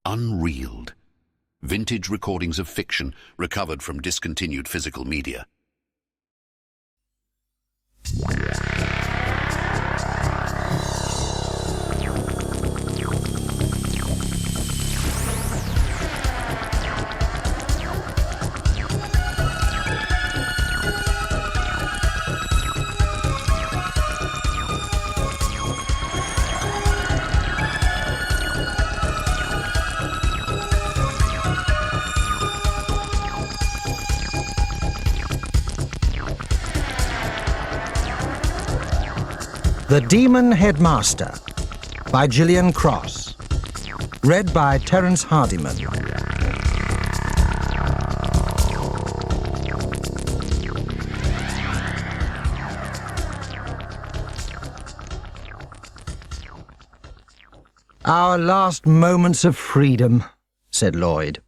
unreeled. Vintage recordings of fiction recovered from discontinued physical media. The Demon Headmaster by Gillian Cross. Read by Terrence Hardiman. Our last moments of freedom, said Lloyd.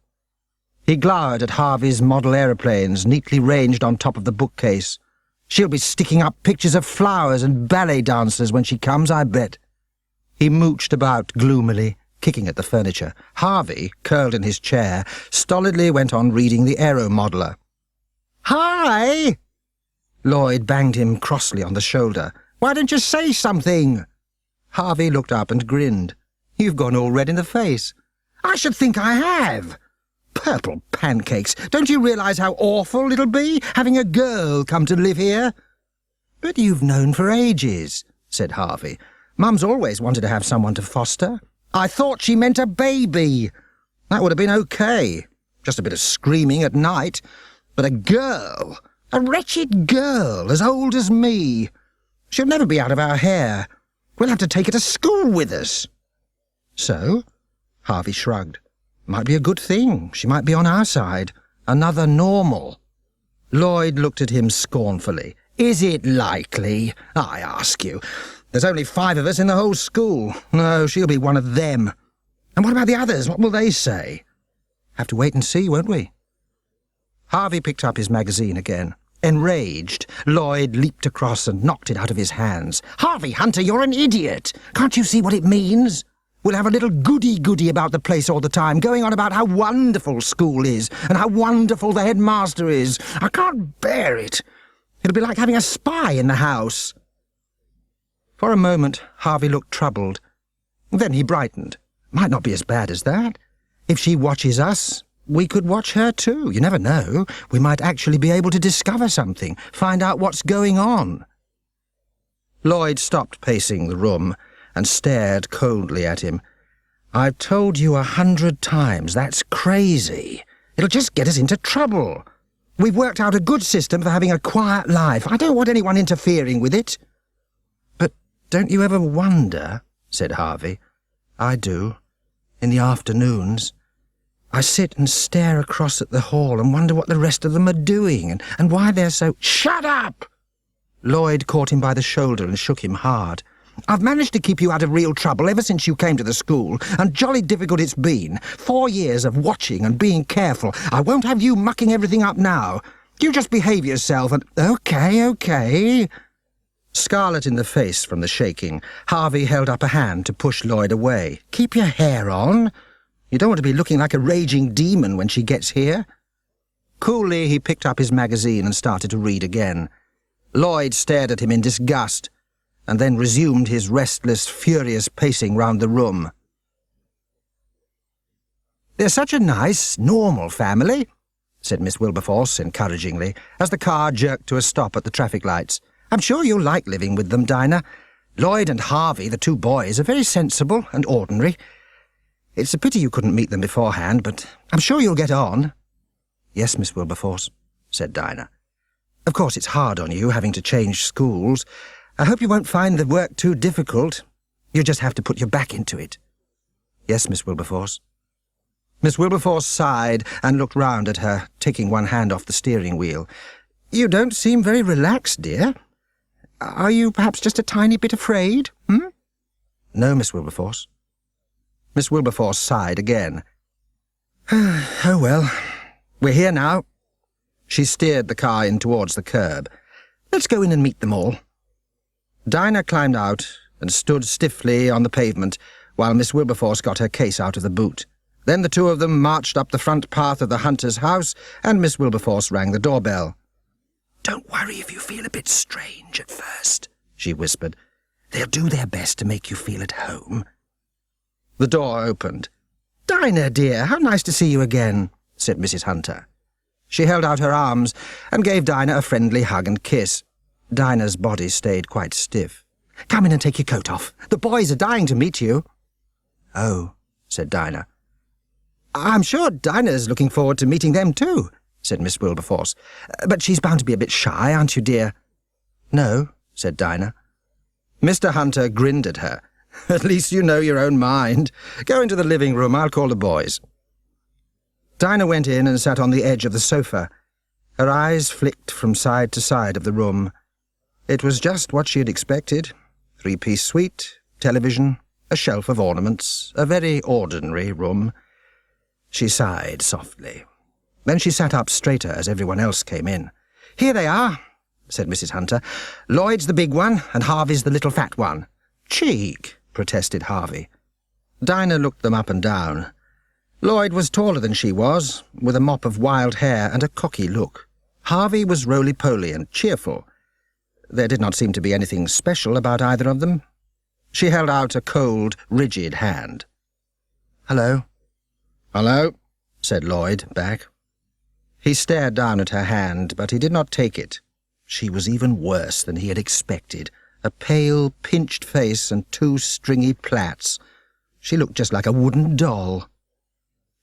He glowered at Harvey's model aeroplanes neatly ranged on top of the bookcase. She'll be sticking up pictures of flowers and ballet dancers when she comes, I bet. He mooched about gloomily, kicking at the furniture. Harvey, curled in his chair, stolidly went on reading the aero modeler. Hi! Lloyd banged him crossly on the shoulder. Why don't you say something? Harvey looked up and grinned. You've gone all red in the face. I should think I have. Purple pancakes! Don't you realise how awful it'll be, having a girl come to live here? But you've known for ages, said Harvey. Mum's always wanted to have someone to foster. I thought she meant a baby. That would have been okay. Just a bit of screaming at night. But a girl, a wretched girl as old as me. She'll never be out of our hair. We'll have to take her to school with us. So? Harvey shrugged. Might be a good thing. She might be on our side. Another normal. Lloyd looked at him scornfully. Is it likely? I ask you. There's only 5 of us in the whole school. No, she'll be one of them. And what about the others? What will they say? Have to wait and see, won't we? Harvey picked up his magazine again. Enraged, Lloyd leaped across and knocked it out of his hands. Harvey Hunter, you're an idiot! Can't you see what it means? We'll have a little goody-goody about the place all the time, going on about how wonderful school is and how wonderful the headmaster is. I can't bear it. It'll be like having a spy in the house. For a moment, Harvey looked troubled. Then he brightened. Might not be as bad as that. If she watches us, we could watch her too. You never know. We might actually be able to discover something, find out what's going on. Lloyd stopped pacing the room and stared coldly at him. I've told you 100 times, that's crazy. It'll just get us into trouble. We've worked out a good system for having a quiet life. I don't want anyone interfering with it. But don't you ever wonder, said Harvey. I do. In the afternoons. I sit and stare across at the hall and wonder what the rest of them are doing and why they're so— Shut up! Lloyd caught him by the shoulder and shook him hard. I've managed to keep you out of real trouble ever since you came to the school, and jolly difficult it's been. 4 years of watching and being careful. I won't have you mucking everything up now. You just behave yourself and— Okay. Scarlet in the face from the shaking, Harvey held up a hand to push Lloyd away. Keep your hair on. You don't want to be looking like a raging demon when she gets here. Coolly, he picked up his magazine and started to read again. Lloyd stared at him in disgust, and then resumed his restless, furious pacing round the room. They're such a nice, normal family, said Miss Wilberforce encouragingly, as the car jerked to a stop at the traffic lights. I'm sure you'll like living with them, Dinah. Lloyd and Harvey, the 2 boys, are very sensible and ordinary. It's a pity you couldn't meet them beforehand, but I'm sure you'll get on. Yes, Miss Wilberforce, said Dinah. Of course it's hard on you, having to change schools. I hope you won't find the work too difficult. You just have to put your back into it. Yes, Miss Wilberforce. Miss Wilberforce sighed and looked round at her, taking one hand off the steering wheel. You don't seem very relaxed, dear. Are you perhaps just a tiny bit afraid, No, Miss Wilberforce. Miss Wilberforce sighed again. Oh, well, we're here now. She steered the car in towards the curb. Let's go in and meet them all. Dinah climbed out and stood stiffly on the pavement while Miss Wilberforce got her case out of the boot. Then the two of them marched up the front path of the Hunter's house, and Miss Wilberforce rang the doorbell. "Don't worry if you feel a bit strange at first," she whispered. "They'll do their best to make you feel at home." The door opened. "Dinah, dear, how nice to see you again," said Mrs. Hunter. She held out her arms and gave Dinah a friendly hug and kiss. Dinah's body stayed quite stiff. "Come in and take your coat off. The boys are dying to meet you." "Oh," said Dinah. "I'm sure Dinah's looking forward to meeting them too," said Miss Wilberforce. "But she's bound to be a bit shy, aren't you, dear?" "No," said Dinah. Mr. Hunter grinned at her. "At least you know your own mind. Go into the living room. I'll call the boys." Dinah went in and sat on the edge of the sofa. Her eyes flicked from side to side of the room. It was just what she had expected. 3-piece suite, television, a shelf of ornaments, a very ordinary room. She sighed softly. Then she sat up straighter as everyone else came in. "Here they are," said Mrs. Hunter. "Lloyd's the big one, and Harvey's the little fat one." "Cheek," protested Harvey. Dinah looked them up and down. Lloyd was taller than she was, with a mop of wild hair and a cocky look. Harvey was roly-poly and cheerful. There did not seem to be anything special about either of them. She held out a cold, rigid hand. "Hello." "Hello," said Lloyd back. He stared down at her hand, but he did not take it. She was even worse than he had expected. A pale, pinched face and 2 stringy plaits. She looked just like a wooden doll.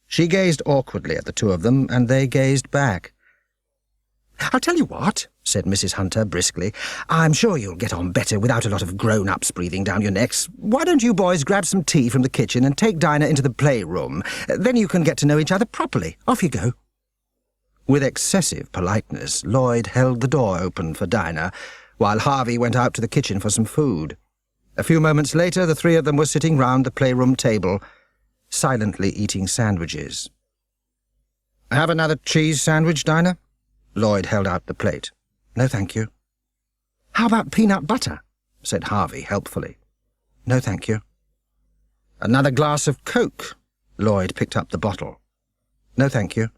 She gazed awkwardly at the two of them, and they gazed back. "I'll tell you what," said Mrs. Hunter briskly. "I'm sure you'll get on better without a lot of grown-ups breathing down your necks. Why don't you boys grab some tea from the kitchen and take Dinah into the playroom? Then you can get to know each other properly. Off you go." With excessive politeness, Lloyd held the door open for Dinah, while Harvey went out to the kitchen for some food. A few moments later, the 3 of them were sitting round the playroom table, silently eating sandwiches. "Have another cheese sandwich, Dinah?" Lloyd held out the plate. "No, thank you." "How about peanut butter?" said Harvey helpfully. "No, thank you." "Another glass of Coke?" Lloyd picked up the bottle. "No, thank you."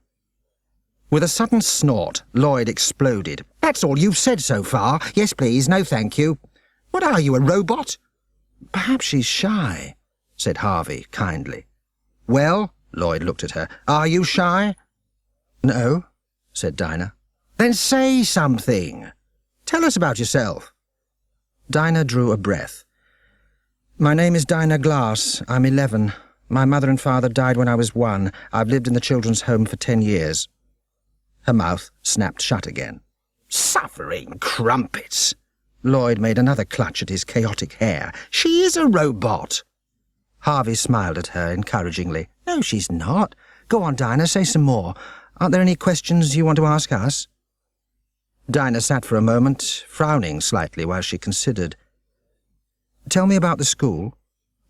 With a sudden snort, Lloyd exploded. "That's all you've said so far. Yes, please, no thank you. What are you, a robot?" "Perhaps she's shy," said Harvey kindly. "Well," Lloyd looked at her, "are you shy?" "No," said Dinah. "Then say something. Tell us about yourself." Dinah drew a breath. "My name is Dinah Glass. I'm 11. My mother and father died when I was 1. I've lived in the children's home for 10 years. Her mouth snapped shut again. "Suffering crumpets!" Lloyd made another clutch at his chaotic hair. "She is a robot." Harvey smiled at her encouragingly. "No, she's not. Go on, Dinah, say some more. Aren't there any questions you want to ask us?" Dinah sat for a moment, frowning slightly while she considered. "Tell me about the school."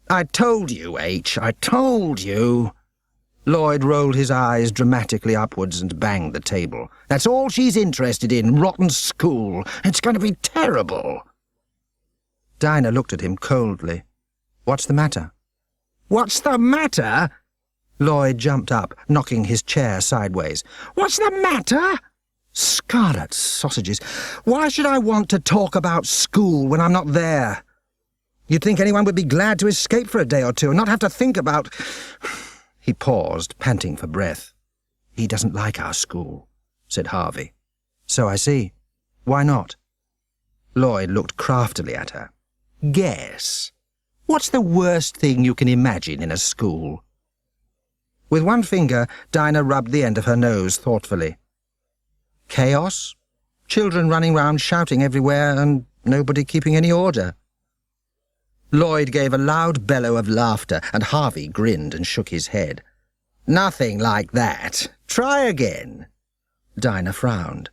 "I told you, H. I told you." Lloyd rolled his eyes dramatically upwards and banged the table. "That's all she's interested in, rotten school. It's going to be terrible." Dinah looked at him coldly. "What's the matter?" "What's the matter?" Lloyd jumped up, knocking his chair sideways. "What's the matter? Scarlet sausages. Why should I want to talk about school when I'm not there? You'd think anyone would be glad to escape for a day or two and not have to think about—" He paused, panting for breath. "He doesn't like our school," said Harvey. "So I see. Why not?" Lloyd looked craftily at her. "Guess. What's the worst thing you can imagine in a school?" With one finger, Dinah rubbed the end of her nose thoughtfully. "Chaos? Children running round shouting everywhere and nobody keeping any order." Lloyd gave a loud bellow of laughter, and Harvey grinned and shook his head. "Nothing like that. Try again." Dinah frowned.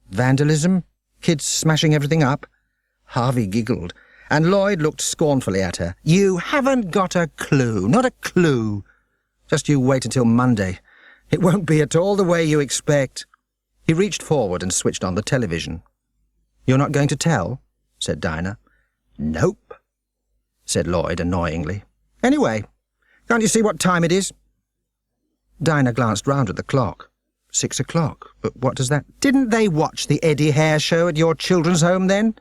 "Vandalism? Kids smashing everything up?" Harvey giggled, and Lloyd looked scornfully at her. "You haven't got a clue, not a clue. Just you wait until Monday. It won't be at all the way you expect." He reached forward and switched on the television. "You're not going to tell?" said Dinah. "Nope," said Lloyd annoyingly. "Anyway, can't you see what time it is?" Dinah glanced round at the clock. 6 o'clock. But what does that... Didn't they watch the Eddie Hare show at your children's home then?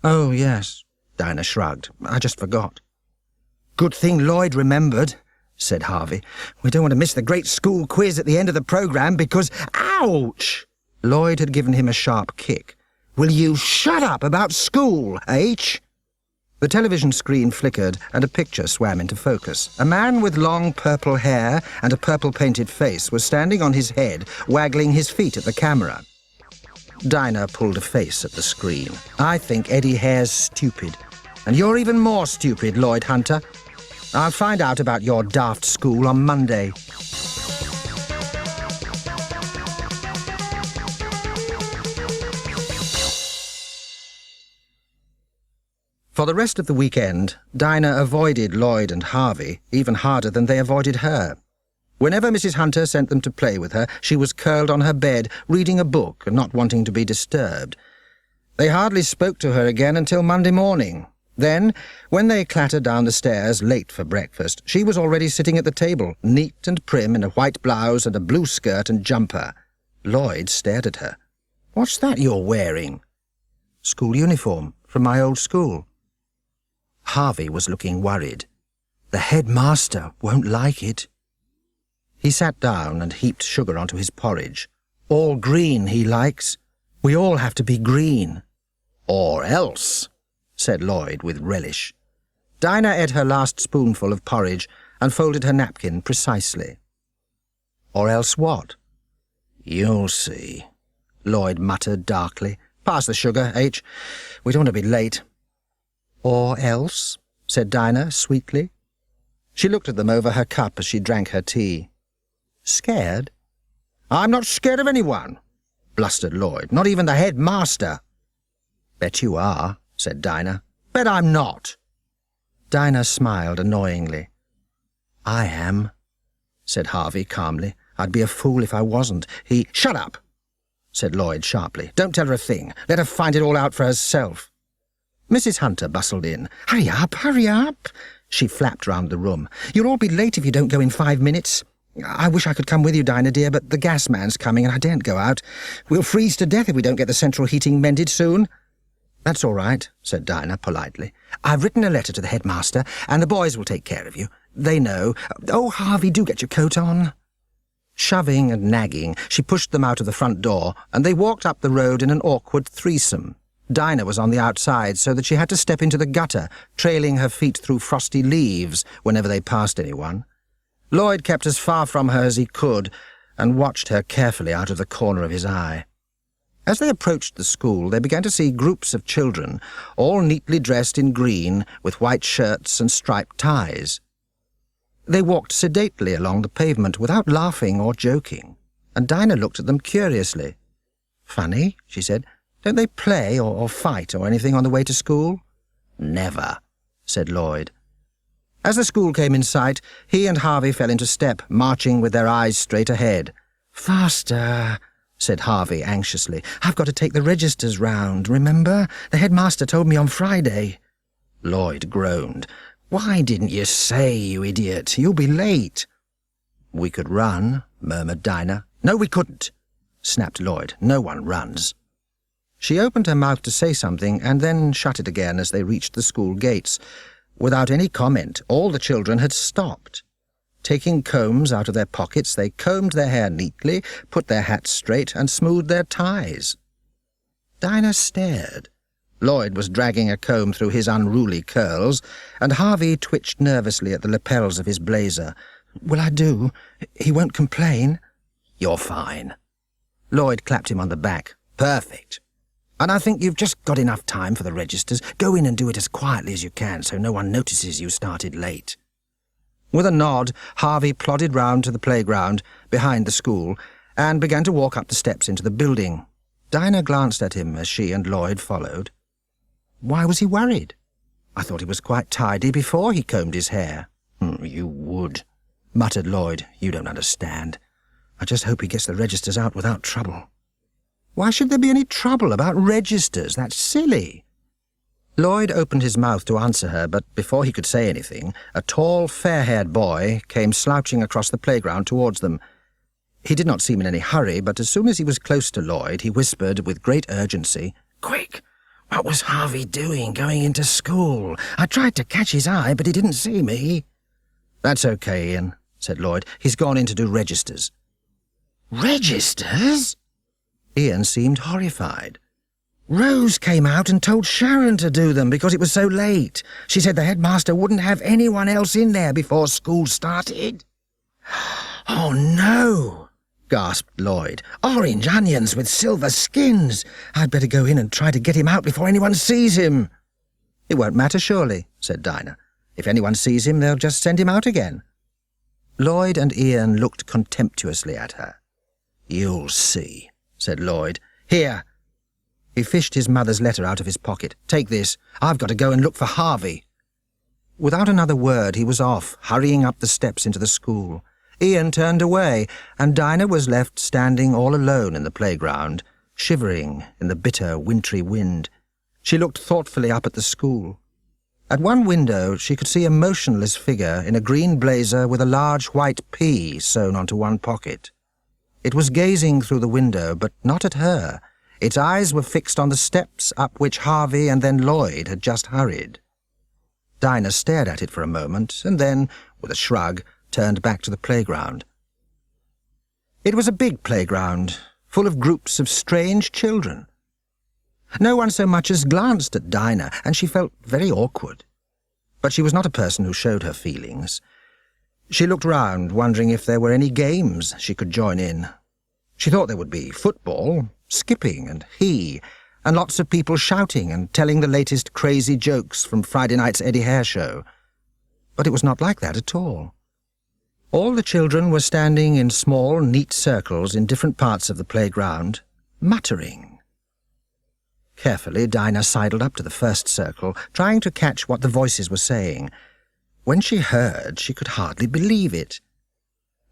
Oh, yes. Dinah shrugged. I just forgot. Good thing Lloyd remembered, said Harvey. We don't want to miss the great school quiz at the end of the programme because... Ouch! Lloyd had given him a sharp kick. Will you shut up about school, H? The television screen flickered and a picture swam into focus. A man with long purple hair and a purple-painted face was standing on his head, waggling his feet at the camera. Dinah pulled a face at the screen. I think Eddie Hare's stupid. And you're even more stupid, Lloyd Hunter. I'll find out about your daft school on Monday. For the rest of the weekend, Dinah avoided Lloyd and Harvey even harder than they avoided her. Whenever Mrs. Hunter sent them to play with her, she was curled on her bed, reading a book and not wanting to be disturbed. They hardly spoke to her again until Monday morning. Then, when they clattered down the stairs late for breakfast, she was already sitting at the table, neat and prim in a white blouse and a blue skirt and jumper. Lloyd stared at her. What's that you're wearing? School uniform, from my old school. Harvey was looking worried. The headmaster won't like it. He sat down and heaped sugar onto his porridge. All green he likes. We all have to be green. Or else, said Lloyd with relish. Dinah ate her last spoonful of porridge and folded her napkin precisely. Or else what? You'll see, Lloyd muttered darkly. Pass the sugar, H. We don't want to be late. Or else, said Dinah sweetly. She looked at them over her cup as she drank her tea. Scared? I'm not scared of anyone, blustered Lloyd, not even the headmaster. Bet you are, said Dinah. Bet I'm not. Dinah smiled annoyingly. I am, said Harvey calmly. I'd be a fool if I wasn't. Shut up, said Lloyd sharply. Don't tell her a thing. Let her find it all out for herself. Mrs. Hunter bustled in. Hurry up, hurry up. She flapped round the room. You'll all be late if you don't go in 5 minutes. I wish I could come with you, Dinah, dear, but the gas man's coming and I daren't go out. We'll freeze to death if we don't get the central heating mended soon. That's all right, said Dinah politely. I've written a letter to the headmaster, and the boys will take care of you. They know. Oh, Harvey, do get your coat on. Shoving and nagging, she pushed them out of the front door, and they walked up the road in an awkward threesome. Dinah was on the outside, so that she had to step into the gutter, trailing her feet through frosty leaves whenever they passed anyone. Lloyd kept as far from her as he could, and watched her carefully out of the corner of his eye. As they approached the school, they began to see groups of children, all neatly dressed in green, with white shirts and striped ties. They walked sedately along the pavement without laughing or joking, and Dinah looked at them curiously. Funny, she said. Don't they play or fight or anything on the way to school? Never, said Lloyd. As the school came in sight, he and Harvey fell into step, marching with their eyes straight ahead. Faster, said Harvey anxiously. I've got to take the registers round, remember? The headmaster told me on Friday. Lloyd groaned. Why didn't you say, you idiot? You'll be late. We could run, murmured Dinah. No, we couldn't, snapped Lloyd. No one runs. She opened her mouth to say something and then shut it again as they reached the school gates. Without any comment, all the children had stopped. Taking combs out of their pockets, they combed their hair neatly, put their hats straight, and smoothed their ties. Dinah stared. Lloyd was dragging a comb through his unruly curls, and Harvey twitched nervously at the lapels of his blazer. Will I do? He won't complain? You're fine. Lloyd clapped him on the back. Perfect. And I think you've just got enough time for the registers. Go in and do it as quietly as you can so no one notices you started late. With a nod, Harvey plodded round to the playground behind the school and began to walk up the steps into the building. Dinah glanced at him as she and Lloyd followed. Why was he worried? I thought he was quite tidy before he combed his hair. You would, muttered Lloyd. You don't understand. I just hope he gets the registers out without trouble. Why should there be any trouble about registers? That's silly. Lloyd opened his mouth to answer her, but before he could say anything, a tall, fair-haired boy came slouching across the playground towards them. He did not seem in any hurry, but as soon as he was close to Lloyd, he whispered with great urgency, "Quick! What was Harvey doing going into school? I tried to catch his eye, but he didn't see me." "That's okay, Ian," said Lloyd. "He's gone in to do registers." "Registers?" Ian seemed horrified. "Rose came out and told Sharon to do them because it was so late. She said the headmaster wouldn't have anyone else in there before school started." "Oh, no!" gasped Lloyd. "Orange onions with silver skins! I'd better go in and try to get him out before anyone sees him." "It won't matter, surely," said Dinah. "If anyone sees him, they'll just send him out again." Lloyd and Ian looked contemptuously at her. "You'll see," said Lloyd. "Here." He fished his mother's letter out of his pocket. "Take this. I've got to go and look for Harvey." Without another word, he was off, hurrying up the steps into the school. Ian turned away, and Dinah was left standing all alone in the playground, shivering in the bitter, wintry wind. She looked thoughtfully up at the school. At one window she could see a motionless figure in a green blazer with a large white P sewn onto one pocket. It was gazing through the window, but not at her. Its eyes were fixed on the steps up which Harvey and then Lloyd had just hurried. Dinah stared at it for a moment, and then, with a shrug, turned back to the playground. It was a big playground, full of groups of strange children. No one so much as glanced at Dinah, and she felt very awkward. But she was not a person who showed her feelings. She looked round, wondering if there were any games she could join in. She thought there would be football, skipping and and lots of people shouting and telling the latest crazy jokes from Friday night's Eddie Hare show. But it was not like that at all. All the children were standing in small, neat circles in different parts of the playground, muttering. Carefully, Dinah sidled up to the first circle, trying to catch what the voices were saying. When she heard, she could hardly believe it.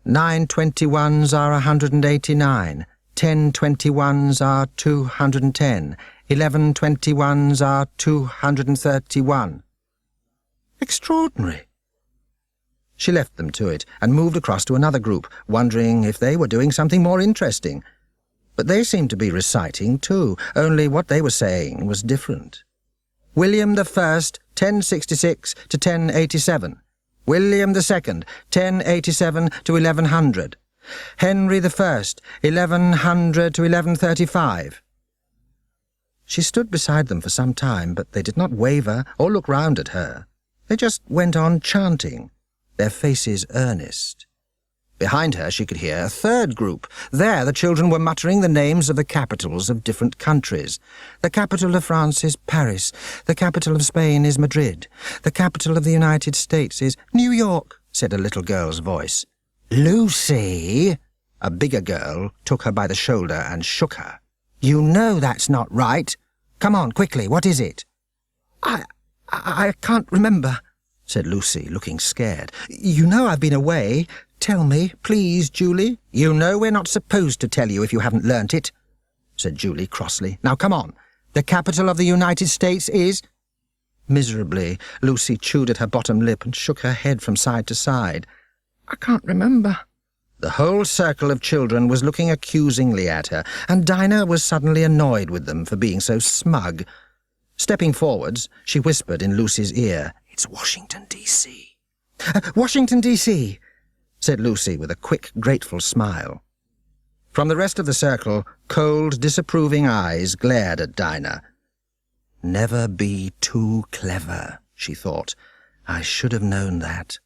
9 21s are 189. 10 21s are 210. 11 21s are 231. Extraordinary. She left them to it and moved across to another group, wondering if they were doing something more interesting. But they seemed to be reciting too, only what they were saying was different. William the First, 1066 to 1087. William the Second, 1087 to 1100. Henry the First, 1100 to 1135. She stood beside them for some time, but they did not waver or look round at her. They just went on chanting, their faces earnest. Behind her she could hear a third group. There the children were muttering the names of the capitals of different countries. The capital of France is Paris. The capital of Spain is Madrid. The capital of the United States is New York, said a little girl's voice. Lucy, a bigger girl, took her by the shoulder and shook her. You know that's not right. Come on, quickly, what is it? I can't remember, said Lucy, looking scared. You know I've been away. Tell me, please, Julie. You know we're not supposed to tell you if you haven't learnt it, said Julie crossly. Now come on. The capital of the United States is... Miserably, Lucy chewed at her bottom lip and shook her head from side to side. I can't remember. The whole circle of children was looking accusingly at her, and Dinah was suddenly annoyed with them for being so smug. Stepping forwards, she whispered in Lucy's ear, It's Washington, D.C. Washington, D.C., said Lucy with a quick, grateful smile. From the rest of the circle, cold, disapproving eyes glared at Dinah. Never be too clever, she thought. I should have known that.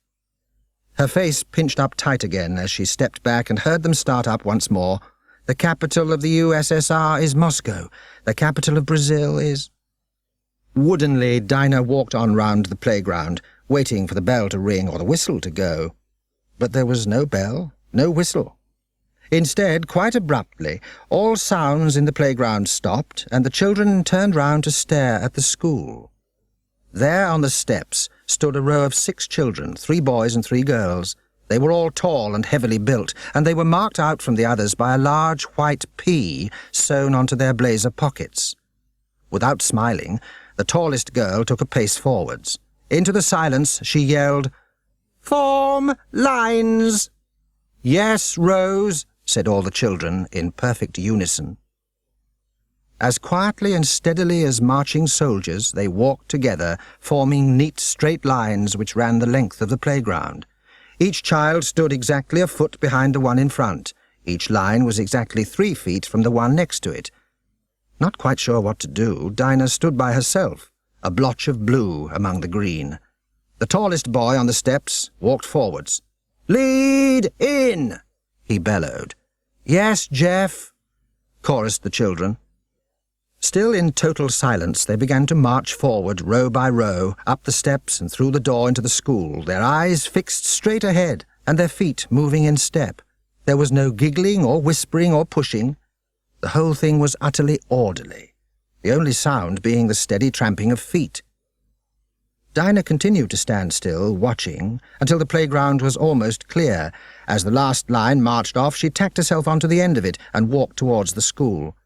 Her face pinched up tight again as she stepped back and heard them start up once more. The capital of the USSR is Moscow. The capital of Brazil is... Woodenly, Dinah walked on round the playground, waiting for the bell to ring or the whistle to go. But there was no bell, no whistle. Instead, quite abruptly, all sounds in the playground stopped, and the children turned round to stare at the school. There on the steps stood a row of 6 children, 3 boys and 3 girls. They were all tall and heavily built, and they were marked out from the others by a large white P sewn onto their blazer pockets. Without smiling, the tallest girl took a pace forwards. Into the silence she yelled, Form lines! Yes, Rose, said all the children in perfect unison. As quietly and steadily as marching soldiers, they walked together, forming neat straight lines which ran the length of the playground. Each child stood exactly a foot behind the one in front. Each line was exactly 3 feet from the one next to it. Not quite sure what to do, Dinah stood by herself, a blotch of blue among the green. The tallest boy on the steps walked forwards. "Lead in!" he bellowed. "Yes, Jeff," chorused the children. Still in total silence, they began to march forward, row by row, up the steps and through the door into the school, their eyes fixed straight ahead and their feet moving in step. There was no giggling or whispering or pushing. The whole thing was utterly orderly, the only sound being the steady tramping of feet. Dinah continued to stand still, watching, until the playground was almost clear. As the last line marched off, she tacked herself onto the end of it and walked towards the school.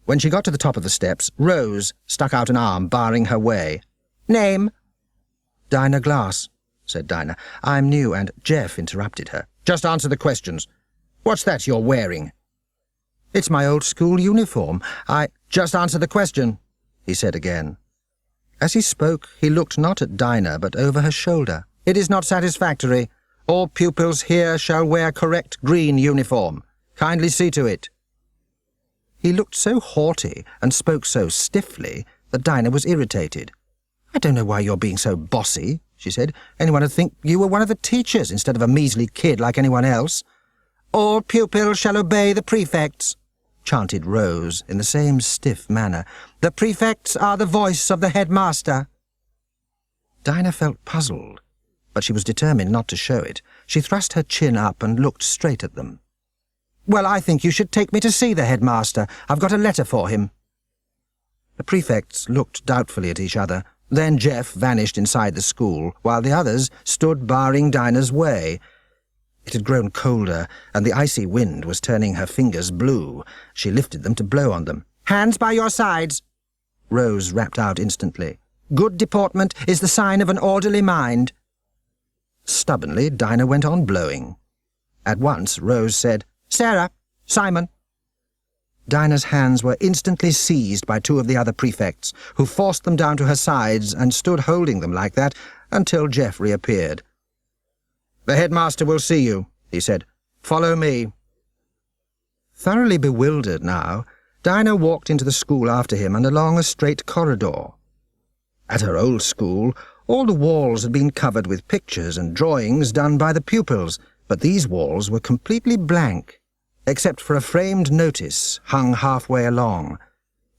When she got to the top of the steps, Rose stuck out an arm, barring her way. "Name?" "Dinah Glass," said Dinah. "I'm new," and Jeff interrupted her. "Just answer the questions. What's that you're wearing?" "It's my old school uniform. Just answer the question," he said again. As he spoke, he looked not at Dinah, but over her shoulder. "It is not satisfactory. All pupils here shall wear correct green uniform. Kindly see to it." He looked so haughty and spoke so stiffly that Dinah was irritated. "I don't know why you're being so bossy," she said. "Anyone would think you were one of the teachers instead of a measly kid like anyone else." "All pupils shall obey the prefects," chanted Rose in the same stiff manner. "The prefects are the voice of the headmaster." Dinah felt puzzled, but she was determined not to show it. She thrust her chin up and looked straight at them. "Well, I think you should take me to see the headmaster. I've got a letter for him." The prefects looked doubtfully at each other. Then Jeff vanished inside the school, while the others stood barring Dinah's way. It had grown colder, and the icy wind was turning her fingers blue. She lifted them to blow on them. "Hands by your sides," Rose rapped out instantly. "Good deportment is the sign of an orderly mind." Stubbornly, Dinah went on blowing. At once, Rose said, "Sarah, Simon." Dinah's hands were instantly seized by 2 of the other prefects, who forced them down to her sides and stood holding them like that until Jeff reappeared. "The headmaster will see you," he said. "Follow me." Thoroughly bewildered now, Dinah walked into the school after him and along a straight corridor. At her old school, all the walls had been covered with pictures and drawings done by the pupils, but these walls were completely blank, except for a framed notice hung halfway along.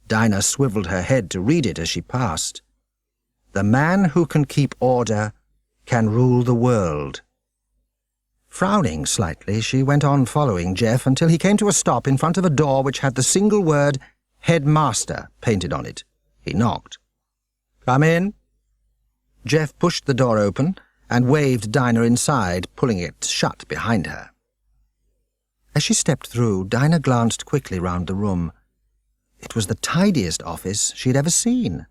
Dinah swiveled her head to read it as she passed. "The man who can keep order can rule the world." Frowning slightly, she went on following Jeff until he came to a stop in front of a door which had the single word "Headmaster" painted on it. He knocked. "Come in." Jeff pushed the door open and waved Dinah inside, pulling it shut behind her. As she stepped through, Dinah glanced quickly round the room. It was the tidiest office she had ever seen.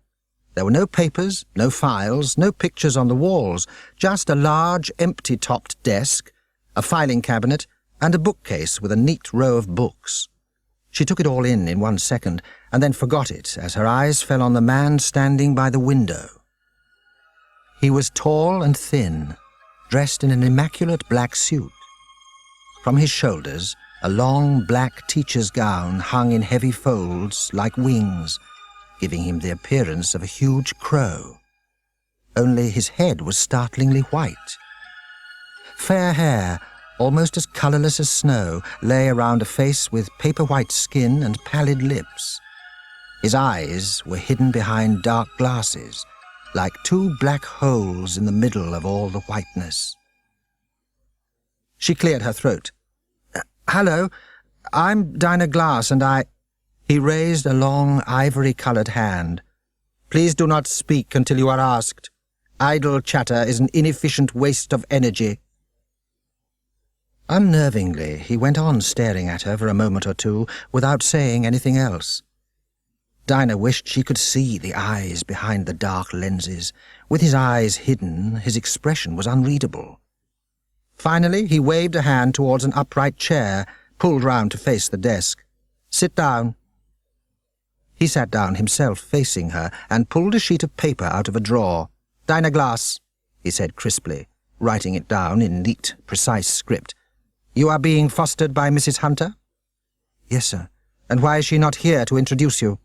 There were no papers, no files, no pictures on the walls, just a large, empty-topped desk, a filing cabinet, and a bookcase with a neat row of books. She took it all in 1 second, and then forgot it as her eyes fell on the man standing by the window. He was tall and thin, dressed in an immaculate black suit. From his shoulders, a long black teacher's gown hung in heavy folds like wings, giving him the appearance of a huge crow. Only his head was startlingly white. Fair hair, almost as colourless as snow, lay around a face with paper-white skin and pallid lips. His eyes were hidden behind dark glasses, like 2 black holes in the middle of all the whiteness. She cleared her throat. "Hello, I'm Dinah Glass, and I—" He raised a long, ivory-coloured hand. "Please do not speak until you are asked. Idle chatter is an inefficient waste of energy." Unnervingly, he went on staring at her for a moment or two without saying anything else. Dinah wished she could see the eyes behind the dark lenses. With his eyes hidden, his expression was unreadable. Finally, he waved a hand towards an upright chair, pulled round to face the desk. "Sit down." He sat down himself, facing her, and pulled a sheet of paper out of a drawer. "Dinah Glass," he said crisply, writing it down in neat, precise script. "You are being fostered by Mrs. Hunter?" "Yes, sir. And why is she not here to introduce you?"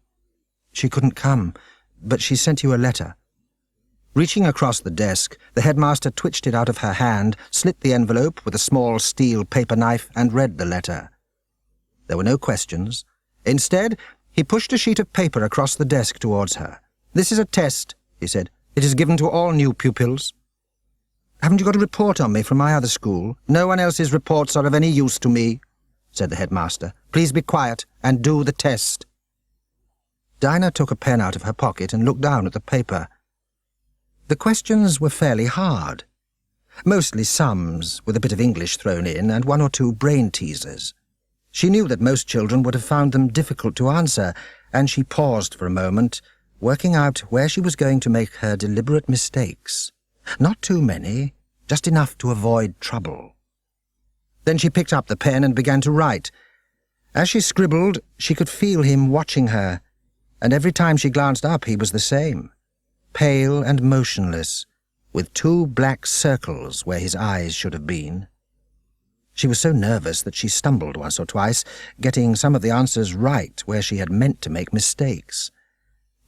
"She couldn't come, but she sent you a letter." Reaching across the desk, the headmaster twitched it out of her hand, slit the envelope with a small steel paper knife, and read the letter. There were no questions. Instead, he pushed a sheet of paper across the desk towards her. "This is a test," he said. "It is given to all new pupils." "Haven't you got a report on me from my other school?" "No one else's reports are of any use to me," said the headmaster. "Please be quiet and do the test." Dinah took a pen out of her pocket and looked down at the paper. The questions were fairly hard. Mostly sums, with a bit of English thrown in, and one or two brain teasers. She knew that most children would have found them difficult to answer, and she paused for a moment, working out where she was going to make her deliberate mistakes. Not too many, just enough to avoid trouble. Then she picked up the pen and began to write. As she scribbled, she could feel him watching her, and every time she glanced up he was the same, pale and motionless, with 2 black circles where his eyes should have been. She was so nervous that she stumbled once or twice, getting some of the answers right where she had meant to make mistakes.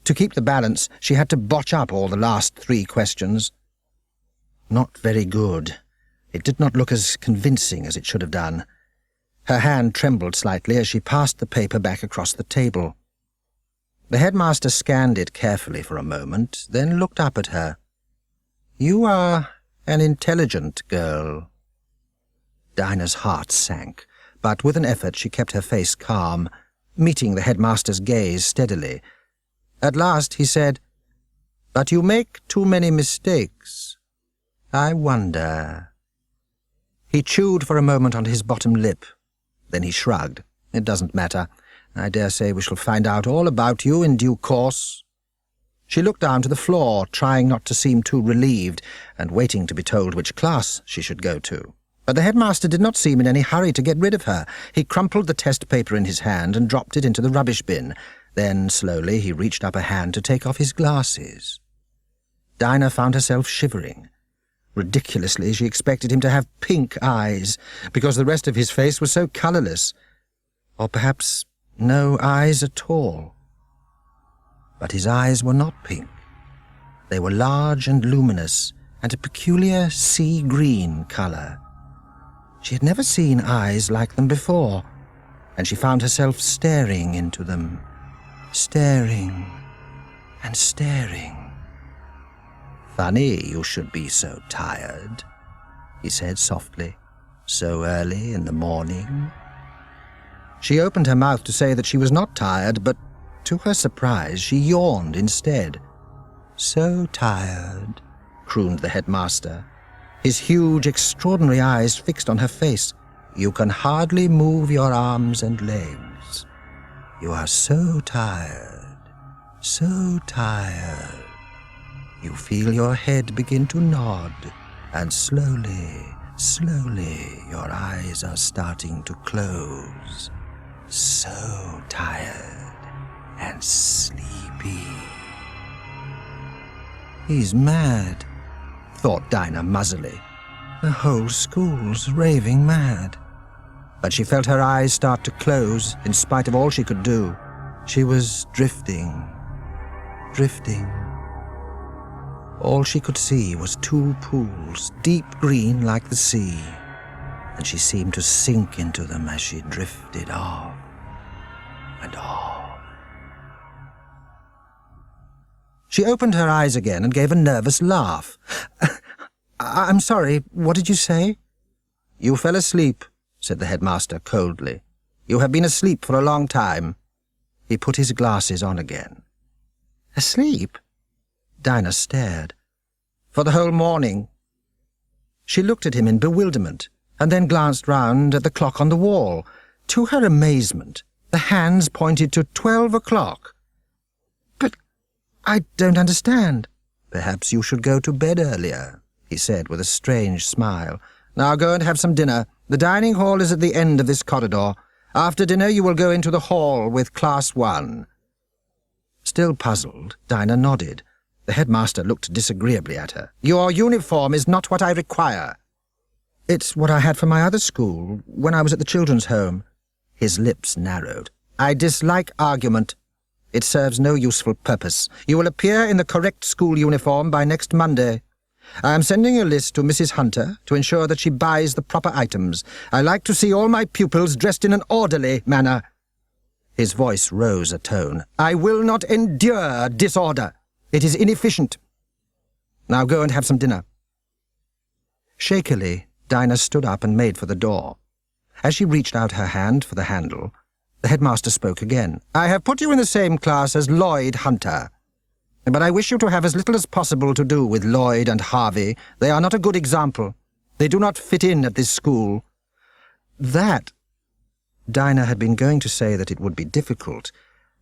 To keep the balance, she had to botch up all the last 3 questions. Not very good. It did not look as convincing as it should have done. Her hand trembled slightly as she passed the paper back across the table. The headmaster scanned it carefully for a moment, then looked up at her. "You are an intelligent girl." Dinah's heart sank, but with an effort she kept her face calm, meeting the headmaster's gaze steadily. At last he said, "But you make too many mistakes. I wonder." He chewed for a moment on his bottom lip. Then he shrugged. "It doesn't matter. I dare say we shall find out all about you in due course." She looked down to the floor, trying not to seem too relieved, and waiting to be told which class she should go to. But the headmaster did not seem in any hurry to get rid of her. He crumpled the test paper in his hand and dropped it into the rubbish bin. Then, slowly, he reached up a hand to take off his glasses. Dinah found herself shivering. Ridiculously, she expected him to have pink eyes, because the rest of his face was so colourless. Or perhaps no eyes at all. But his eyes were not pink. They were large and luminous, and a peculiar sea-green colour. She had never seen eyes like them before, and she found herself staring into them, staring and staring. "Funny you should be so tired," he said softly, "so early in the morning." She opened her mouth to say that she was not tired, but to her surprise she yawned instead. "So tired," crooned the headmaster, his huge, extraordinary eyes fixed on her face. "You can hardly move your arms and legs. You are so tired, so tired. You feel your head begin to nod, and slowly, slowly your eyes are starting to close. So tired and sleepy." "He's mad," thought Dinah muzzily. "The whole school's raving mad." But she felt her eyes start to close in spite of all she could do. She was drifting, drifting. All she could see was 2 pools, deep green like the sea, and she seemed to sink into them as she drifted off and off. She opened her eyes again and gave a nervous laugh. "I'm sorry, what did you say?" "You fell asleep," said the headmaster coldly. "You have been asleep for a long time." He put his glasses on again. "Asleep?" Dinah stared. "For the whole morning." She looked at him in bewilderment, and then glanced round at the clock on the wall. To her amazement, the hands pointed to 12 o'clock. "But I don't understand." "Perhaps you should go to bed earlier," he said with a strange smile. "Now go and have some dinner. The dining hall is at the end of this corridor. After dinner you will go into the hall with Class 1. Still puzzled, Dinah nodded. The headmaster looked disagreeably at her. Your uniform is not what I require. It's what I had for my other school, when I was at the children's home. His lips narrowed. I dislike argument. It serves no useful purpose. You will appear in the correct school uniform by next Monday. I am sending a list to Mrs. Hunter to ensure that she buys the proper items. I like to see all my pupils dressed in an orderly manner. His voice rose a tone. I will not endure disorder. It is inefficient. Now go and have some dinner. Shakily, Dinah stood up and made for the door. As she reached out her hand for the handle, the headmaster spoke again. I have put you in the same class as Lloyd Hunter. But I wish you to have as little as possible to do with Lloyd and Harvey. They are not a good example. They do not fit in at this school. That... Dinah had been going to say that it would be difficult,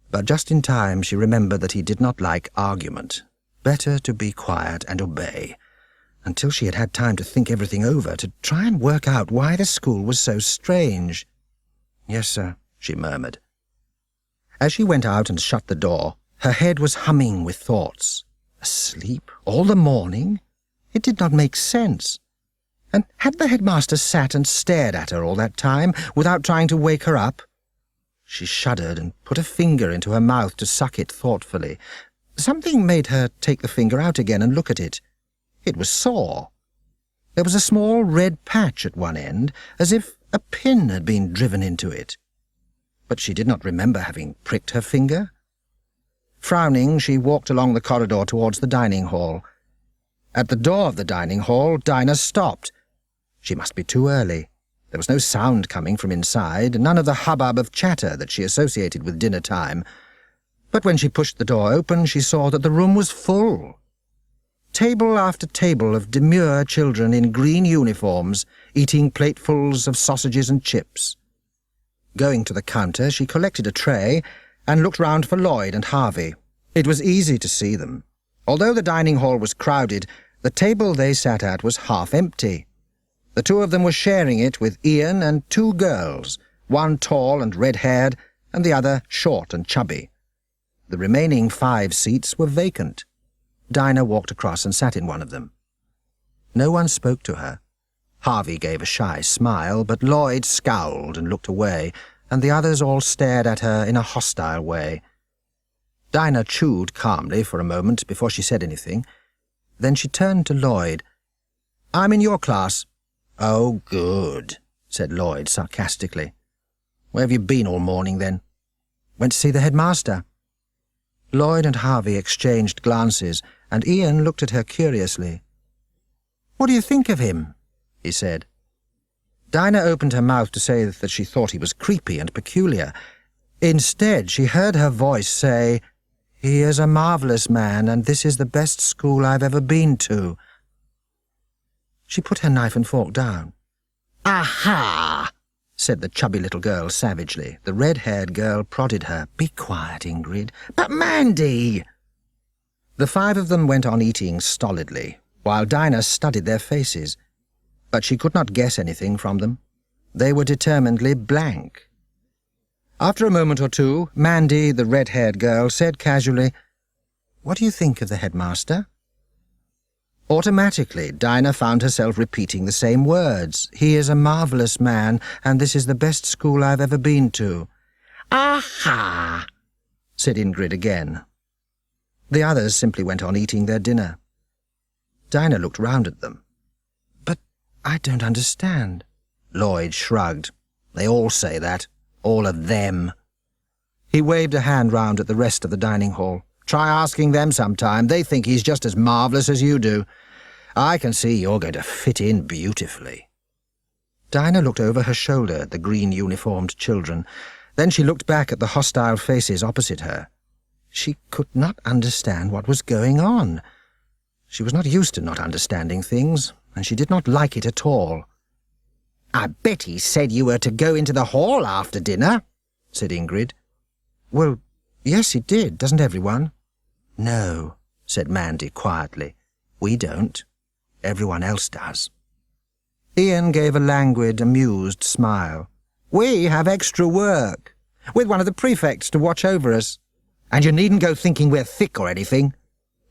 but just in time she remembered that he did not like argument. Better to be quiet and obey, until she had had time to think everything over, to try and work out why the school was so strange. Yes, sir, she murmured. As she went out and shut the door, her head was humming with thoughts. Asleep all the morning? It did not make sense. And had the headmaster sat and stared at her all that time, without trying to wake her up? She shuddered and put a finger into her mouth to suck it thoughtfully. Something made her take the finger out again and look at it. It was sore. There was a small red patch at one end, as if a pin had been driven into it. But she did not remember having pricked her finger. Frowning, she walked along the corridor towards the dining hall. At the door of the dining hall, Dinah stopped. She must be too early. There was no sound coming from inside, none of the hubbub of chatter that she associated with dinner time. But when she pushed the door open, she saw that the room was full. Table after table of demure children in green uniforms, eating platefuls of sausages and chips. Going to the counter, she collected a tray and looked round for Lloyd and Harvey. It was easy to see them. Although the dining hall was crowded, the table they sat at was half empty. The two of them were sharing it with Ian and two girls, one tall and red-haired, and the other short and chubby. The remaining 5 seats were vacant. Dinah walked across and sat in one of them. No one spoke to her. Harvey gave a shy smile, but Lloyd scowled and looked away, and the others all stared at her in a hostile way. Dinah chewed calmly for a moment before she said anything. Then she turned to Lloyd. I'm in your class. Oh, good, said Lloyd sarcastically. Where have you been all morning, then? Went to see the headmaster. Lloyd and Harvey exchanged glances, and Ian looked at her curiously. What do you think of him? He said. Dinah opened her mouth to say that she thought he was creepy and peculiar. Instead, she heard her voice say, He is a marvellous man, and this is the best school I've ever been to. She put her knife and fork down. Aha! Said the chubby little girl savagely. The red-haired girl prodded her. Be quiet, Ingrid. But Mandy! The 5 of them went on eating stolidly, while Dinah studied their faces. But she could not guess anything from them. They were determinedly blank. After a moment or two, Mandy, the red-haired girl, said casually, What do you think of the headmaster? Automatically, Dinah found herself repeating the same words. He is a marvellous man, and this is the best school I've ever been to. Aha! Said Ingrid again. The others simply went on eating their dinner. Dinah looked round at them. But I don't understand. Lloyd shrugged. They all say that. All of them. He waved a hand round at the rest of the dining hall. Try asking them sometime. They think he's just as marvellous as you do. I can see you're going to fit in beautifully. Dinah looked over her shoulder at the green-uniformed children. Then she looked back at the hostile faces opposite her. She could not understand what was going on. She was not used to not understanding things, and she did not like it at all. I bet he said you were to go into the hall after dinner, said Ingrid. Well, yes, he did, doesn't everyone? No, said Mandy quietly. We don't. Everyone else does. Ian gave a languid, amused smile. "We have extra work, with one of the prefects to watch over us. And you needn't go thinking we're thick or anything."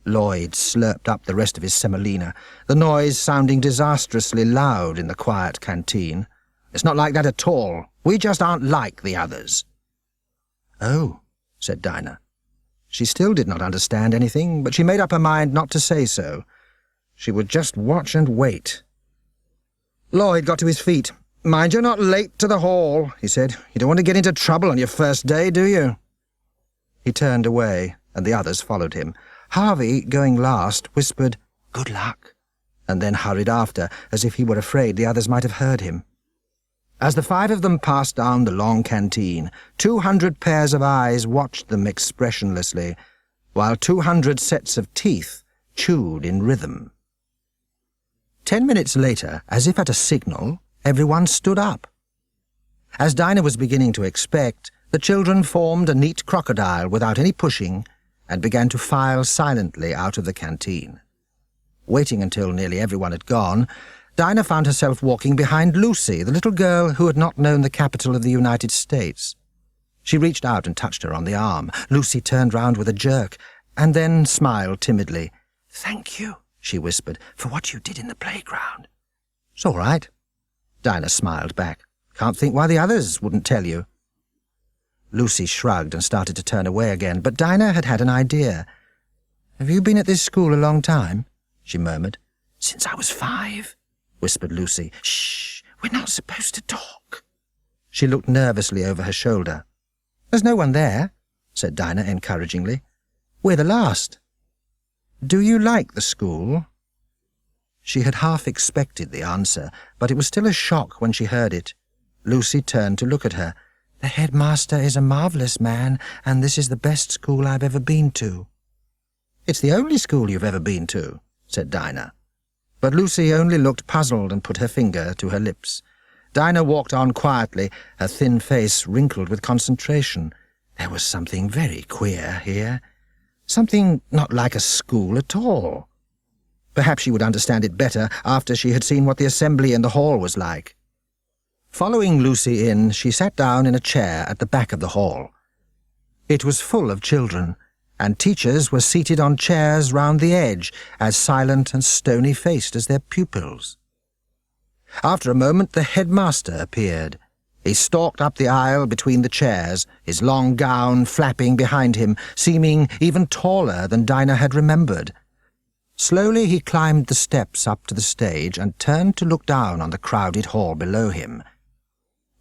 Lloyd slurped up the rest of his semolina, the noise sounding disastrously loud in the quiet canteen. "It's not like that at all. We just aren't like the others." "Oh," said Dinah. She still did not understand anything, but she made up her mind not to say so. She would just watch and wait. Lloyd got to his feet. "Mind you're not late to the hall," he said. "You don't want to get into trouble on your first day, do you?" He turned away, and the others followed him. Harvey, going last, whispered, "Good luck," and then hurried after, as if he were afraid the others might have heard him. As the 5 of them passed down the long canteen, 200 pairs of eyes watched them expressionlessly, while 200 sets of teeth chewed in rhythm. 10 minutes later, as if at a signal, everyone stood up. As Dinah was beginning to expect, the children formed a neat crocodile without any pushing and began to file silently out of the canteen. Waiting until nearly everyone had gone, Dinah found herself walking behind Lucy, the little girl who had not known the capital of the United States. She reached out and touched her on the arm. Lucy turned round with a jerk, and then smiled timidly. "Thank you," she whispered, "for what you did in the playground." "It's all right." Dinah smiled back. "Can't think why the others wouldn't tell you." Lucy shrugged and started to turn away again, but Dinah had had an idea. "Have you been at this school a long time?" she murmured. "Since I was 5, whispered Lucy. "Shh, we're not supposed to talk." She looked nervously over her shoulder. "There's no one there," said Dinah encouragingly. "We're the last." "Do you like the school?" She had half expected the answer, but it was still a shock when she heard it. Lucy turned to look at her. "The headmaster is a marvellous man, and this is the best school I've ever been to." "It's the only school you've ever been to," said Dinah. But Lucy only looked puzzled and put her finger to her lips. Dinah walked on quietly, her thin face wrinkled with concentration. There was something very queer here. Something not like a school at all. Perhaps she would understand it better after she had seen what the assembly in the hall was like. Following Lucy in, she sat down in a chair at the back of the hall. It was full of children, and teachers were seated on chairs round the edge, as silent and stony-faced as their pupils. After a moment the headmaster appeared. He stalked up the aisle between the chairs, his long gown flapping behind him, seeming even taller than Dinah had remembered. Slowly he climbed the steps up to the stage and turned to look down on the crowded hall below him.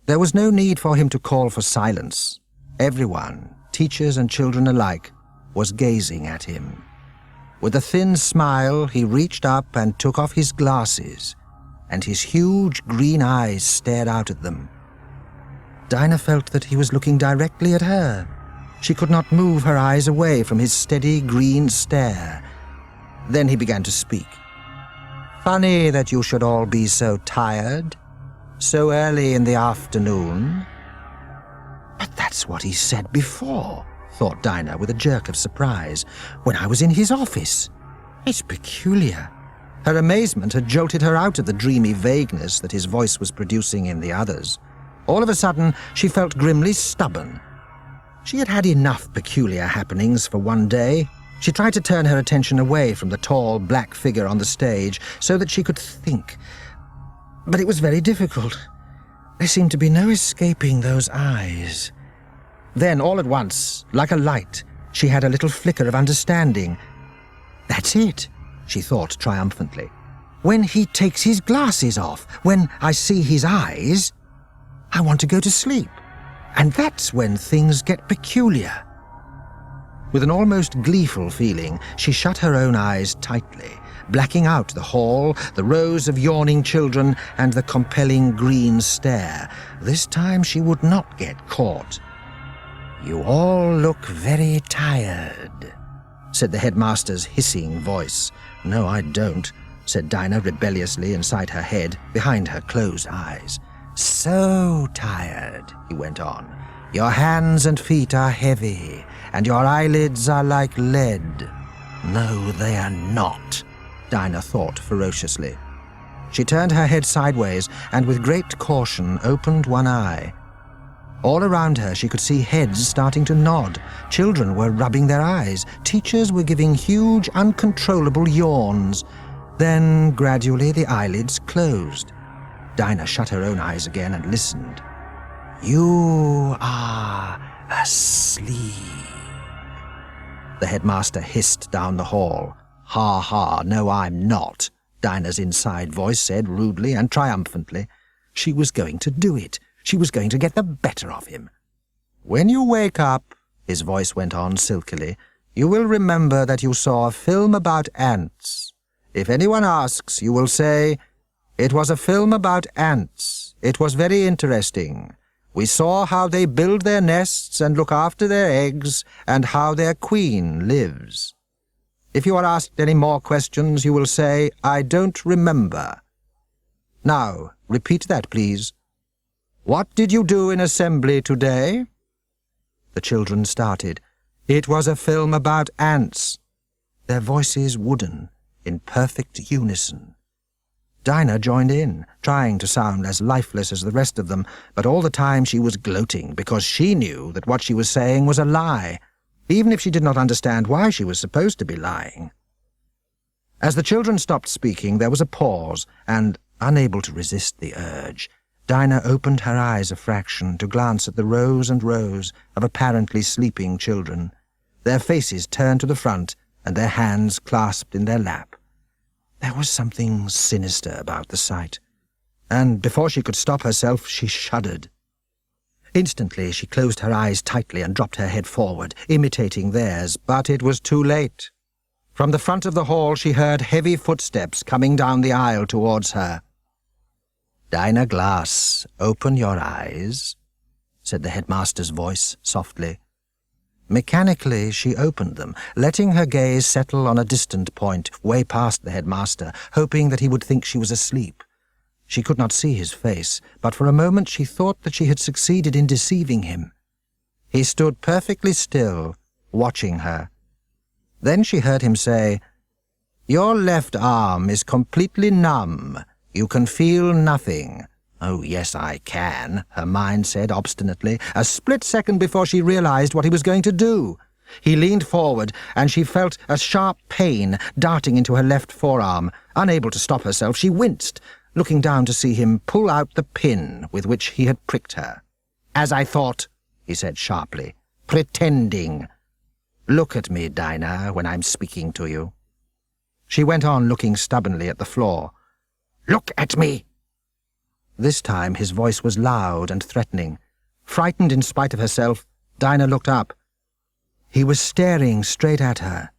There was no need for him to call for silence. Everyone, teachers and children alike, was gazing at him. With a thin smile, he reached up and took off his glasses, and his huge green eyes stared out at them. Dinah felt that he was looking directly at her. She could not move her eyes away from his steady green stare. Then he began to speak. "Funny that you should all be so tired, so early in the afternoon." "But that's what he said before," thought Dinah with a jerk of surprise, "when I was in his office. It's peculiar." Her amazement had jolted her out of the dreamy vagueness that his voice was producing in the others. All of a sudden, she felt grimly stubborn. She had had enough peculiar happenings for one day. She tried to turn her attention away from the tall, black figure on the stage so that she could think. But it was very difficult. There seemed to be no escaping those eyes. Then, all at once, like a light, she had a little flicker of understanding. "That's it," she thought triumphantly. "When he takes his glasses off, when I see his eyes, I want to go to sleep. And that's when things get peculiar." With an almost gleeful feeling, she shut her own eyes tightly, blacking out the hall, the rows of yawning children, and the compelling green stare. This time she would not get caught. "You all look very tired," said the headmaster's hissing voice. "No, I don't," said Dinah rebelliously inside her head, behind her closed eyes. "So tired," he went on. "Your hands and feet are heavy, and your eyelids are like lead." "No, they are not," Dinah thought ferociously. She turned her head sideways and with great caution opened one eye. All around her she could see heads starting to nod. Children were rubbing their eyes. Teachers were giving huge, uncontrollable yawns. Then, gradually, the eyelids closed. Dinah shut her own eyes again and listened. "You are asleep," the headmaster hissed down the hall. "Ha ha, no, I'm not," Dinah's inside voice said rudely and triumphantly. She was going to do it. She was going to get the better of him. "When you wake up," his voice went on silkily, "you will remember that you saw a film about ants. If anyone asks, you will say, 'It was a film about ants. It was very interesting. We saw how they build their nests and look after their eggs and how their queen lives.' If you are asked any more questions, you will say, 'I don't remember.' Now, repeat that, please. What did you do in assembly today?" The children started. It was a film about ants. Their voices wooden, in perfect unison. Dinah joined in, trying to sound as lifeless as the rest of them, but all the time she was gloating because she knew that what she was saying was a lie, even if she did not understand why she was supposed to be lying. As the children stopped speaking, there was a pause, and, unable to resist the urge, Dinah opened her eyes a fraction to glance at the rows and rows of apparently sleeping children, their faces turned to the front and their hands clasped in their lap. There was something sinister about the sight, and before she could stop herself, she shuddered. Instantly she closed her eyes tightly and dropped her head forward, imitating theirs, but it was too late. From the front of the hall she heard heavy footsteps coming down the aisle towards her. "Dinah Glass, open your eyes," said the headmaster's voice softly. Mechanically she opened them, letting her gaze settle on a distant point, way past the headmaster, hoping that he would think she was asleep. She could not see his face, but for a moment she thought that she had succeeded in deceiving him. He stood perfectly still, watching her. Then she heard him say, "Your left arm is completely numb. You can feel nothing." "Oh, yes, I can," her mind said obstinately, a split second before she realized what he was going to do. He leaned forward, and she felt a sharp pain darting into her left forearm. Unable to stop herself, she winced, looking down to see him pull out the pin with which he had pricked her. "As I thought," he said sharply, "pretending. Look at me, Dinah, when I'm speaking to you." She went on looking stubbornly at the floor. "Look at me!" This time his voice was loud and threatening. Frightened in spite of herself, Dinah looked up. He was staring straight at her,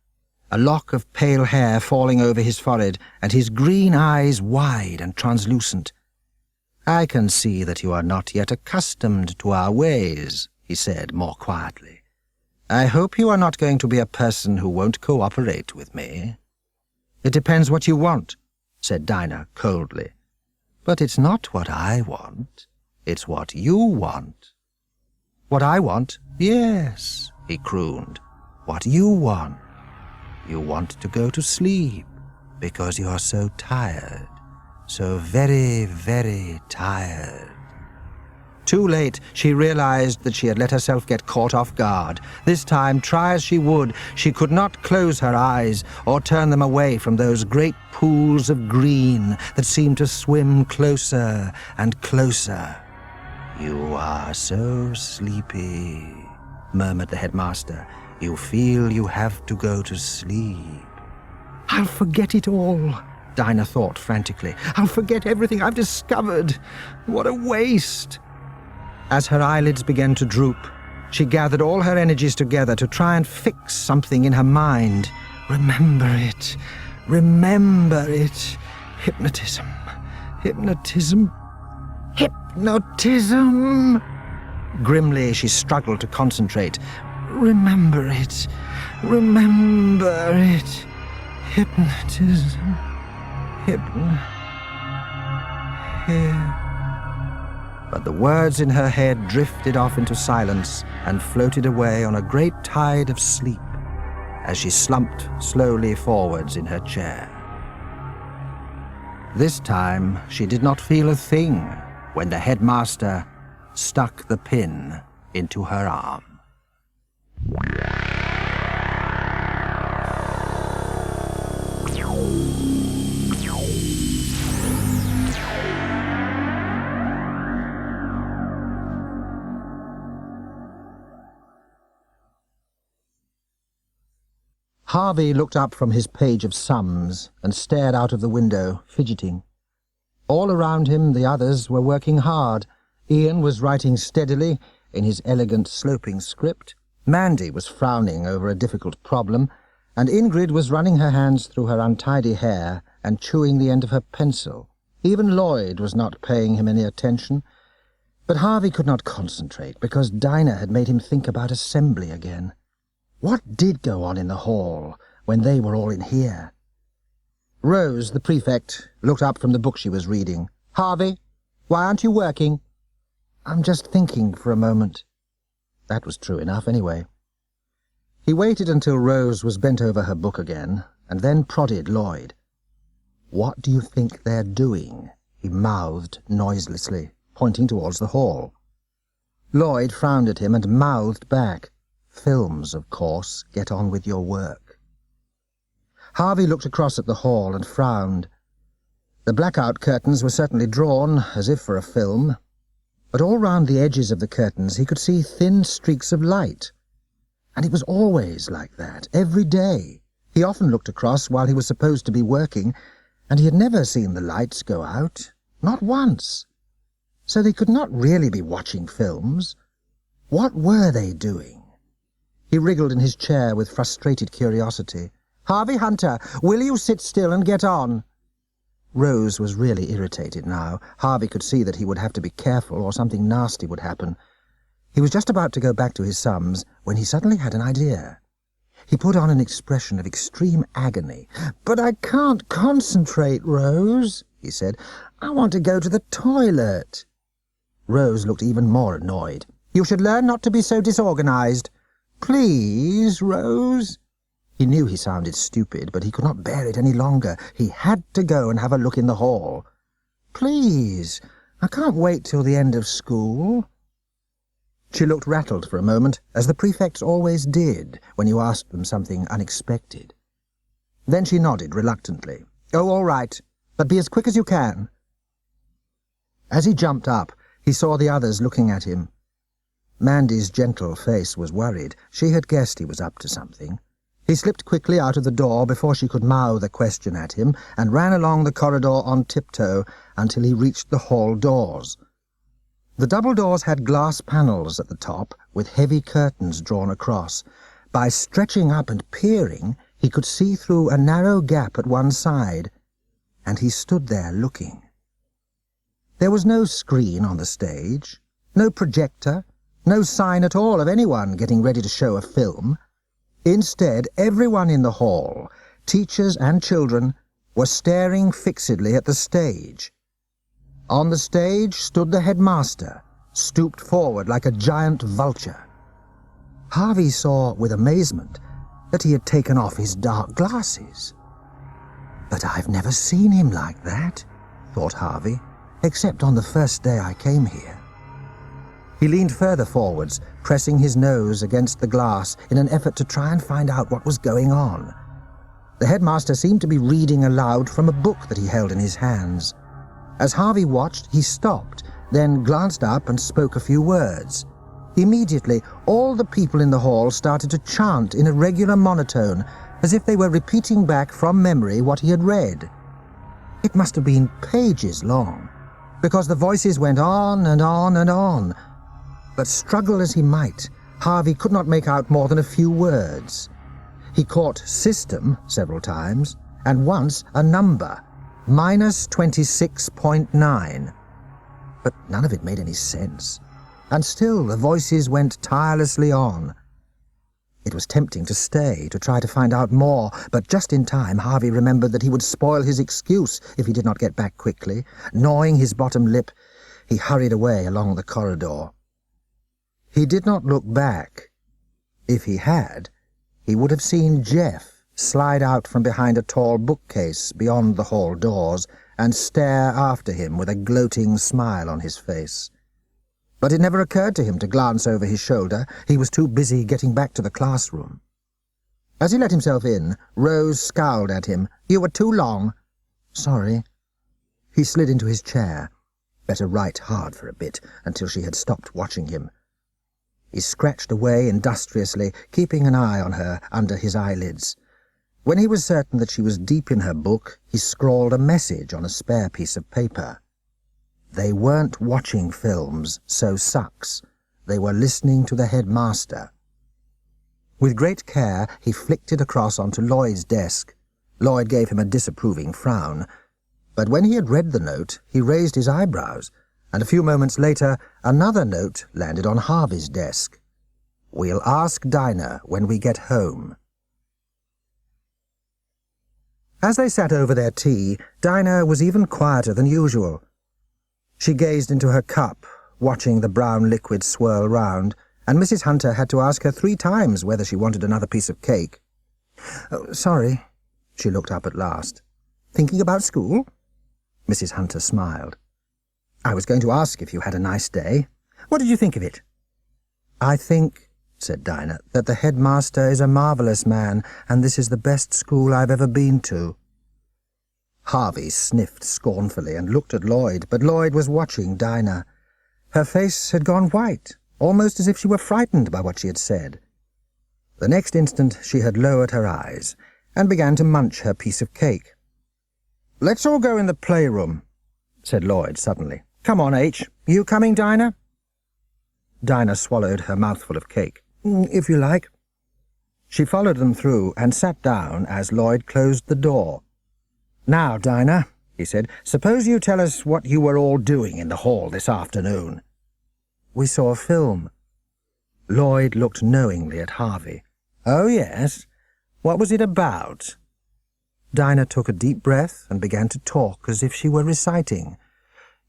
a lock of pale hair falling over his forehead, and his green eyes wide and translucent. "I can see that you are not yet accustomed to our ways," he said more quietly. "I hope you are not going to be a person who won't cooperate with me." "It depends what you want," said Dinah coldly. "But it's not what I want. It's what you want." "What I want?" "Yes," he crooned. "What you want. You want to go to sleep because you're so tired. So very, very tired." Too late, she realized that she had let herself get caught off guard. This time, try as she would, she could not close her eyes or turn them away from those great pools of green that seemed to swim closer and closer. "You are so sleepy," murmured the headmaster. "You feel you have to go to sleep." "I'll forget it all," Dinah thought frantically. "I'll forget everything I've discovered. What a waste." As her eyelids began to droop, she gathered all her energies together to try and fix something in her mind. Remember it. Remember it. Hypnotism. Hypnotism. Hypnotism. Grimly, she struggled to concentrate. Remember it. Remember it. Hypnotism. But the words in her head drifted off into silence and floated away on a great tide of sleep as she slumped slowly forwards in her chair. This time she did not feel a thing when the headmaster stuck the pin into her arm. Harvey looked up from his page of sums and stared out of the window, fidgeting. All around him the others were working hard. Ian was writing steadily in his elegant sloping script. Mandy was frowning over a difficult problem, and Ingrid was running her hands through her untidy hair and chewing the end of her pencil. Even Lloyd was not paying him any attention. But Harvey could not concentrate because Dinah had made him think about assembly again. What did go on in the hall when they were all in here? Rose, the prefect, looked up from the book she was reading. "Harvey, why aren't you working?" "I'm just thinking for a moment." That was true enough, anyway. He waited until Rose was bent over her book again, and then prodded Lloyd. "What do you think they're doing?" he mouthed noiselessly, pointing towards the hall. Lloyd frowned at him and mouthed back. "Films, of course. Get on with your work." Harvey looked across at the hall and frowned. The blackout curtains were certainly drawn, as if for a film, but all round the edges of the curtains he could see thin streaks of light. And it was always like that, every day. He often looked across while he was supposed to be working, and he had never seen the lights go out, not once. So they could not really be watching films. What were they doing? He wriggled in his chair with frustrated curiosity. "Harvey Hunter, will you sit still and get on?" Rose was really irritated now. Harvey could see that he would have to be careful or something nasty would happen. He was just about to go back to his sums when he suddenly had an idea. He put on an expression of extreme agony. "But I can't concentrate, Rose," he said. "I want to go to the toilet." Rose looked even more annoyed. "You should learn not to be so disorganized." "Please, Rose." He knew he sounded stupid, but he could not bear it any longer. He had to go and have a look in the hall. "Please, I can't wait till the end of school." She looked rattled for a moment, as the prefects always did when you asked them something unexpected. Then she nodded reluctantly. "Oh, all right, but be as quick as you can." As he jumped up, he saw the others looking at him. Mandy's gentle face was worried. She had guessed he was up to something. He slipped quickly out of the door before she could mouth a question at him and ran along the corridor on tiptoe until he reached the hall doors. The double doors had glass panels at the top with heavy curtains drawn across. By stretching up and peering, he could see through a narrow gap at one side, and he stood there looking. There was no screen on the stage, no projector, no sign at all of anyone getting ready to show a film. Instead, everyone in the hall, teachers and children, were staring fixedly at the stage. On the stage stood the headmaster, stooped forward like a giant vulture. Harvey saw with amazement that he had taken off his dark glasses. "But I've never seen him like that," thought Harvey, "except on the first day I came here." He leaned further forwards, pressing his nose against the glass in an effort to try and find out what was going on. The headmaster seemed to be reading aloud from a book that he held in his hands. As Harvey watched, he stopped, then glanced up and spoke a few words. Immediately, all the people in the hall started to chant in a regular monotone, as if they were repeating back from memory what he had read. It must have been pages long, because the voices went on and on and on. But struggle as he might, Harvey could not make out more than a few words. He caught system several times, and once a number, -26.9. But none of it made any sense, and still the voices went tirelessly on. It was tempting to stay, to try to find out more, but just in time Harvey remembered that he would spoil his excuse if he did not get back quickly. Gnawing his bottom lip, he hurried away along the corridor. He did not look back. If he had, he would have seen Jeff slide out from behind a tall bookcase beyond the hall doors and stare after him with a gloating smile on his face. But it never occurred to him to glance over his shoulder. He was too busy getting back to the classroom. As he let himself in, Rose scowled at him. "You were too long." "Sorry." He slid into his chair. Better write hard for a bit, until she had stopped watching him. He scratched away industriously, keeping an eye on her under his eyelids. When he was certain that she was deep in her book, he scrawled a message on a spare piece of paper. They weren't watching films, so sucks. They were listening to the headmaster. With great care, he flicked it across onto Lloyd's desk. Lloyd gave him a disapproving frown. But when he had read the note, he raised his eyebrows, and a few moments later, another note landed on Harvey's desk. "We'll ask Dinah when we get home." As they sat over their tea, Dinah was even quieter than usual. She gazed into her cup, watching the brown liquid swirl round, and Mrs. Hunter had to ask her 3 times whether she wanted another piece of cake. "Oh, sorry." She looked up at last. "Thinking about school?" Mrs. Hunter smiled. "I was going to ask if you had a nice day. What did you think of it?" "I think," said Dinah, "that the headmaster is a marvellous man, and this is the best school I've ever been to." Harvey sniffed scornfully and looked at Lloyd, but Lloyd was watching Dinah. Her face had gone white, almost as if she were frightened by what she had said. The next instant she had lowered her eyes and began to munch her piece of cake. "Let's all go in the playroom," said Lloyd suddenly. "Come on, H. You coming, Dinah?" Dinah swallowed her mouthful of cake. "If you like." She followed them through and sat down as Lloyd closed the door. "Now, Dinah," he said, "suppose you tell us what you were all doing in the hall this afternoon." "We saw a film." Lloyd looked knowingly at Harvey. "Oh, yes? What was it about?" Dinah took a deep breath and began to talk as if she were reciting.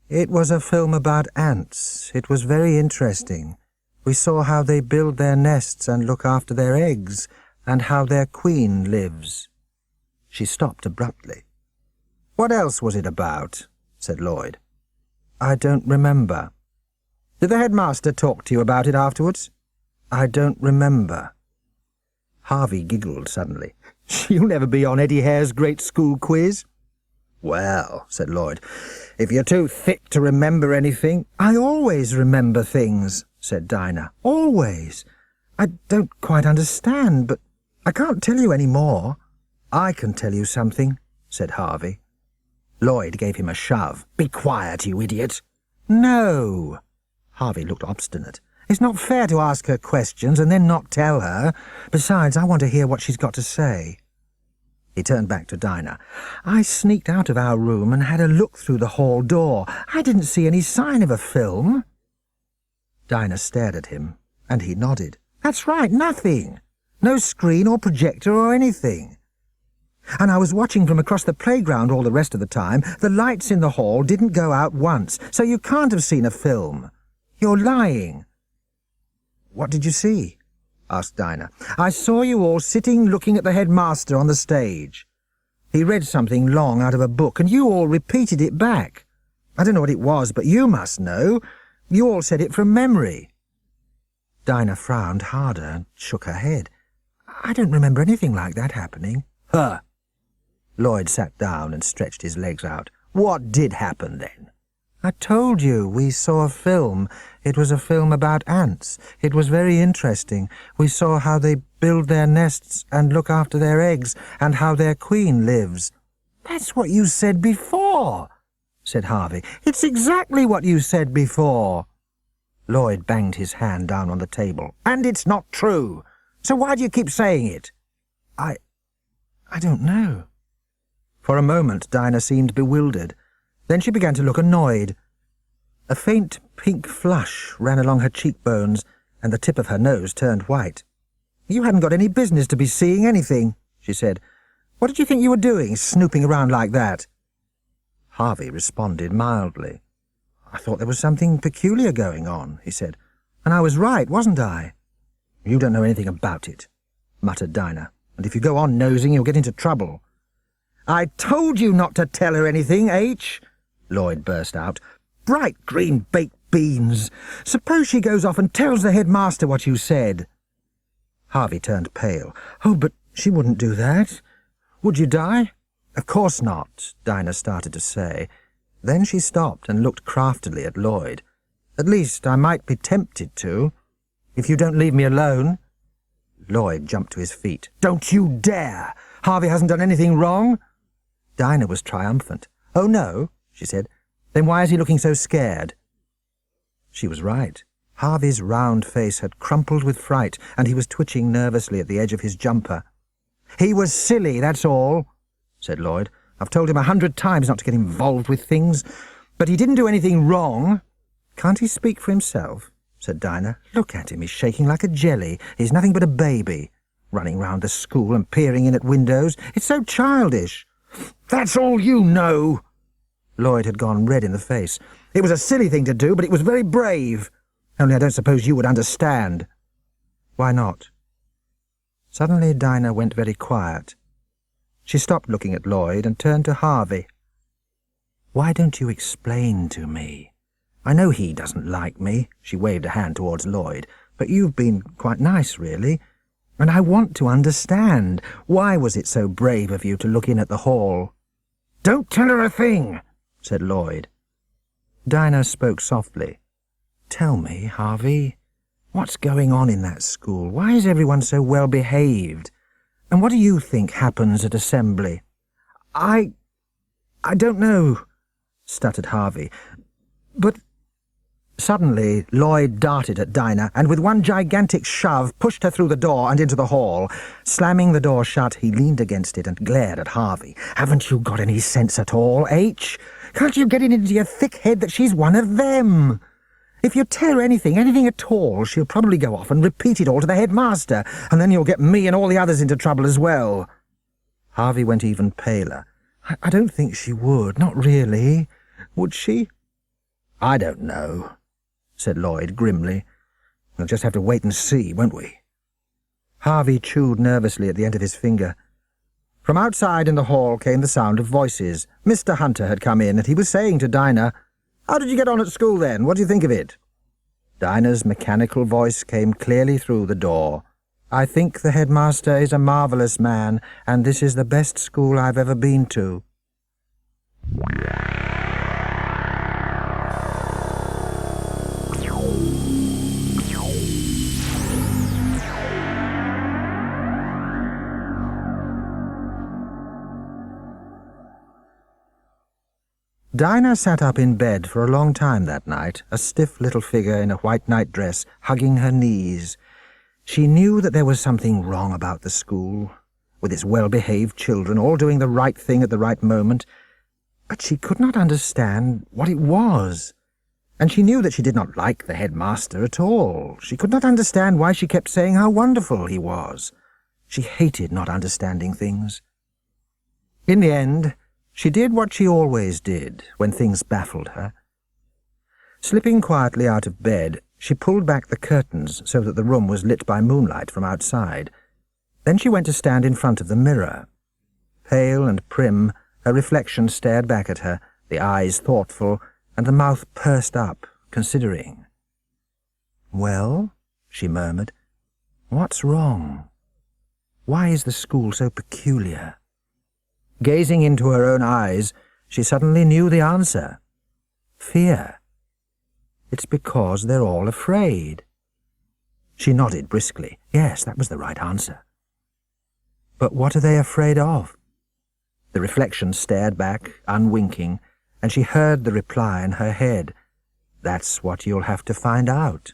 "It was a film about ants. It was very interesting. We saw how they build their nests and look after their eggs, and how their queen lives." She stopped abruptly. "What else was it about?" said Lloyd. "I don't remember." "Did the headmaster talk to you about it afterwards?" "I don't remember." Harvey giggled suddenly. "You'll never be on Eddie Hare's great school quiz." "Well," said Lloyd, "if you're too thick to remember anything—" "I always remember things," said Dinah. "Always. I don't quite understand, but I can't tell you any more." "I can tell you something," said Harvey. Lloyd gave him a shove. "Be quiet, you idiot." "No." Harvey looked obstinate. "It's not fair to ask her questions and then not tell her. Besides, I want to hear what she's got to say." He turned back to Dinah. "I sneaked out of our room and had a look through the hall door. I didn't see any sign of a film." Dinah stared at him, and he nodded. "That's right, nothing. No screen or projector or anything. And I was watching from across the playground all the rest of the time. The lights in the hall didn't go out once, so you can't have seen a film. You're lying." "What did you see?" asked Dinah. "I saw you all sitting looking at the headmaster on the stage. He read something long out of a book, and you all repeated it back. I don't know what it was, but you must know. You all said it from memory." Dinah frowned harder and shook her head. "I don't remember anything like that happening." "Huh!" Lloyd sat down and stretched his legs out. "What did happen, then?" "I told you, we saw a film. It was a film about ants. It was very interesting. We saw how they build their nests and look after their eggs, and how their queen lives." "That's what you said before," said Harvey. "It's exactly what you said before." Lloyd banged his hand down on the table. "And it's not true. So why do you keep saying it?" I don't know." For a moment Dinah seemed bewildered. Then she began to look annoyed. A faint pink flush ran along her cheekbones, and the tip of her nose turned white. "You hadn't got any business to be seeing anything," she said. "What did you think you were doing, snooping around like that?" Harvey responded mildly. "I thought there was something peculiar going on," he said. "And I was right, wasn't I?" "You don't know anything about it," muttered Dinah. "And if you go on nosing, you'll get into trouble." "I told you not to tell her anything, H," Lloyd burst out. "Bright green baked beans! Suppose she goes off and tells the headmaster what you said." Harvey turned pale. "Oh, but she wouldn't do that. Would you, Di?" "Of course not," Dinah started to say. Then she stopped and looked craftily at Lloyd. "At least I might be tempted to, if you don't leave me alone." Lloyd jumped to his feet. "Don't you dare! Harvey hasn't done anything wrong." Dinah was triumphant. "Oh, no," she said. "Then why is he looking so scared?" She was right. Harvey's round face had crumpled with fright, and he was twitching nervously at the edge of his jumper. "He was silly, that's all," said Lloyd. "I've told him 100 times not to get involved with things. But he didn't do anything wrong." "Can't he speak for himself?" said Dinah. "Look at him, he's shaking like a jelly. He's nothing but a baby, running round the school and peering in at windows. It's so childish." "That's all you know." Lloyd had gone red in the face. "It was a silly thing to do, but it was very brave. Only I don't suppose you would understand." "Why not?" Suddenly Dinah went very quiet. She stopped looking at Lloyd and turned to Harvey. "Why don't you explain to me? I know he doesn't like me," she waved a hand towards Lloyd, "but you've been quite nice, really. And I want to understand. Why was it so brave of you to look in at the hall?" "Don't tell her a thing," said Lloyd. Dinah spoke softly. "Tell me, Harvey, what's going on in that school? Why is everyone so well behaved? And what do you think happens at assembly?" I don't know," stuttered Harvey. "But—" Suddenly Lloyd darted at Dinah and with one gigantic shove pushed her through the door and into the hall. Slamming the door shut, he leaned against it and glared at Harvey. "Haven't you got any sense at all, H? Can't you get it into your thick head that she's one of them? If you tell her anything at all, she'll probably go off and repeat it all to the headmaster, and then you'll get me and all the others into trouble as well." Harvey went even paler. I don't think she would, not really. Would she?" "I don't know," said Lloyd grimly. "We'll just have to wait and see, won't we?" Harvey chewed nervously at the end of his finger. From outside in the hall came the sound of voices. Mr. Hunter had come in, and he was saying to Dinah, "How did you get on at school, then? What do you think of it?" Dinah's mechanical voice came clearly through the door. "I think the headmaster is a marvellous man, and this is the best school I've ever been to." Dinah sat up in bed for a long time that night, a stiff little figure in a white nightdress, hugging her knees. She knew that there was something wrong about the school, with its well-behaved children all doing the right thing at the right moment, but she could not understand what it was. And she knew that she did not like the headmaster at all. She could not understand why she kept saying how wonderful he was. She hated not understanding things. In the end, she did what she always did when things baffled her. Slipping quietly out of bed, she pulled back the curtains so that the room was lit by moonlight from outside. Then she went to stand in front of the mirror. Pale and prim, her reflection stared back at her, the eyes thoughtful, and the mouth pursed up, considering. "Well," she murmured, "what's wrong? Why is the school so peculiar?" Gazing into her own eyes, she suddenly knew the answer. Fear. It's because they're all afraid. She nodded briskly. Yes, that was the right answer. But what are they afraid of? The reflection stared back, unwinking, and she heard the reply in her head. That's what you'll have to find out.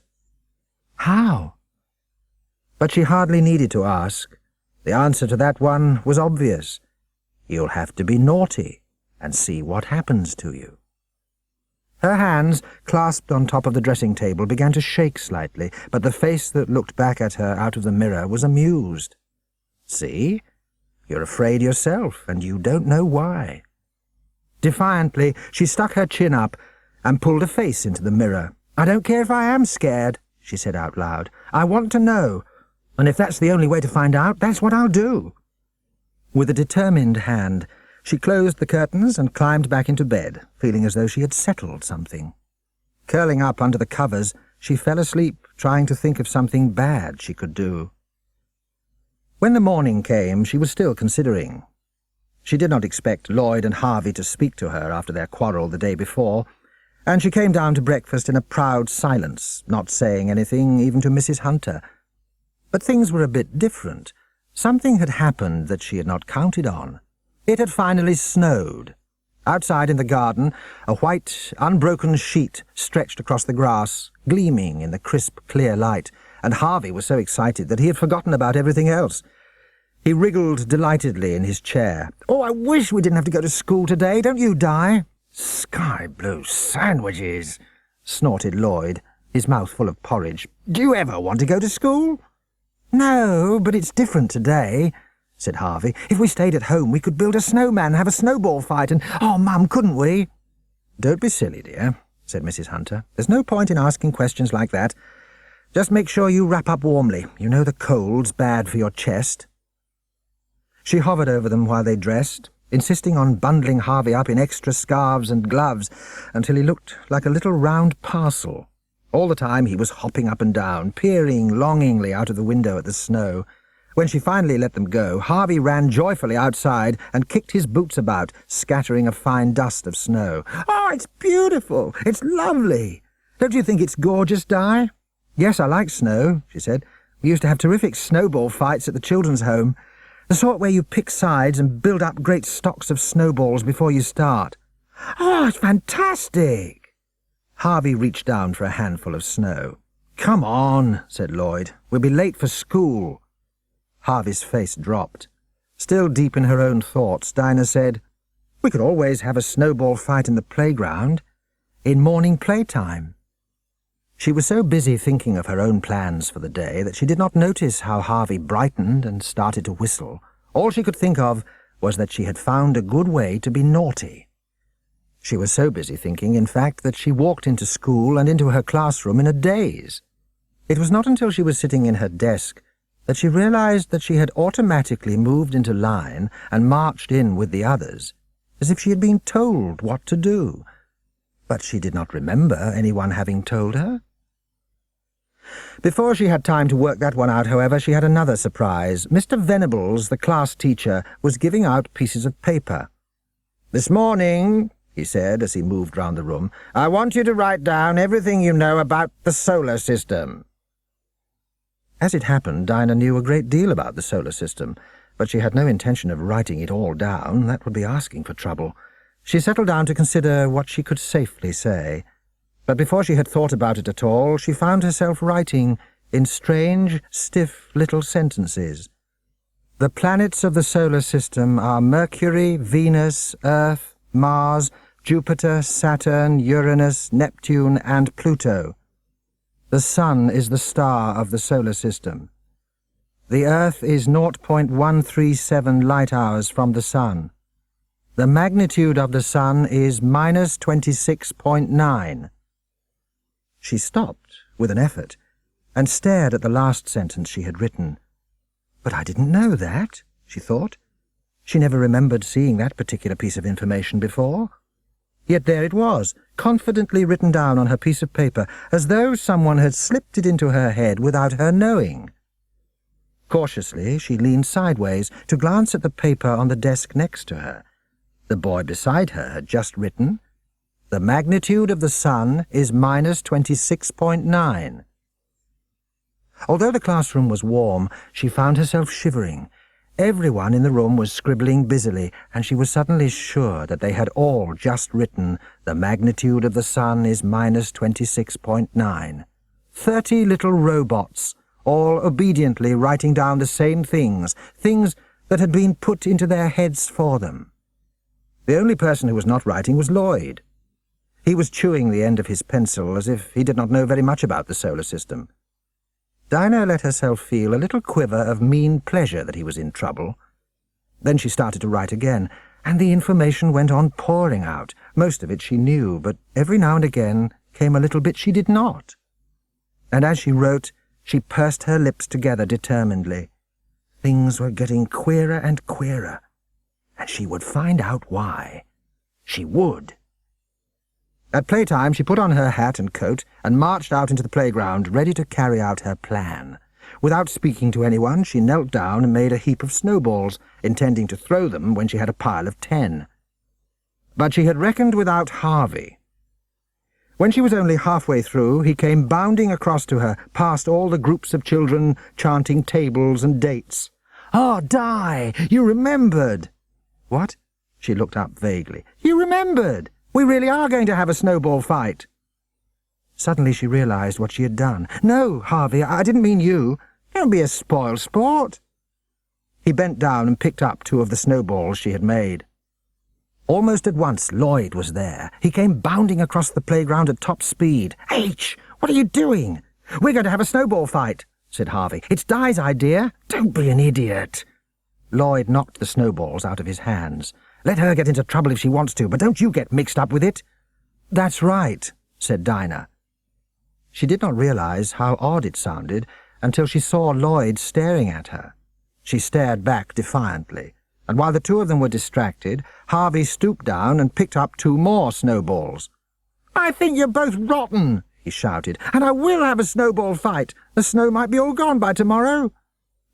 How? But she hardly needed to ask. The answer to that one was obvious. You'll have to be naughty and see what happens to you. Her hands, clasped on top of the dressing table, began to shake slightly, but the face that looked back at her out of the mirror was amused. See? You're afraid yourself, and you don't know why. Defiantly, she stuck her chin up and pulled a face into the mirror. I don't care if I am scared, she said out loud. I want to know, and if that's the only way to find out, that's what I'll do. With a determined hand, She closed the curtains and climbed back into bed, feeling as though she had settled something. Curling up under the covers, she fell asleep, trying to think of something bad she could do. When the morning came, she was still considering. She did not expect Lloyd and Harvey to speak to her after their quarrel the day before, and she came down to breakfast in a proud silence, not saying anything even to Mrs. Hunter. But things were a bit different. Something had happened that she had not counted on. It had finally snowed. Outside in the garden, a white, unbroken sheet stretched across the grass, gleaming in the crisp, clear light, and Harvey was so excited that he had forgotten about everything else. He wriggled delightedly in his chair. "Oh, I wish we didn't have to go to school today, don't you, Di?" "Sky-blue sandwiches," snorted Lloyd, his mouth full of porridge. "Do you ever want to go to school?" "No, but it's different today," said Harvey. "If we stayed at home, we could build a snowman, have a snowball fight, and... Oh, Mum, couldn't we?" "Don't be silly, dear," said Mrs. Hunter. "There's no point in asking questions like that. Just make sure you wrap up warmly. You know the cold's bad for your chest." She hovered over them while they dressed, insisting on bundling Harvey up in extra scarves and gloves until he looked like a little round parcel. All the time he was hopping up and down, peering longingly out of the window at the snow. When she finally let them go, Harvey ran joyfully outside and kicked his boots about, scattering a fine dust of snow. "Oh, it's beautiful! It's lovely! Don't you think it's gorgeous, Di?" "Yes, I like snow," she said. "We used to have terrific snowball fights at the children's home. The sort where you pick sides and build up great stocks of snowballs before you start." "Oh, it's fantastic!" Harvey reached down for a handful of snow. "Come on," said Lloyd. "We'll be late for school." Harvey's face dropped. Still deep in her own thoughts, Dinah said, "We could always have a snowball fight in the playground, in morning playtime." She was so busy thinking of her own plans for the day that she did not notice how Harvey brightened and started to whistle. All she could think of was that she had found a good way to be naughty. She was so busy thinking, in fact, that she walked into school and into her classroom in a daze. It was not until she was sitting in her desk that she realized that she had automatically moved into line and marched in with the others, as if she had been told what to do. But she did not remember anyone having told her. Before she had time to work that one out, however, she had another surprise. Mr. Venables, the class teacher, was giving out pieces of paper. "This morning," he said as he moved round the room, "I want you to write down everything you know about the solar system." As it happened, Dinah knew a great deal about the solar system, but she had no intention of writing it all down. That would be asking for trouble. She settled down to consider what she could safely say. But before she had thought about it at all, she found herself writing in strange, stiff little sentences. "The planets of the solar system are Mercury, Venus, Earth, Mars, Jupiter, Saturn, Uranus, Neptune, and Pluto. The Sun is the star of the solar system. The Earth is 0.137 light-hours from the Sun. The magnitude of the Sun is minus 26.9. She stopped with an effort and stared at the last sentence she had written. "But I didn't know that," she thought. She never remembered seeing that particular piece of information before. Yet there it was, confidently written down on her piece of paper, as though someone had slipped it into her head without her knowing. Cautiously, she leaned sideways to glance at the paper on the desk next to her. The boy beside her had just written, "The magnitude of the Sun is minus 26.9. Although the classroom was warm, she found herself shivering. Everyone in the room was scribbling busily, and she was suddenly sure that they had all just written, "The magnitude of the Sun is minus 26.9. 30 little robots, all obediently writing down the same things that had been put into their heads for them. The only person who was not writing was Lloyd. He was chewing the end of his pencil as if he did not know very much about the solar system. Dinah let herself feel a little quiver of mean pleasure that he was in trouble. Then she started to write again, and the information went on pouring out. Most of it she knew, but every now and again came a little bit she did not. And as she wrote, she pursed her lips together determinedly. Things were getting queerer and queerer. and she would find out why. She would. At playtime, she put on her hat and coat and marched out into the playground, ready to carry out her plan. Without speaking to anyone, she knelt down and made a heap of snowballs, intending to throw them when she had a pile of 10. But she had reckoned without Harvey. When she was only halfway through, he came bounding across to her, past all the groups of children, chanting tables and dates. "Ah, Di, you remembered!" "What?" She looked up vaguely. "You remembered! We really are going to have a snowball fight." Suddenly she realized what she had done. "No, Harvey, I didn't mean you. Don't be a spoil sport." He bent down and picked up 2 of the snowballs she had made. Almost at once, Lloyd was there. He came bounding across the playground at top speed. "H, what are you doing?" "We're going to have a snowball fight," said Harvey. "It's Di's idea." "Don't be an idiot." Lloyd knocked the snowballs out of his hands. "Let her get into trouble if she wants to, but don't you get mixed up with it." "That's right," said Dinah. She did not realize how odd it sounded until she saw Lloyd staring at her. She stared back defiantly, and while the 2 of them were distracted, Harvey stooped down and picked up 2 more snowballs. "I think you're both rotten," he shouted, "and I will have a snowball fight. The snow might be all gone by tomorrow."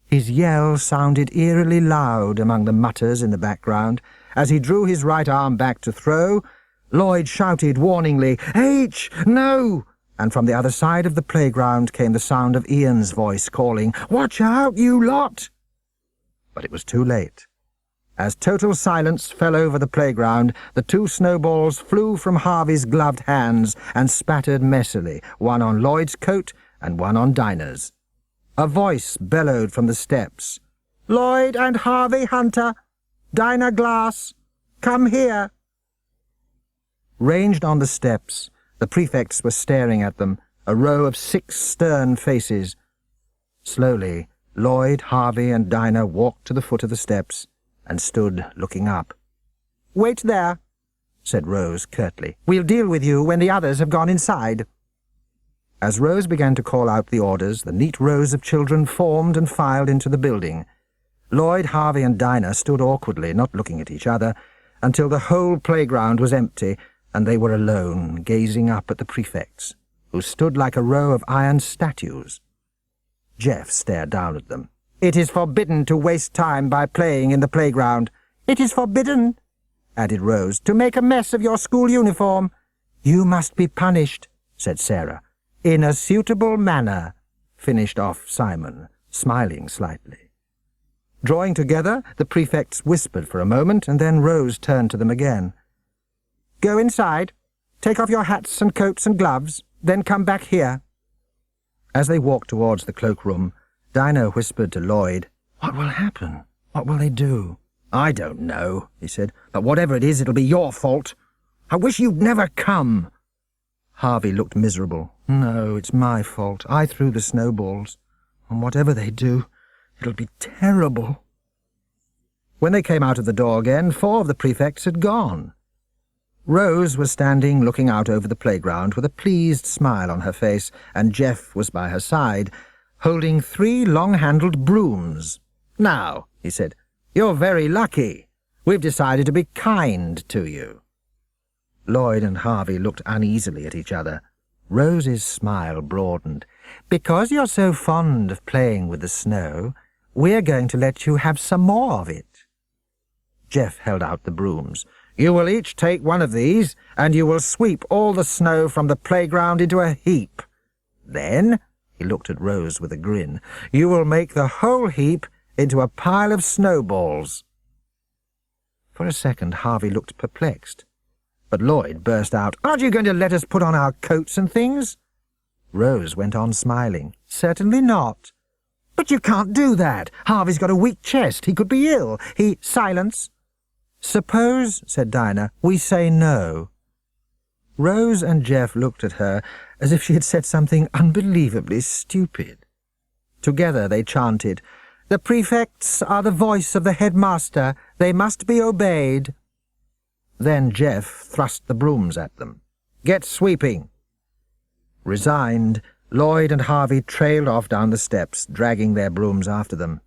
His yell sounded eerily loud among the mutters in the background. As he drew his right arm back to throw, Lloyd shouted warningly, "H, no!" And from the other side of the playground came the sound of Ian's voice calling, "Watch out, you lot!" But it was too late. As total silence fell over the playground, the 2 snowballs flew from Harvey's gloved hands and spattered messily, one on Lloyd's coat and one on Dinah's. A voice bellowed from the steps, "Lloyd and Harvey Hunter! Dinah Glass! Come here!" Ranged on the steps, the prefects were staring at them, a row of 6 stern faces. Slowly, Lloyd, Harvey, and Dinah walked to the foot of the steps and stood looking up. "Wait there," said Rose curtly. "We'll deal with you when the others have gone inside." As Rose began to call out the orders, the neat rows of children formed and filed into the building. Lloyd, Harvey, and Dinah stood awkwardly, not looking at each other, until the whole playground was empty, and they were alone, gazing up at the prefects, who stood like a row of iron statues. Jeff stared down at them. "It is forbidden to waste time by playing in the playground." "It is forbidden," added Rose, "to make a mess of your school uniform." "You must be punished," said Sarah. "In a suitable manner," finished off Simon, smiling slightly. Drawing together, the prefects whispered for a moment, and then Rose turned to them again. "Go inside. Take off your hats and coats and gloves, then come back here." As they walked towards the cloakroom, Dinah whispered to Lloyd, "What will happen? What will they do?" "I don't know," he said, "but whatever it is, it'll be your fault. I wish you'd never come." Harvey looked miserable. "No, it's my fault. I threw the snowballs. And whatever they do, it'll be terrible." When they came out of the door again, 4 of the prefects had gone. Rose was standing looking out over the playground with a pleased smile on her face, and Jeff was by her side, holding 3 long-handled brooms. "Now," he said, "you're very lucky. We've decided to be kind to you." Lloyd and Harvey looked uneasily at each other. Rose's smile broadened. "Because you're so fond of playing with the snow, we're going to let you have some more of it." Jeff held out the brooms. "You will each take one of these, and you will sweep all the snow from the playground into a heap. Then," he looked at Rose with a grin, "you will make the whole heap into a pile of snowballs." For a second Harvey looked perplexed, but Lloyd burst out, "Aren't you going to let us put on our coats and things?" Rose went on smiling. "Certainly not." "But you can't do that. Harvey's got a weak chest. He could be ill. Silence." "Suppose," said Dinah, "we say no." Rose and Jeff looked at her as if she had said something unbelievably stupid. Together they chanted, "The prefects are the voice of the headmaster. They must be obeyed." Then Jeff thrust the brooms at them. "Get sweeping." Resigned, Lloyd and Harvey trailed off down the steps, dragging their brooms after them.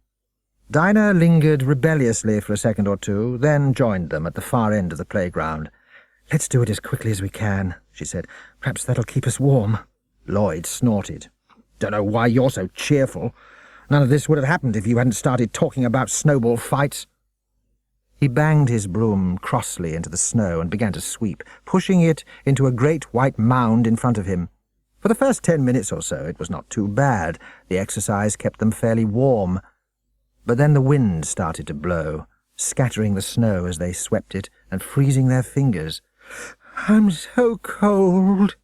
Dinah lingered rebelliously for a second or two, then joined them at the far end of the playground. "Let's do it as quickly as we can," she said. "Perhaps that'll keep us warm." Lloyd snorted. "Don't know why you're so cheerful. None of this would have happened if you hadn't started talking about snowball fights." He banged his broom crossly into the snow and began to sweep, pushing it into a great white mound in front of him. For the first 10 minutes or so it was not too bad. The exercise kept them fairly warm. But then the wind started to blow, scattering the snow as they swept it and freezing their fingers. "I'm so cold,"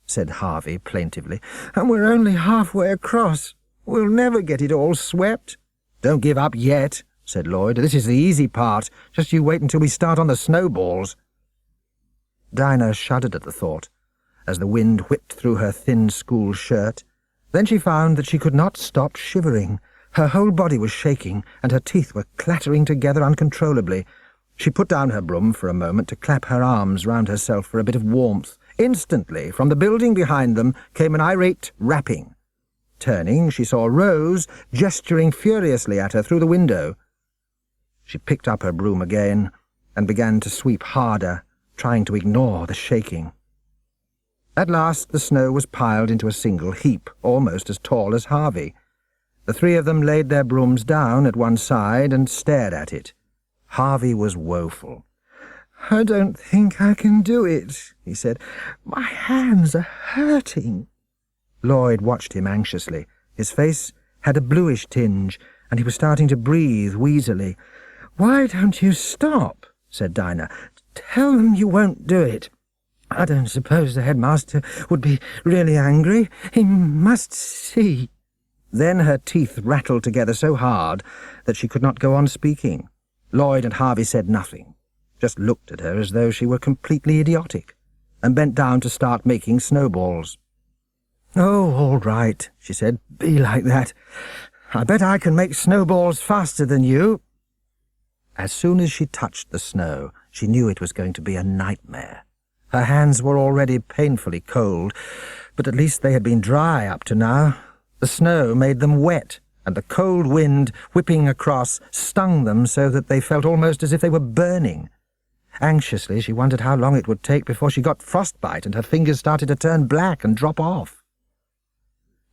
said Harvey plaintively, "and we're only halfway across. We'll never get it all swept." "Don't give up yet," said Lloyd. "This is the easy part. Just you wait until we start on the snowballs." Dinah shuddered at the thought, as the wind whipped through her thin school shirt. Then she found that she could not stop shivering. Her whole body was shaking, and her teeth were clattering together uncontrollably. She put down her broom for a moment to clap her arms round herself for a bit of warmth. Instantly, from the building behind them, came an irate rapping. Turning, she saw Rose gesturing furiously at her through the window. She picked up her broom again and began to sweep harder, trying to ignore the shaking. At last the snow was piled into a single heap, almost as tall as Harvey. The three of them laid their brooms down at one side and stared at it. Harvey was woeful. "I don't think I can do it," he said. "My hands are hurting." Lloyd watched him anxiously. His face had a bluish tinge, and he was starting to breathe wheezily. "Why don't you stop?" said Dinah. "Tell them you won't do it. I don't suppose the headmaster would be really angry. He must see." Then her teeth rattled together so hard that she could not go on speaking. Lloyd and Harvey said nothing, just looked at her as though she were completely idiotic, and bent down to start making snowballs. "Oh, all right," she said. "Be like that. I bet I can make snowballs faster than you." As soon as she touched the snow, she knew it was going to be a nightmare. Her hands were already painfully cold, but at least they had been dry up to now. The snow made them wet, and the cold wind whipping across stung them so that they felt almost as if they were burning. Anxiously, she wondered how long it would take before she got frostbite and her fingers started to turn black and drop off.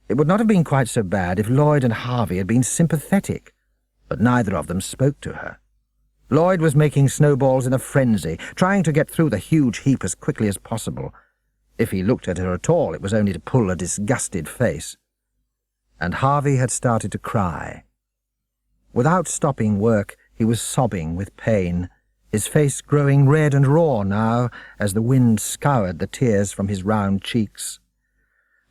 It would not have been quite so bad if Lloyd and Harvey had been sympathetic, but neither of them spoke to her. Lloyd was making snowballs in a frenzy, trying to get through the huge heap as quickly as possible. If he looked at her at all, it was only to pull a disgusted face. And Harvey had started to cry. Without stopping work, he was sobbing with pain, his face growing red and raw now as the wind scoured the tears from his round cheeks.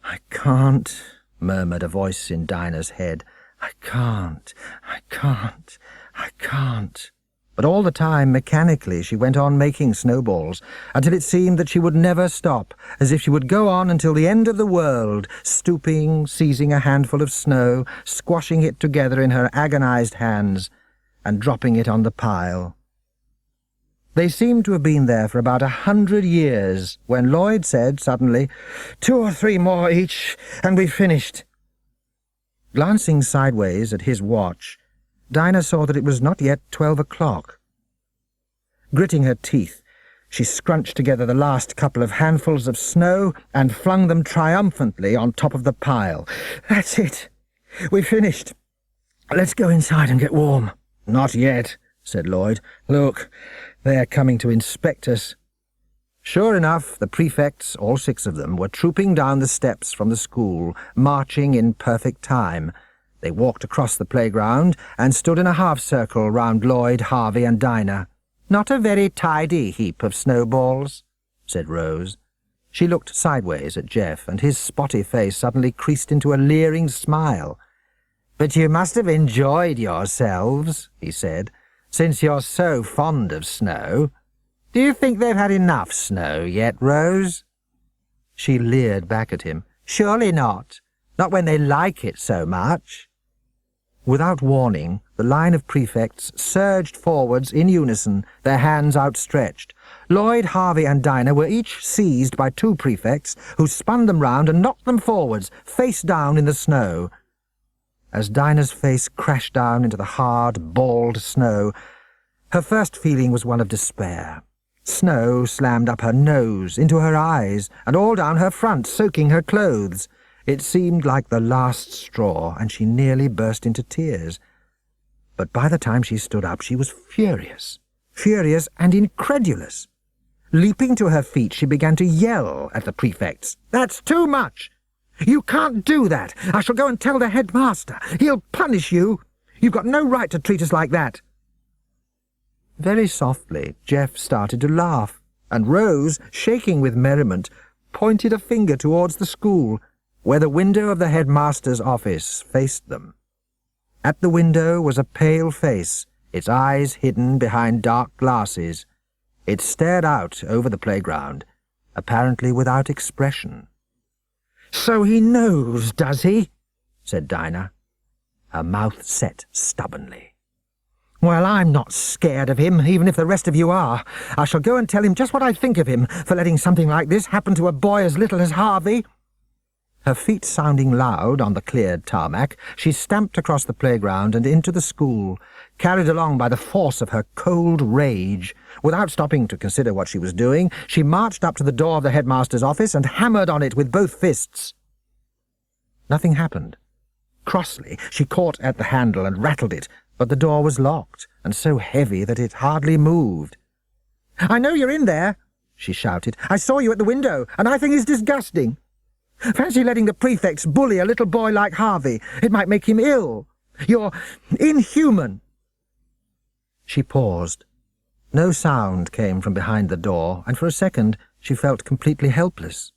"I can't," murmured a voice in Dinah's head. "I can't, I can't, I can't." But all the time, mechanically, she went on making snowballs, until it seemed that she would never stop, as if she would go on until the end of the world, stooping, seizing a handful of snow, squashing it together in her agonized hands, and dropping it on the pile. They seemed to have been there for about 100 years, when Lloyd said suddenly, "2 or 3 more each, and we've finished." Glancing sideways at his watch, Dinah saw that it was not yet 12 o'clock. Gritting her teeth, she scrunched together the last couple of handfuls of snow and flung them triumphantly on top of the pile. "That's it. We've finished. Let's go inside and get warm." "Not yet," said Lloyd. "Look, they're coming to inspect us." Sure enough, the prefects, all 6 of them, were trooping down the steps from the school, marching in perfect time. They walked across the playground and stood in a half-circle round Lloyd, Harvey, and Dinah. "Not a very tidy heap of snowballs," said Rose. She looked sideways at Jeff, and his spotty face suddenly creased into a leering smile. "But you must have enjoyed yourselves," he said, "since you're so fond of snow. Do you think they've had enough snow yet, Rose?" She leered back at him. "Surely not. Not when they like it so much." Without warning, the line of prefects surged forwards in unison, their hands outstretched. Lloyd, Harvey, and Dinah were each seized by 2 prefects, who spun them round and knocked them forwards, face down in the snow. as Dinah's face crashed down into the hard, bald snow, her first feeling was one of despair. Snow slammed up her nose, into her eyes, and all down her front, soaking her clothes. It seemed like the last straw, and she nearly burst into tears. But by the time she stood up, she was furious and incredulous. Leaping to her feet, she began to yell at the prefects. "That's too much! You can't do that! I shall go and tell the headmaster. He'll punish you! You've got no right to treat us like that!" Very softly, Jeff started to laugh, and Rose, shaking with merriment, pointed a finger towards the school, where the window of the headmaster's office faced them. At the window was a pale face, its eyes hidden behind dark glasses. It stared out over the playground, apparently without expression. "So he knows, does he?" said Dinah. Her mouth set stubbornly. "Well, I'm not scared of him, even if the rest of you are. I shall go and tell him just what I think of him for letting something like this happen to a boy as little as Harvey." Her feet sounding loud on the cleared tarmac, she stamped across the playground and into the school, carried along by the force of her cold rage. Without stopping to consider what she was doing, she marched up to the door of the headmaster's office and hammered on it with both fists. Nothing happened. Crossly, she caught at the handle and rattled it, but the door was locked, and so heavy that it hardly moved. "I know you're in there," she shouted. "I saw you at the window, and I think it's disgusting. Fancy letting the prefects bully a little boy like Harvey. It might make him ill. You're inhuman." She paused. No sound came from behind the door, and for a second she felt completely helpless.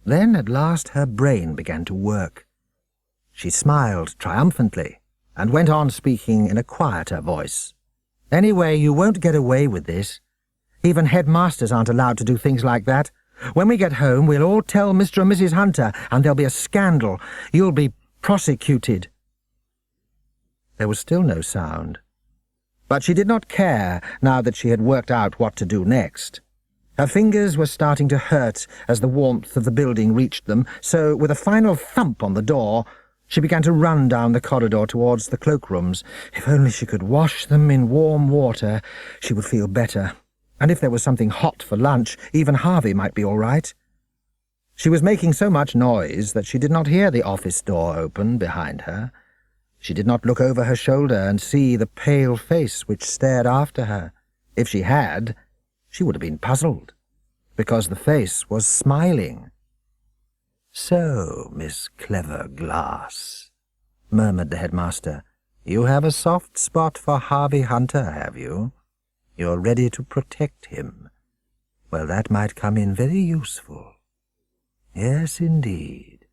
Then at last her brain began to work. She smiled triumphantly, and went on speaking in a quieter voice. "Anyway, you won't get away with this. Even headmasters aren't allowed to do things like that. When we get home, we'll all tell Mr. and Mrs. Hunter, and there'll be a scandal. You'll be prosecuted." There was still no sound. But she did not care now that she had worked out what to do next. Her fingers were starting to hurt as the warmth of the building reached them, so with a final thump on the door, she began to run down the corridor towards the cloakrooms. If only she could wash them in warm water, she would feel better. And if there was something hot for lunch, even Harvey might be all right. She was making so much noise that she did not hear the office door open behind her. She did not look over her shoulder and see the pale face which stared after her. If she had, she would have been puzzled, because the face was smiling. "So, Miss Clever Glass," murmured the headmaster, "you have a soft spot for Harvey Hunter, have you? You're ready to protect him. Well, that might come in very useful. Yes, indeed.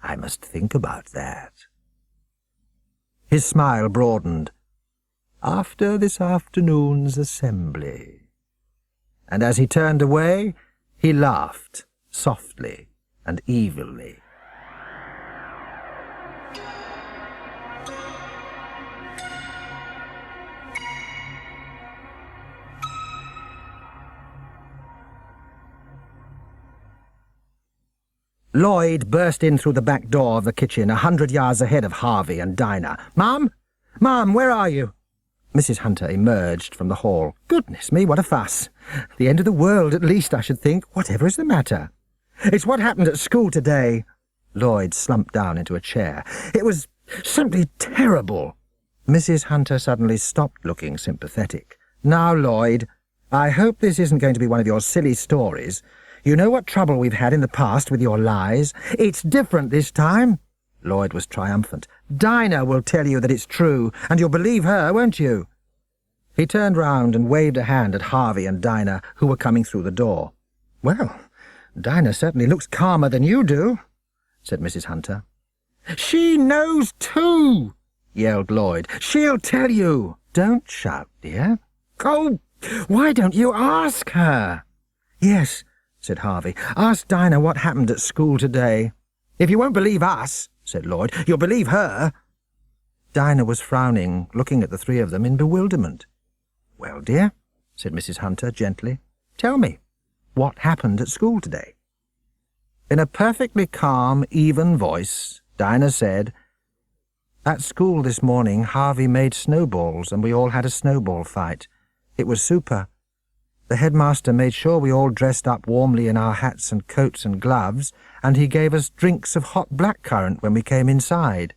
I must think about that." His smile broadened. "After this afternoon's assembly." And as he turned away, he laughed, softly and evilly. Lloyd burst in through the back door of the kitchen, 100 yards ahead of Harvey and Dinah. "Mum? Mum, where are you?" Mrs. Hunter emerged from the hall. "Goodness me, what a fuss. The end of the world, at least, I should think. Whatever is the matter?" "It's what happened at school today." Lloyd slumped down into a chair. "It was simply terrible." Mrs. Hunter suddenly stopped looking sympathetic. "Now, Lloyd, I hope this isn't going to be one of your silly stories. You know what trouble we've had in the past with your lies. It's different this time." Lloyd was triumphant. "Dinah will tell you that it's true, and you'll believe her, won't you?" He turned round and waved a hand at Harvey and Dinah, who were coming through the door. "Well, Dinah certainly looks calmer than you do," said Mrs. Hunter. "She knows too," yelled Lloyd. "She'll tell you." "Don't shout, dear." "Oh, why don't you ask her?" "Yes," said Harvey. "Ask Dinah what happened at school today." "If you won't believe us," said Lloyd, "you'll believe her." Dinah was frowning, looking at the three of them in bewilderment. "Well, dear," said Mrs. Hunter gently, "tell me, what happened at school today?" In a perfectly calm, even voice, Dinah said, At school this morning, Harvey made snowballs and we all had a snowball fight. It was super. The headmaster made sure we all dressed up warmly in our hats and coats and gloves, and he gave us drinks of hot blackcurrant when we came inside.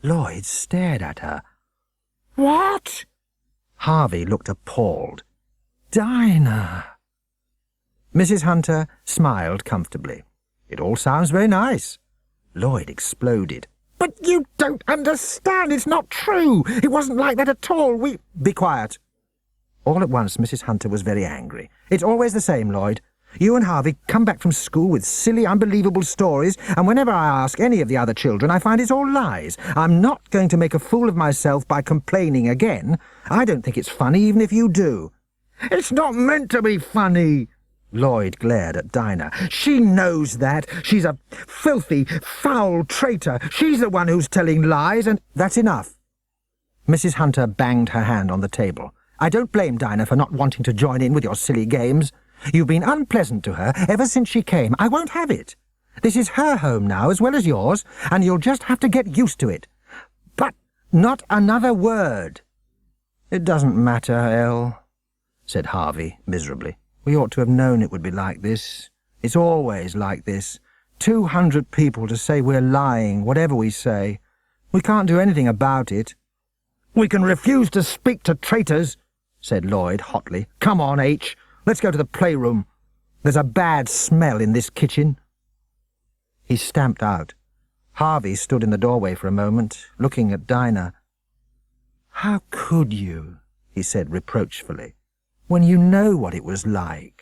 Lloyd stared at her. What? Harvey looked appalled. Dinah! Mrs. Hunter smiled comfortably. It all sounds very nice. Lloyd exploded. But you don't understand. It's not true. It wasn't like that at all. Be quiet. All at once, Mrs. Hunter was very angry. It's always the same, Lloyd. You and Harvey come back from school with silly, unbelievable stories, and whenever I ask any of the other children, I find it's all lies. I'm not going to make a fool of myself by complaining again. I don't think it's funny, even if you do. It's not meant to be funny. Lloyd glared at Dinah. She knows that. She's a filthy, foul traitor. She's the one who's telling lies, and that's enough. Mrs. Hunter banged her hand on the table. I don't blame Dinah for not wanting to join in with your silly games. You've been unpleasant to her ever since she came. I won't have it. This is her home now as well as yours, and you'll just have to get used to it. But not another word. It doesn't matter, Elle, said Harvey miserably. We ought to have known it would be like this. It's always like this. 200 people to say we're lying, whatever we say. We can't do anything about it. We can refuse to speak to traitors, said Lloyd hotly. Come on, H. Let's go to the playroom. There's a bad smell in this kitchen. He stamped out. Harvey stood in the doorway for a moment, looking at Dinah. How could you, he said reproachfully, when you know what it was like?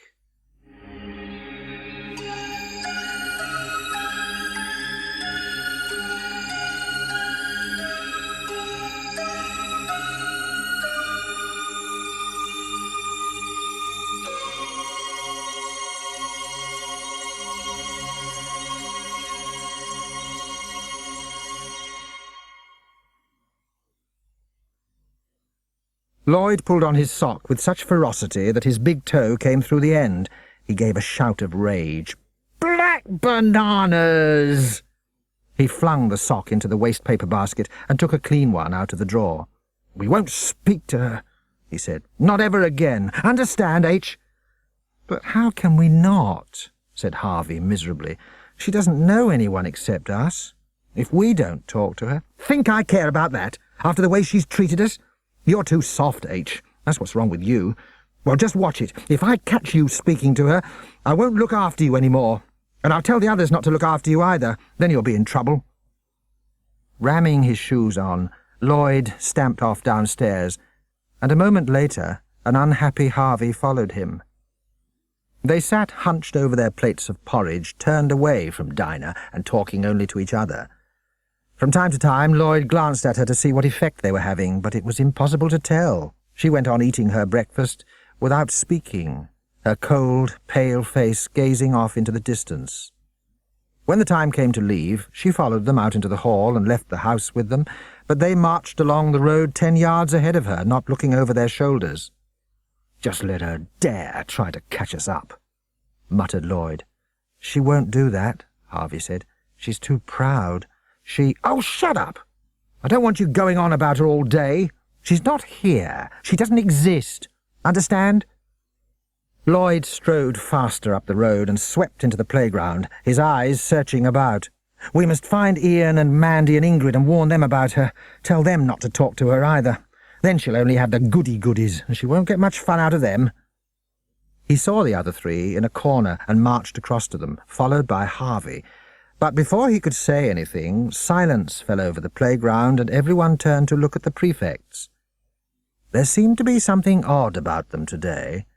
Lloyd pulled on his sock with such ferocity that his big toe came through the end. He gave a shout of rage. Black bananas! He flung the sock into the waste-paper basket and took a clean one out of the drawer. We won't speak to her, he said. Not ever again. Understand, H? But how can we not? Said Harvey miserably. She doesn't know anyone except us. If we don't talk to her... Think I care about that, after the way she's treated us? You're too soft, H. That's what's wrong with you. Well, just watch it. If I catch you speaking to her, I won't look after you any more. And I'll tell the others not to look after you either. Then you'll be in trouble. Ramming his shoes on, Lloyd stamped off downstairs, and a moment later an unhappy Harvey followed him. They sat hunched over their plates of porridge, turned away from Dinah and talking only to each other. From time to time, Lloyd glanced at her to see what effect they were having, but it was impossible to tell. She went on eating her breakfast without speaking, her cold, pale face gazing off into the distance. When the time came to leave, she followed them out into the hall and left the house with them, but they marched along the road 10 yards ahead of her, not looking over their shoulders. Just let her dare try to catch us up, muttered Lloyd. She won't do that, Harvey said. She's too proud. Oh, shut up! I don't want you going on about her all day. She's not here. She doesn't exist. Understand? Lloyd strode faster up the road and swept into the playground, his eyes searching about. We must find Ian and Mandy and Ingrid and warn them about her. Tell them not to talk to her either. Then she'll only have the goody-goodies, and she won't get much fun out of them. He saw the other three in a corner and marched across to them, followed by Harvey. But before he could say anything, silence fell over the playground and everyone turned to look at the prefects. There seemed to be something odd about them today.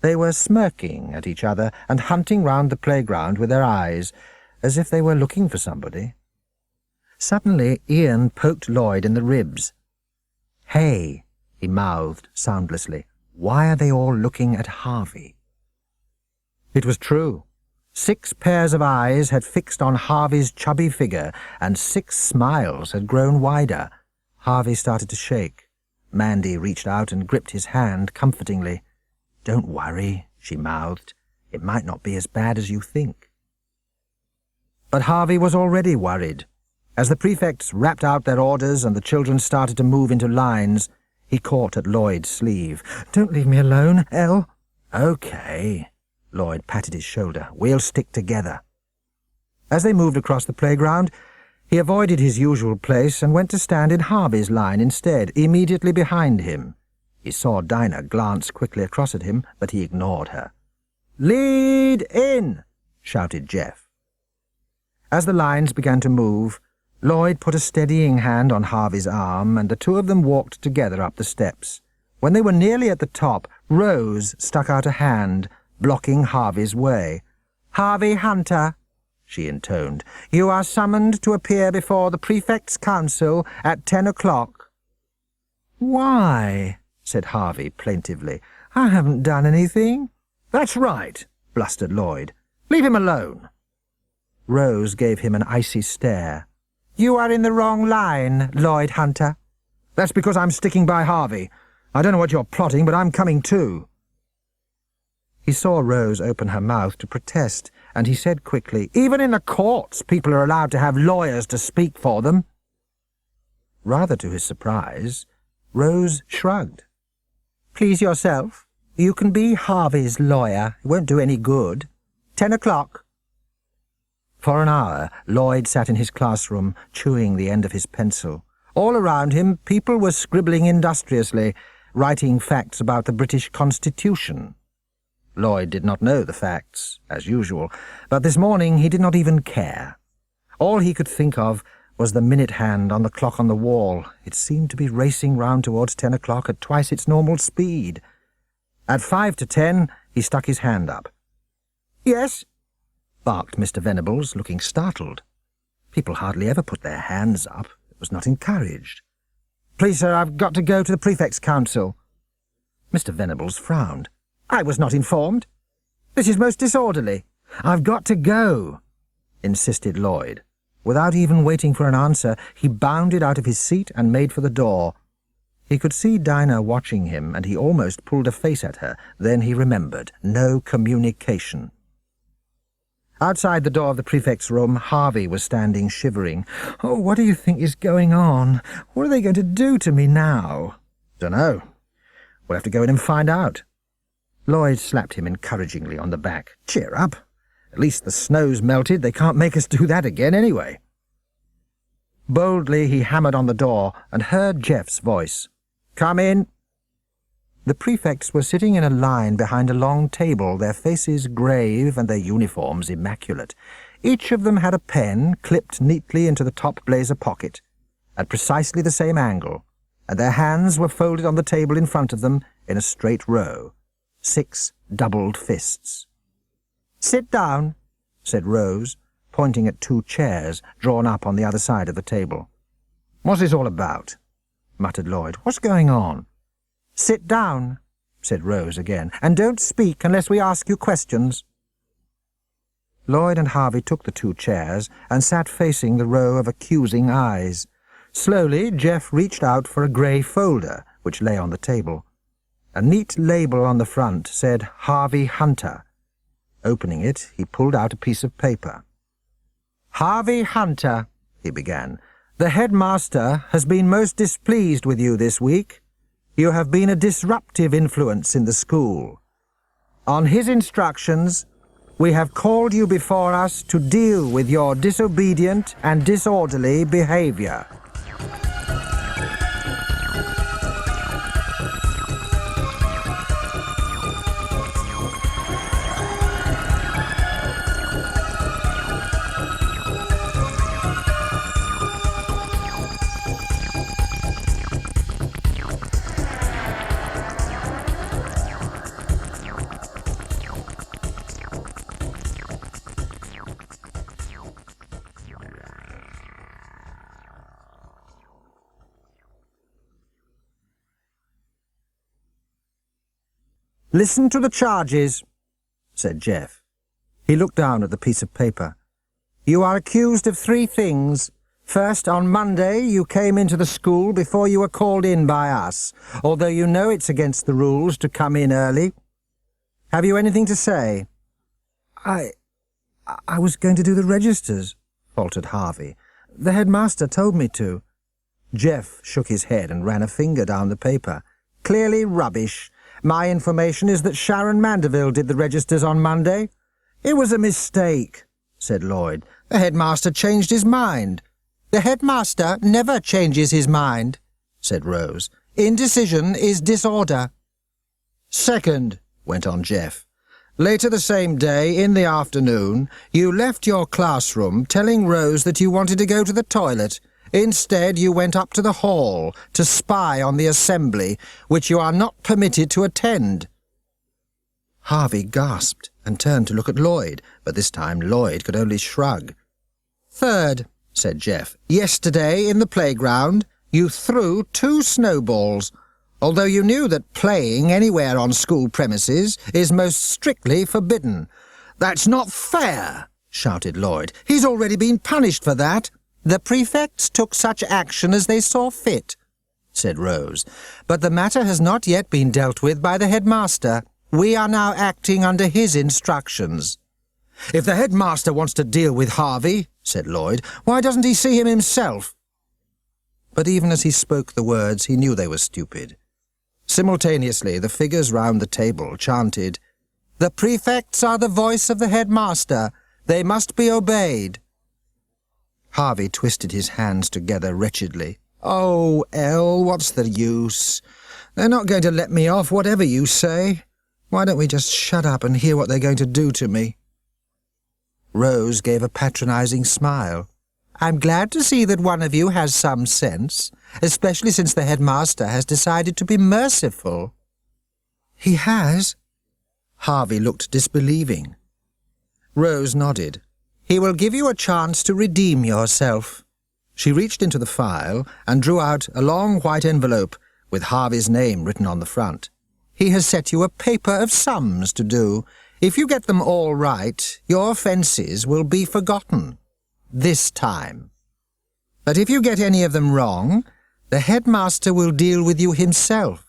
They were smirking at each other and hunting round the playground with their eyes, as if they were looking for somebody. Suddenly Ian poked Lloyd in the ribs. "Hey," he mouthed soundlessly, "why are they all looking at Harvey?" It was true. 6 pairs of eyes had fixed on Harvey's chubby figure, and 6 smiles had grown wider. Harvey started to shake. Mandy reached out and gripped his hand comfortingly. "Don't worry," she mouthed. "It might not be as bad as you think." But Harvey was already worried. As the prefects rapped out their orders and the children started to move into lines, he caught at Lloyd's sleeve. "Don't leave me alone, Elle." "Okay." Lloyd patted his shoulder. "We'll stick together." As they moved across the playground, he avoided his usual place and went to stand in Harvey's line instead, immediately behind him. He saw Dinah glance quickly across at him, but he ignored her. "Lead in!" shouted Jeff. As the lines began to move, Lloyd put a steadying hand on Harvey's arm, and the two of them walked together up the steps. When they were nearly at the top, Rose stuck out a hand, blocking Harvey's way. "Harvey Hunter," she intoned, "you are summoned to appear before the Prefect's Council at 10 o'clock. "Why?" said Harvey plaintively. "I haven't done anything." "That's right," blustered Lloyd. "Leave him alone." Rose gave him an icy stare. "You are in the wrong line, Lloyd Hunter." "That's because I'm sticking by Harvey. I don't know what you're plotting, but I'm coming too." He saw Rose open her mouth to protest, and he said quickly, "Even in the courts, people are allowed to have lawyers to speak for them." Rather to his surprise, Rose shrugged. "Please yourself. You can be Harvey's lawyer. It won't do any good. 10 o'clock. For an hour, Lloyd sat in his classroom, chewing the end of his pencil. All around him, people were scribbling industriously, writing facts about the British Constitution. Lloyd did not know the facts, as usual, but this morning he did not even care. All he could think of was the minute hand on the clock on the wall. It seemed to be racing round towards 10 o'clock at twice its normal speed. At 5 to 10, he stuck his hand up. "Yes?" barked Mr. Venables, looking startled. People hardly ever put their hands up. It was not encouraged. "Please, sir, I've got to go to the Prefect's Council." Mr. Venables frowned. "I was not informed. This is most disorderly." "I've got to go," insisted Lloyd. Without even waiting for an answer, he bounded out of his seat and made for the door. He could see Dinah watching him, and he almost pulled a face at her. Then he remembered. No communication. Outside the door of the prefect's room, Harvey was standing shivering. "Oh, what do you think is going on? What are they going to do to me now?" "Dunno. We'll have to go in and find out." Lloyd slapped him encouragingly on the back. "Cheer up. At least the snow's melted. They can't make us do that again anyway." Boldly he hammered on the door and heard Jeff's voice. "Come in." The prefects were sitting in a line behind a long table, their faces grave and their uniforms immaculate. Each of them had a pen clipped neatly into the top blazer pocket, at precisely the same angle, and their hands were folded on the table in front of them in a straight row. 6 doubled fists. "Sit down," said Rose, pointing at 2 chairs drawn up on the other side of the table. "What's this all about?" muttered Lloyd. "What's going on?" "Sit down," said Rose again, "and don't speak unless we ask you questions." Lloyd and Harvey took the 2 chairs and sat facing the row of accusing eyes. Slowly, Jeff reached out for a grey folder which lay on the table. A neat label on the front said Harvey Hunter. Opening it, he pulled out a piece of paper. "Harvey Hunter," he began, "the headmaster has been most displeased with you this week. You have been a disruptive influence in the school. On his instructions, we have called you before us to deal with your disobedient and disorderly behavior." "Listen to the charges," said Jeff. He looked down at the piece of paper. "You are accused of 3 things. First, on Monday, you came into the school before you were called in by us, although you know it's against the rules to come in early. Have you anything to say?" I was going to do the registers," faltered Harvey. The headmaster told me to. Jeff shook his head and ran a finger down the paper. Clearly rubbish. My information is that Sharon Mandeville did the registers on Monday. It was a mistake, said Lloyd. The headmaster changed his mind. The headmaster never changes his mind, said Rose. Indecision is disorder. Second, went on Jeff. Later the same day, in the afternoon, you left your classroom telling Rose that you wanted to go to the toilet. Instead, you went up to the hall to spy on the assembly, which you are not permitted to attend. Harvey gasped and turned to look at Lloyd, but this time Lloyd could only shrug. Third, said Jeff, yesterday in the playground you threw 2 snowballs, although you knew that playing anywhere on school premises is most strictly forbidden. That's not fair, shouted Lloyd. He's already been punished for that. The prefects took such action as they saw fit, said Rose, but the matter has not yet been dealt with by the headmaster. We are now acting under his instructions. If the headmaster wants to deal with Harvey, said Lloyd, why doesn't he see him himself? But even as he spoke the words, he knew they were stupid. Simultaneously, the figures round the table chanted, "The prefects are the voice of the headmaster. They must be obeyed." Harvey twisted his hands together wretchedly. "Oh, Elle, what's the use? They're not going to let me off, whatever you say. Why don't we just shut up and hear what they're going to do to me?" Rose gave a patronizing smile. "I'm glad to see that one of you has some sense, especially since the headmaster has decided to be merciful." "He has?" Harvey looked disbelieving. Rose nodded. "He will give you a chance to redeem yourself." She reached into the file and drew out a long white envelope with Harvey's name written on the front. "He has set you a paper of sums to do. If you get them all right, your offences will be forgotten. This time. But if you get any of them wrong, the headmaster will deal with you himself,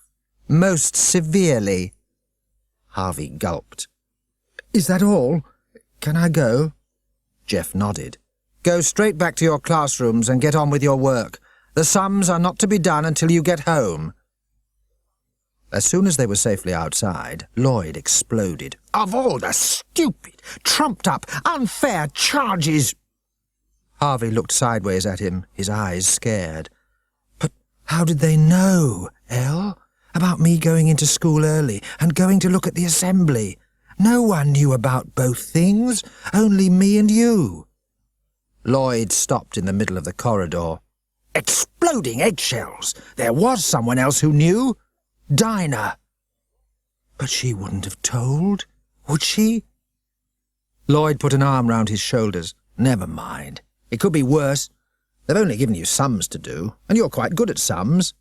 most severely." Harvey gulped. "Is that all? Can I go?" Jeff nodded. "Go straight back to your classrooms and get on with your work. The sums are not to be done until you get home." As soon as they were safely outside, Lloyd exploded. "Of all the stupid, trumped-up, unfair charges—" Harvey looked sideways at him, his eyes scared. "But how did they know, Elle? About me going into school early and going to look at the assembly? No one knew about both things, only me and you." Lloyd stopped in the middle of the corridor. "Exploding eggshells! There was someone else who knew. Dinah." "But she wouldn't have told, would she?" Lloyd put an arm round his shoulders. "Never mind. It could be worse. They've only given you sums to do, and you're quite good at sums."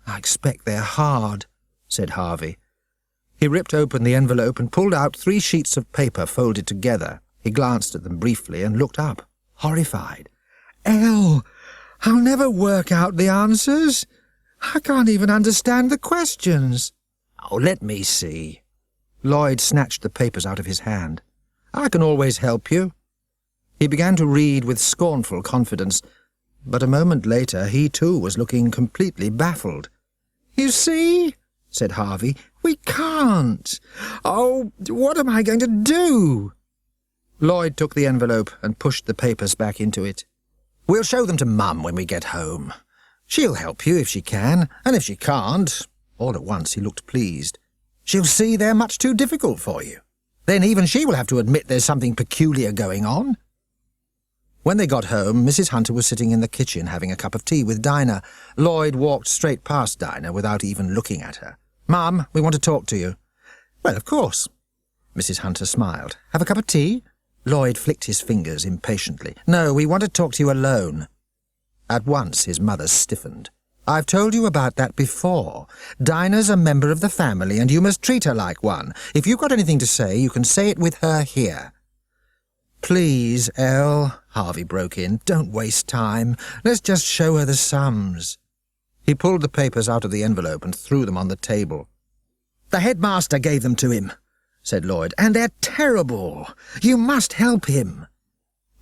"I expect they're hard," said Harvey. He ripped open the envelope and pulled out 3 sheets of paper folded together. He glanced at them briefly and looked up, horrified. "Elle, I'll never work out the answers. I can't even understand the questions." "Oh, let me see." Lloyd snatched the papers out of his hand. "I can always help you." He began to read with scornful confidence, but a moment later he too was looking completely baffled. "You see," said Harvey, "we can't. Oh, what am I going to do?" Lloyd took the envelope and pushed the papers back into it. "We'll show them to Mum when we get home. She'll help you if she can, and if she can't—" All at once he looked pleased. "She'll see they're much too difficult for you. Then even she will have to admit there's something peculiar going on." When they got home, Mrs. Hunter was sitting in the kitchen having a cup of tea with Dinah. Lloyd walked straight past Dinah without even looking at her. "Mum, we want to talk to you." "Well, of course." Mrs. Hunter smiled. "Have a cup of tea?" Lloyd flicked his fingers impatiently. "No, we want to talk to you alone." At once his mother stiffened. "I've told you about that before. Dinah's a member of the family, and you must treat her like one. If you've got anything to say, you can say it with her here." "Please, Elle," Harvey broke in, "don't waste time. Let's just show her the sums." He pulled the papers out of the envelope and threw them on the table. "The headmaster gave them to him," said Lloyd, "and they're terrible. You must help him."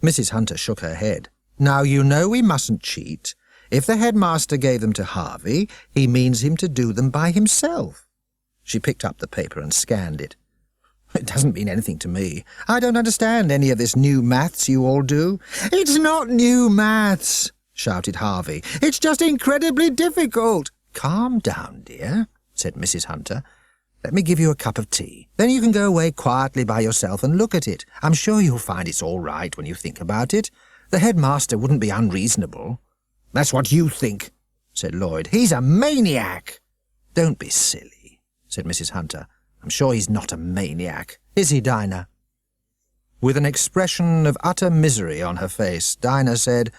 Mrs. Hunter shook her head. Now you know we mustn't cheat. If the headmaster gave them to Harvey, he means him to do them by himself. She picked up the paper and scanned it. It doesn't mean anything to me. I don't understand any of this new maths you all do. It's not new maths, shouted Harvey. It's just incredibly difficult. Calm down, dear, said Mrs. Hunter. Let me give you a cup of tea. Then you can go away quietly by yourself and look at it. I'm sure you'll find it's all right when you think about it. The headmaster wouldn't be unreasonable. That's what you think, said Lloyd. He's a maniac. Don't be silly, said Mrs. Hunter. I'm sure he's not a maniac. Is he, Dinah? With an expression of utter misery on her face, Dinah said,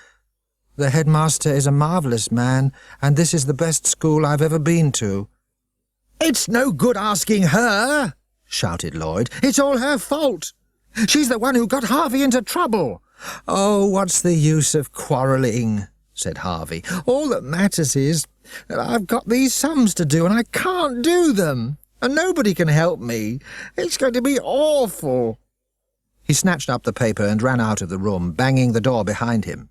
The headmaster is a marvellous man, and this is the best school I've ever been to. It's no good asking her, shouted Lloyd. It's all her fault. She's the one who got Harvey into trouble. Oh, what's the use of quarrelling, said Harvey. All that matters is that I've got these sums to do and I can't do them, and nobody can help me. It's going to be awful. He snatched up the paper and ran out of the room, banging the door behind him.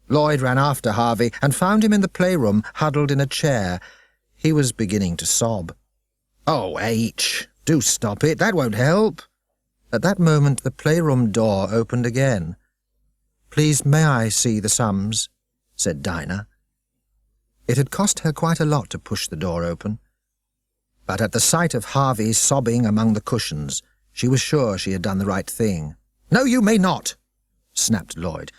Lloyd ran after Harvey and found him in the playroom, huddled in a chair. He was beginning to sob. Oh, H, do stop it. That won't help. At that moment the playroom door opened again. Please, may I see the sums? Said Dinah. It had cost her quite a lot to push the door open. But at the sight of Harvey sobbing among the cushions, she was sure she had done the right thing. No, you may not, snapped Lloyd.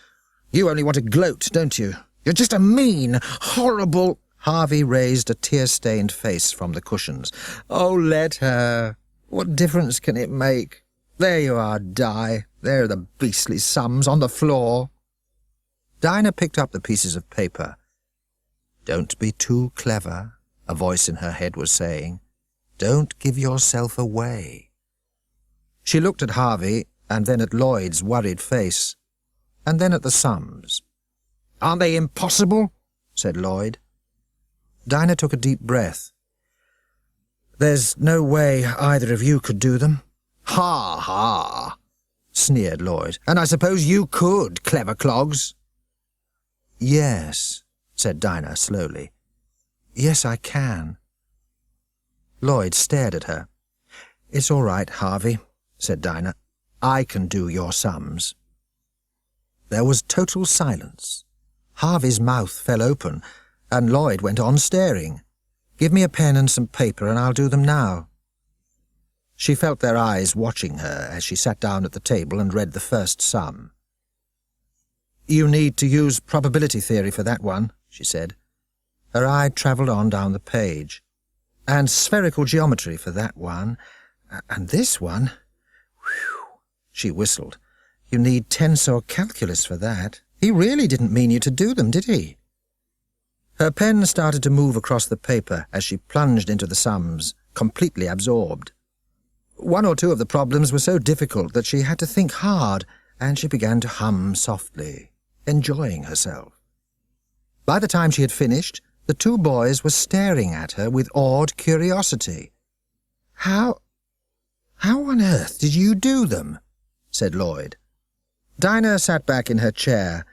You only want to gloat, don't you? You're just a mean, horrible... Harvey raised a tear-stained face from the cushions. Oh, let her. What difference can it make? There you are, Di. There are the beastly sums on the floor. Dinah picked up the pieces of paper. Don't be too clever, a voice in her head was saying. Don't give yourself away. She looked at Harvey, and then at Lloyd's worried face, and then at the sums. Aren't they impossible? Said Lloyd. Dinah took a deep breath. There's no way either of you could do them. Ha, ha, sneered Lloyd. And I suppose you could, clever clogs. Yes, said Dinah slowly. Yes, I can. Lloyd stared at her. It's all right, Harvey, said Dinah. I can do your sums. There was total silence. Harvey's mouth fell open, and Lloyd went on staring. Give me a pen and some paper, and I'll do them now. She felt their eyes watching her as she sat down at the table and read the first sum. You need to use probability theory for that one, she said. Her eye travelled on down the page. And spherical geometry for that one. And this one... Whew, she whistled. You need tensor calculus for that. He really didn't mean you to do them, did he? Her pen started to move across the paper as she plunged into the sums, completely absorbed. One or two of the problems were so difficult that she had to think hard, and she began to hum softly, enjoying herself. By the time she had finished, the two boys were staring at her with awed curiosity. How on earth did you do them? Said Lloyd. Dinah sat back in her chair.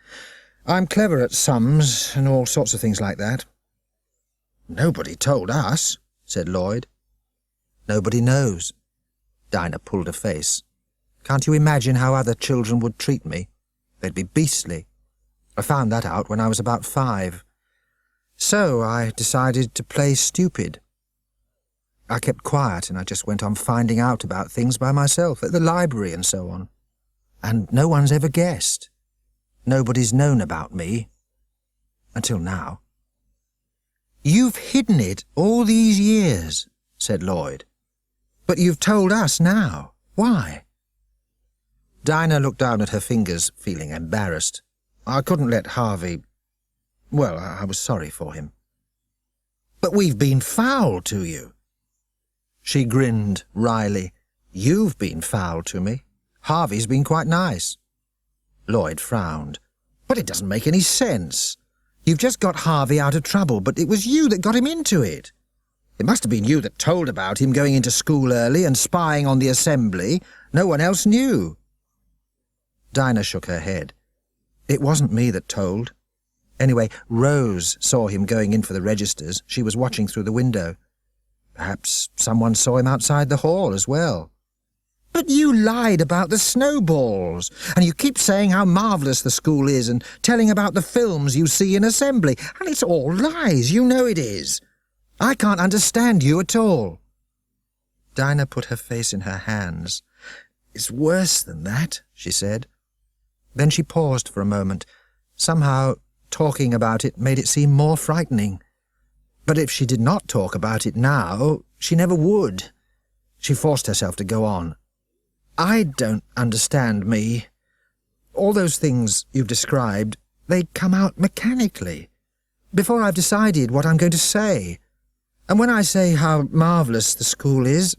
I'm clever at sums and all sorts of things like that. Nobody told us, said Lloyd. Nobody knows. Dinah pulled a face. Can't you imagine how other children would treat me? They'd be beastly. I found that out when I was about 5. So I decided to play stupid. I kept quiet and I just went on finding out about things by myself at the library and so on. And no one's ever guessed. Nobody's known about me. Until now. You've hidden it all these years, said Lloyd. But you've told us now. Why? Dinah looked down at her fingers, feeling embarrassed. I couldn't let Harvey... Well, I was sorry for him. But we've been foul to you. She grinned wryly. You've been foul to me. Harvey's been quite nice. Lloyd frowned. But it doesn't make any sense. You've just got Harvey out of trouble, but it was you that got him into it. It must have been you that told about him going into school early and spying on the assembly. No one else knew. Dinah shook her head. It wasn't me that told. Anyway, Rose saw him going in for the registers. She was watching through the window. Perhaps someone saw him outside the hall as well. But you lied about the snowballs, and you keep saying how marvellous the school is and telling about the films you see in assembly, and it's all lies, you know it is. I can't understand you at all. Dinah put her face in her hands. It's worse than that, she said. Then she paused for a moment. Somehow, talking about it made it seem more frightening. But if she did not talk about it now, she never would. She forced herself to go on. I don't understand me. All those things you've described, they come out mechanically, before I've decided what I'm going to say. And when I say how marvellous the school is,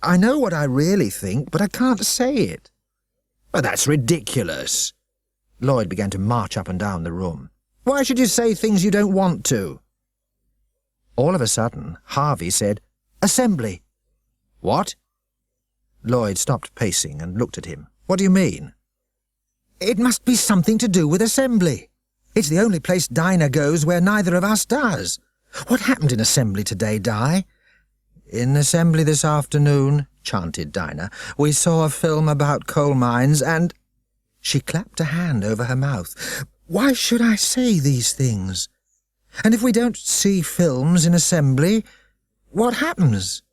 I know what I really think, but I can't say it. But that's ridiculous. Lloyd began to march up and down the room. Why should you say things you don't want to? All of a sudden, Harvey said, Assembly. What? Lloyd stopped pacing and looked at him. What do you mean? It must be something to do with assembly. It's the only place Dinah goes where neither of us does. What happened in assembly today, Di? In assembly this afternoon, chanted Dinah, we saw a film about coal mines and... She clapped a hand over her mouth. Why should I say these things? And if we don't see films in assembly, what happens?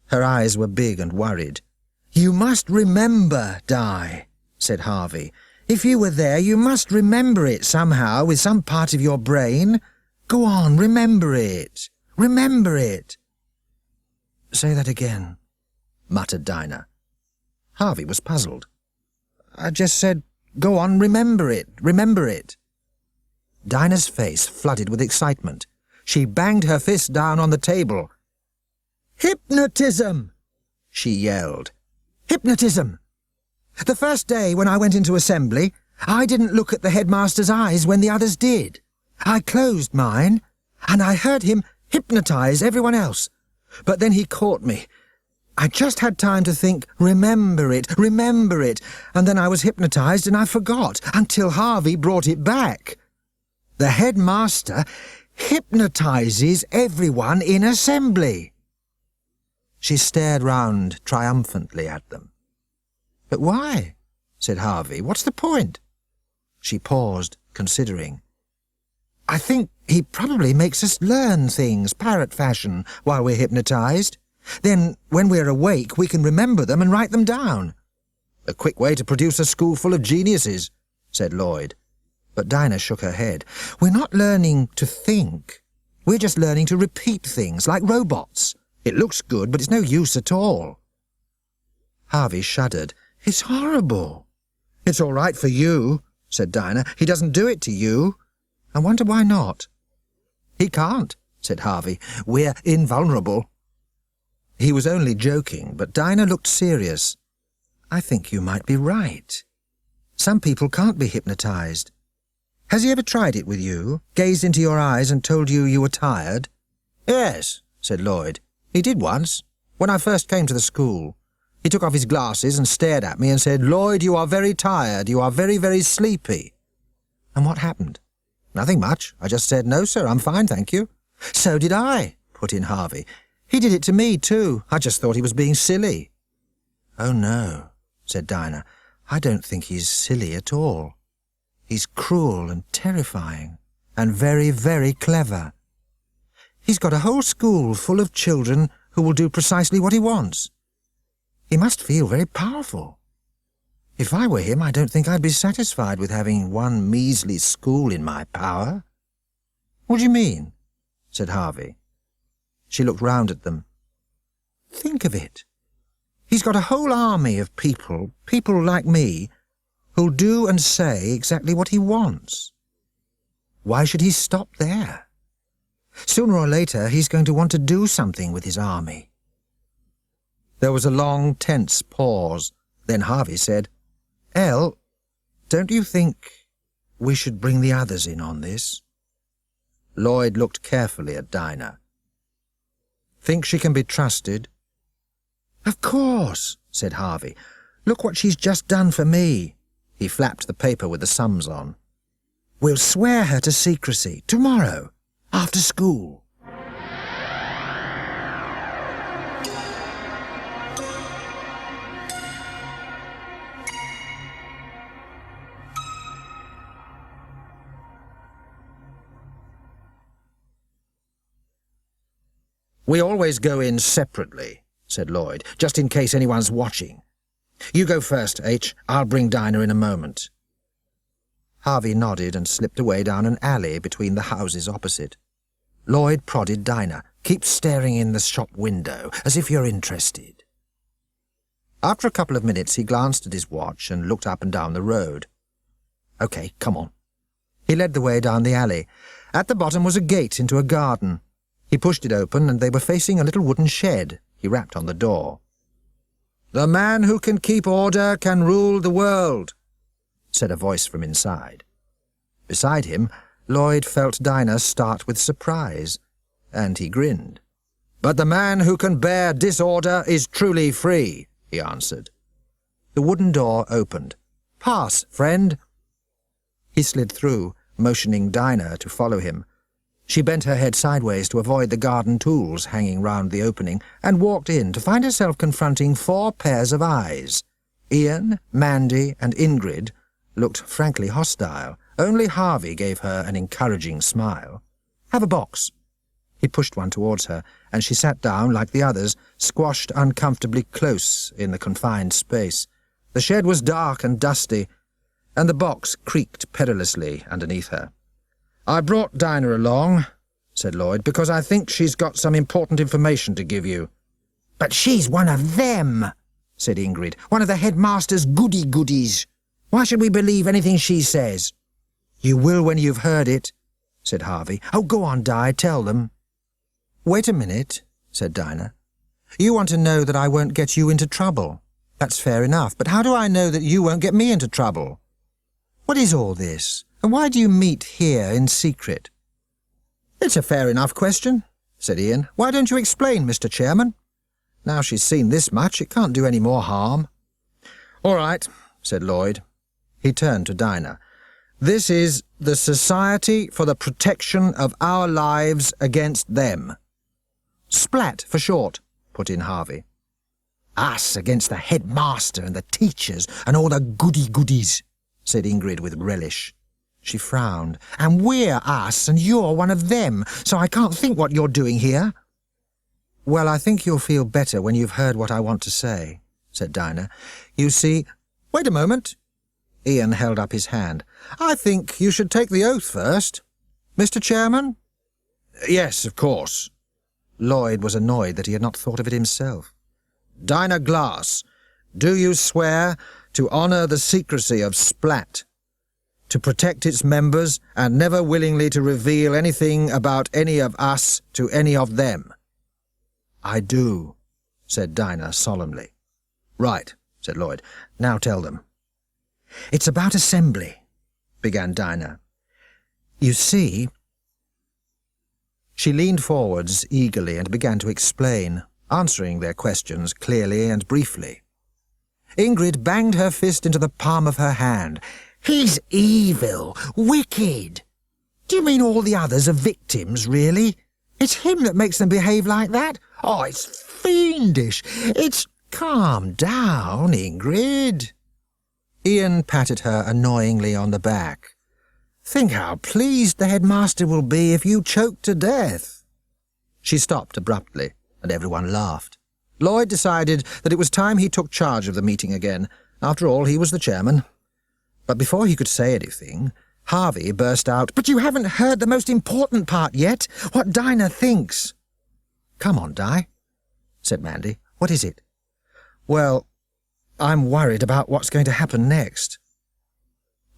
Her eyes were big and worried. You must remember, Di, said Harvey. If you were there, you must remember it somehow with some part of your brain. Go on, remember it. Remember it. Say that again, muttered Dinah. Harvey was puzzled. I just said, go on, remember it, remember it. Dinah's face flooded with excitement. She banged her fist down on the table. Hypnotism! She yelled. Hypnotism! The first day when I went into assembly, I didn't look at the headmaster's eyes when the others did. I closed mine, and I heard him hypnotize everyone else. But then he caught me. I just had time to think, remember it, and then I was hypnotized and I forgot, until Harvey brought it back. The headmaster hypnotizes everyone in assembly. She stared round triumphantly at them. But why? Said Harvey. What's the point? She paused, considering. I think he probably makes us learn things, parrot fashion, while we're hypnotized. Then, when we're awake, we can remember them and write them down. A quick way to produce a school full of geniuses, said Lloyd. But Dinah shook her head. We're not learning to think. We're just learning to repeat things, like robots. It looks good, but it's no use at all. Harvey shuddered. It's horrible. It's all right for you, said Dinah. He doesn't do it to you. I wonder why not. He can't, said Harvey. We're invulnerable. He was only joking, but Dinah looked serious. I think you might be right. Some people can't be hypnotized. Has he ever tried it with you, gazed into your eyes and told you you were tired? Yes, said Lloyd. He did once, when I first came to the school. He took off his glasses and stared at me and said, Lloyd, you are very tired. You are very, very sleepy. And what happened? Nothing much. I just said, no, sir, I'm fine, thank you. So did I, put in Harvey. He did it to me, too. I just thought he was being silly. Oh, no, said Dinah. I don't think he's silly at all. He's cruel and terrifying, and very, very clever. He's got a whole school full of children who will do precisely what he wants. He must feel very powerful. If I were him, I don't think I'd be satisfied with having one measly school in my power. What do you mean? Said Harvey. She looked round at them. Think of it. He's got a whole army of people like me, who'll do and say exactly what he wants. Why should he stop there? Sooner or later, he's going to want to do something with his army. There was a long, tense pause. Then Harvey said, Elle, don't you think we should bring the others in on this? Lloyd looked carefully at Dinah. Think she can be trusted? Of course, said Harvey. Look what she's just done for me. He flapped the paper with the sums on. "We'll swear her to secrecy tomorrow, after school." "We always go in separately," said Lloyd, "just in case anyone's watching. You go first, H. I'll bring Dinah in a moment." Harvey nodded and slipped away down an alley between the houses opposite. Lloyd prodded Dinah. "Keep staring in the shop window, as if you're interested." After a couple of minutes he glanced at his watch and looked up and down the road. "OK, come on." He led the way down the alley. At the bottom was a gate into a garden. He pushed it open, and they were facing a little wooden shed. He rapped on the door. "The man who can keep order can rule the world," said a voice from inside. Beside him, Lloyd felt Dinah start with surprise, and he grinned. "But the man who can bear disorder is truly free," he answered. The wooden door opened. "Pass, friend." He slid through, motioning Dinah to follow him. She bent her head sideways to avoid the garden tools hanging round the opening, and walked in to find herself confronting 4 pairs of eyes. Ian, Mandy, and Ingrid looked frankly hostile. Only Harvey gave her an encouraging smile. "Have a box." He pushed one towards her, and she sat down like the others, squashed uncomfortably close in the confined space. The shed was dark and dusty, and the box creaked perilously underneath her. "I brought Dinah along," said Lloyd, "because I think she's got some important information to give you." "But she's one of them," said Ingrid, "one of the headmaster's goody-goodies. Why should we believe anything she says?" "You will when you've heard it," said Harvey. "Oh, go on, Di, tell them." "Wait a minute," said Dinah. "You want to know that I won't get you into trouble. That's fair enough, but how do I know that you won't get me into trouble? What is all this? And why do you meet here in secret?" "It's a fair enough question," said Ian. "Why don't you explain, Mr. Chairman? Now she's seen this much, it can't do any more harm." "All right," said Lloyd. He turned to Dinah. "This is the Society for the Protection of Our Lives Against Them." "SPLAT for short," put in Harvey. "Us against the headmaster and the teachers and all the goody-goodies," said Ingrid with relish. She frowned. "And we're us, and you're one of them, so I can't think what you're doing here." "Well, I think you'll feel better when you've heard what I want to say," said Dinah. "You see—" "Wait a moment." Ian held up his hand. "I think you should take the oath first. Mr. Chairman?" "Yes, of course." Lloyd was annoyed that he had not thought of it himself. "Dinah Glass, do you swear to honour the secrecy of Splat, to protect its members, and never willingly to reveal anything about any of us to any of them?" "I do," said Dinah solemnly. "Right," said Lloyd. "Now tell them." "It's about assembly," began Dinah. "You see—" She leaned forwards eagerly and began to explain, answering their questions clearly and briefly. Ingrid banged her fist into the palm of her hand. "He's evil, wicked. Do you mean all the others are victims, really? It's him that makes them behave like that? Oh, it's fiendish. It's—" "Calm down, Ingrid." Ian patted her annoyingly on the back. "Think how pleased the headmaster will be if you choke to death." She stopped abruptly, and everyone laughed. Lloyd decided that it was time he took charge of the meeting again. After all, he was the chairman. But before he could say anything, Harvey burst out, "But you haven't heard the most important part yet, what Dinah thinks." "Come on, Di," said Mandy. "What is it?" "Well, I'm worried about what's going to happen next."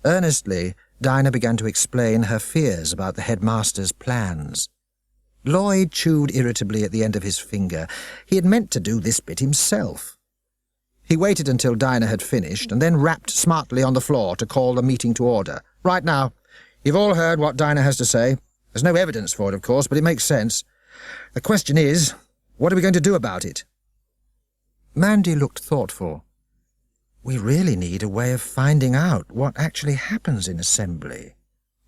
Earnestly, Dinah began to explain her fears about the headmaster's plans. Lloyd chewed irritably at the end of his finger. He had meant to do this bit himself. He waited until Dinah had finished, and then rapped smartly on the floor to call the meeting to order. "Right now, you've all heard what Dinah has to say. There's no evidence for it, of course, but it makes sense. The question is, what are we going to do about it?" Mandy looked thoughtful. We really need a way of finding out what actually happens in assembly.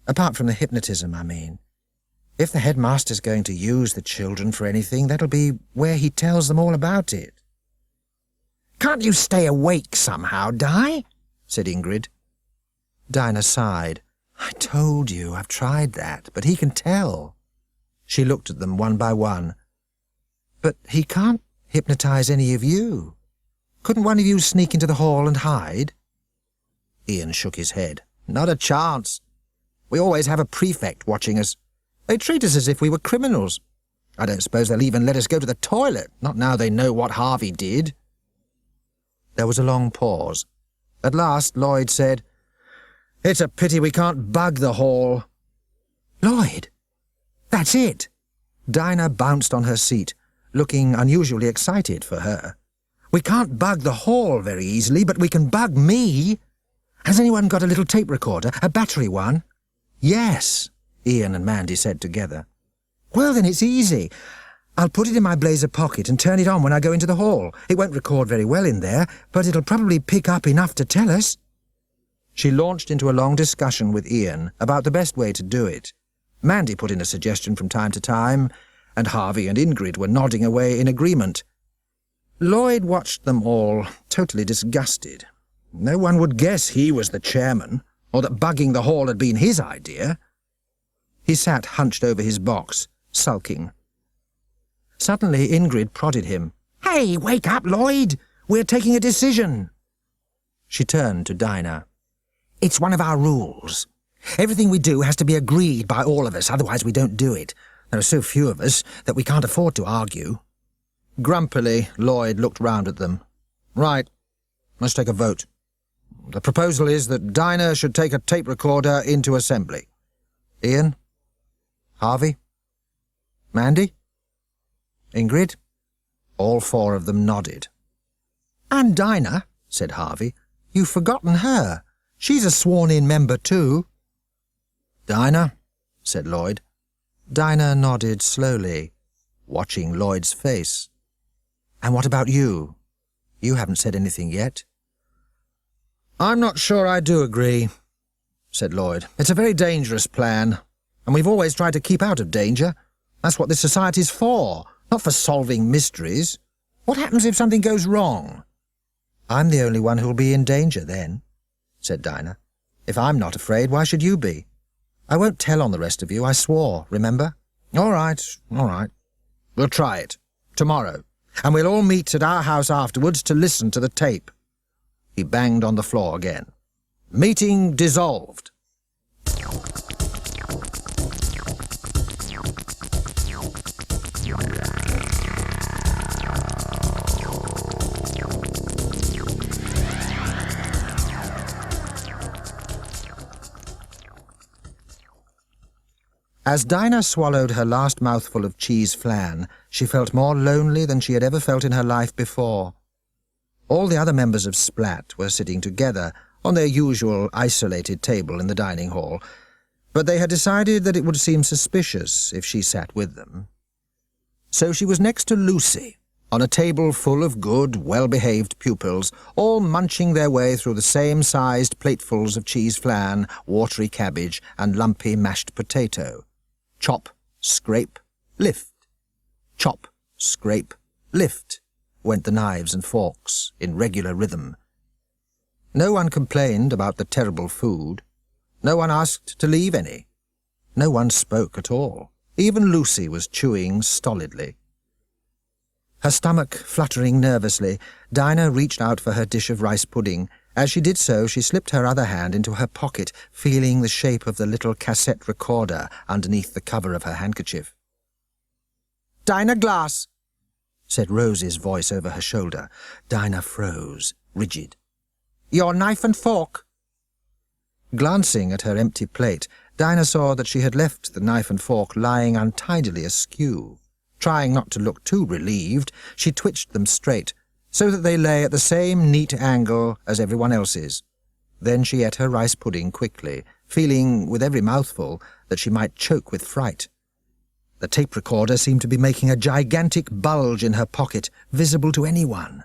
Apart from the hypnotism, I mean. If the headmaster's going to use the children for anything, that'll be where he tells them all about it. "Can't you stay awake somehow, Di?" said Ingrid. Dinah sighed. "I told you, I've tried that, but he can tell." She looked at them one by one. "But he can't hypnotize any of you. Couldn't one of you sneak into the hall and hide?" Ian shook his head. "Not a chance. We always have a prefect watching us. They treat us as if we were criminals. I don't suppose they'll even let us go to the toilet, not now they know what Harvey did." There was a long pause. At last Lloyd said, "It's a pity we can't bug the hall." "Lloyd, that's it!" Dinah bounced on her seat, looking unusually excited for her. "We can't bug the hall very easily, but we can bug me. Has anyone got a little tape recorder, a battery one?" "Yes," Ian and Mandy said together. "Well, then it's easy. I'll put it in my blazer pocket and turn it on when I go into the hall. It won't record very well in there, but it'll probably pick up enough to tell us." She launched into a long discussion with Ian about the best way to do it. Mandy put in a suggestion from time to time, and Harvey and Ingrid were nodding away in agreement. Lloyd watched them all, totally disgusted. No one would guess he was the chairman, or that bugging the hall had been his idea. He sat hunched over his box, sulking. Suddenly Ingrid prodded him. "Hey, wake up, Lloyd! We're taking a decision." She turned to Dinah. "It's one of our rules. Everything we do has to be agreed by all of us, otherwise we don't do it. There are so few of us that we can't afford to argue." Grumpily, Lloyd looked round at them. "Right, let's take a vote. The proposal is that Dinah should take a tape recorder into assembly. Ian? Harvey? Mandy? Ingrid?" All four of them nodded. "And Dinah," said Harvey. "You've forgotten her. She's a sworn-in member too." "Dinah?" said Lloyd. Dinah nodded slowly, watching Lloyd's face. "And what about you? You haven't said anything yet." "I'm not sure I do agree," said Lloyd. "It's a very dangerous plan, and we've always tried to keep out of danger. That's what this society's for, not for solving mysteries. What happens if something goes wrong?" "I'm the only one who'll be in danger then," said Dinah. "If I'm not afraid, why should you be? I won't tell on the rest of you, I swore, remember?" All right. We'll try it. Tomorrow. And we'll all meet at our house afterwards to listen to the tape." He banged on the floor again. "Meeting dissolved." As Dinah swallowed her last mouthful of cheese flan, she felt more lonely than she had ever felt in her life before. All the other members of Splat were sitting together on their usual isolated table in the dining hall, but they had decided that it would seem suspicious if she sat with them. So she was next to Lucy, on a table full of good, well-behaved pupils, all munching their way through the same-sized platefuls of cheese flan, watery cabbage, and lumpy mashed potato. Chop, scrape, lift. Chop, scrape, lift, went the knives and forks in regular rhythm. No one complained about the terrible food. No one asked to leave any. No one spoke at all. Even Lucy was chewing stolidly. Her stomach fluttering nervously, Dinah reached out for her dish of rice pudding. As she did so, she slipped her other hand into her pocket, feeling the shape of the little cassette recorder underneath the cover of her handkerchief. "Dinah Glass," said Rose's voice over her shoulder. Dinah froze, rigid. "Your knife and fork." Glancing at her empty plate, Dinah saw that she had left the knife and fork lying untidily askew. Trying not to look too relieved, she twitched them straight, so that they lay at the same neat angle as everyone else's. Then she ate her rice pudding quickly, feeling, with every mouthful, that she might choke with fright. The tape recorder seemed to be making a gigantic bulge in her pocket, visible to anyone.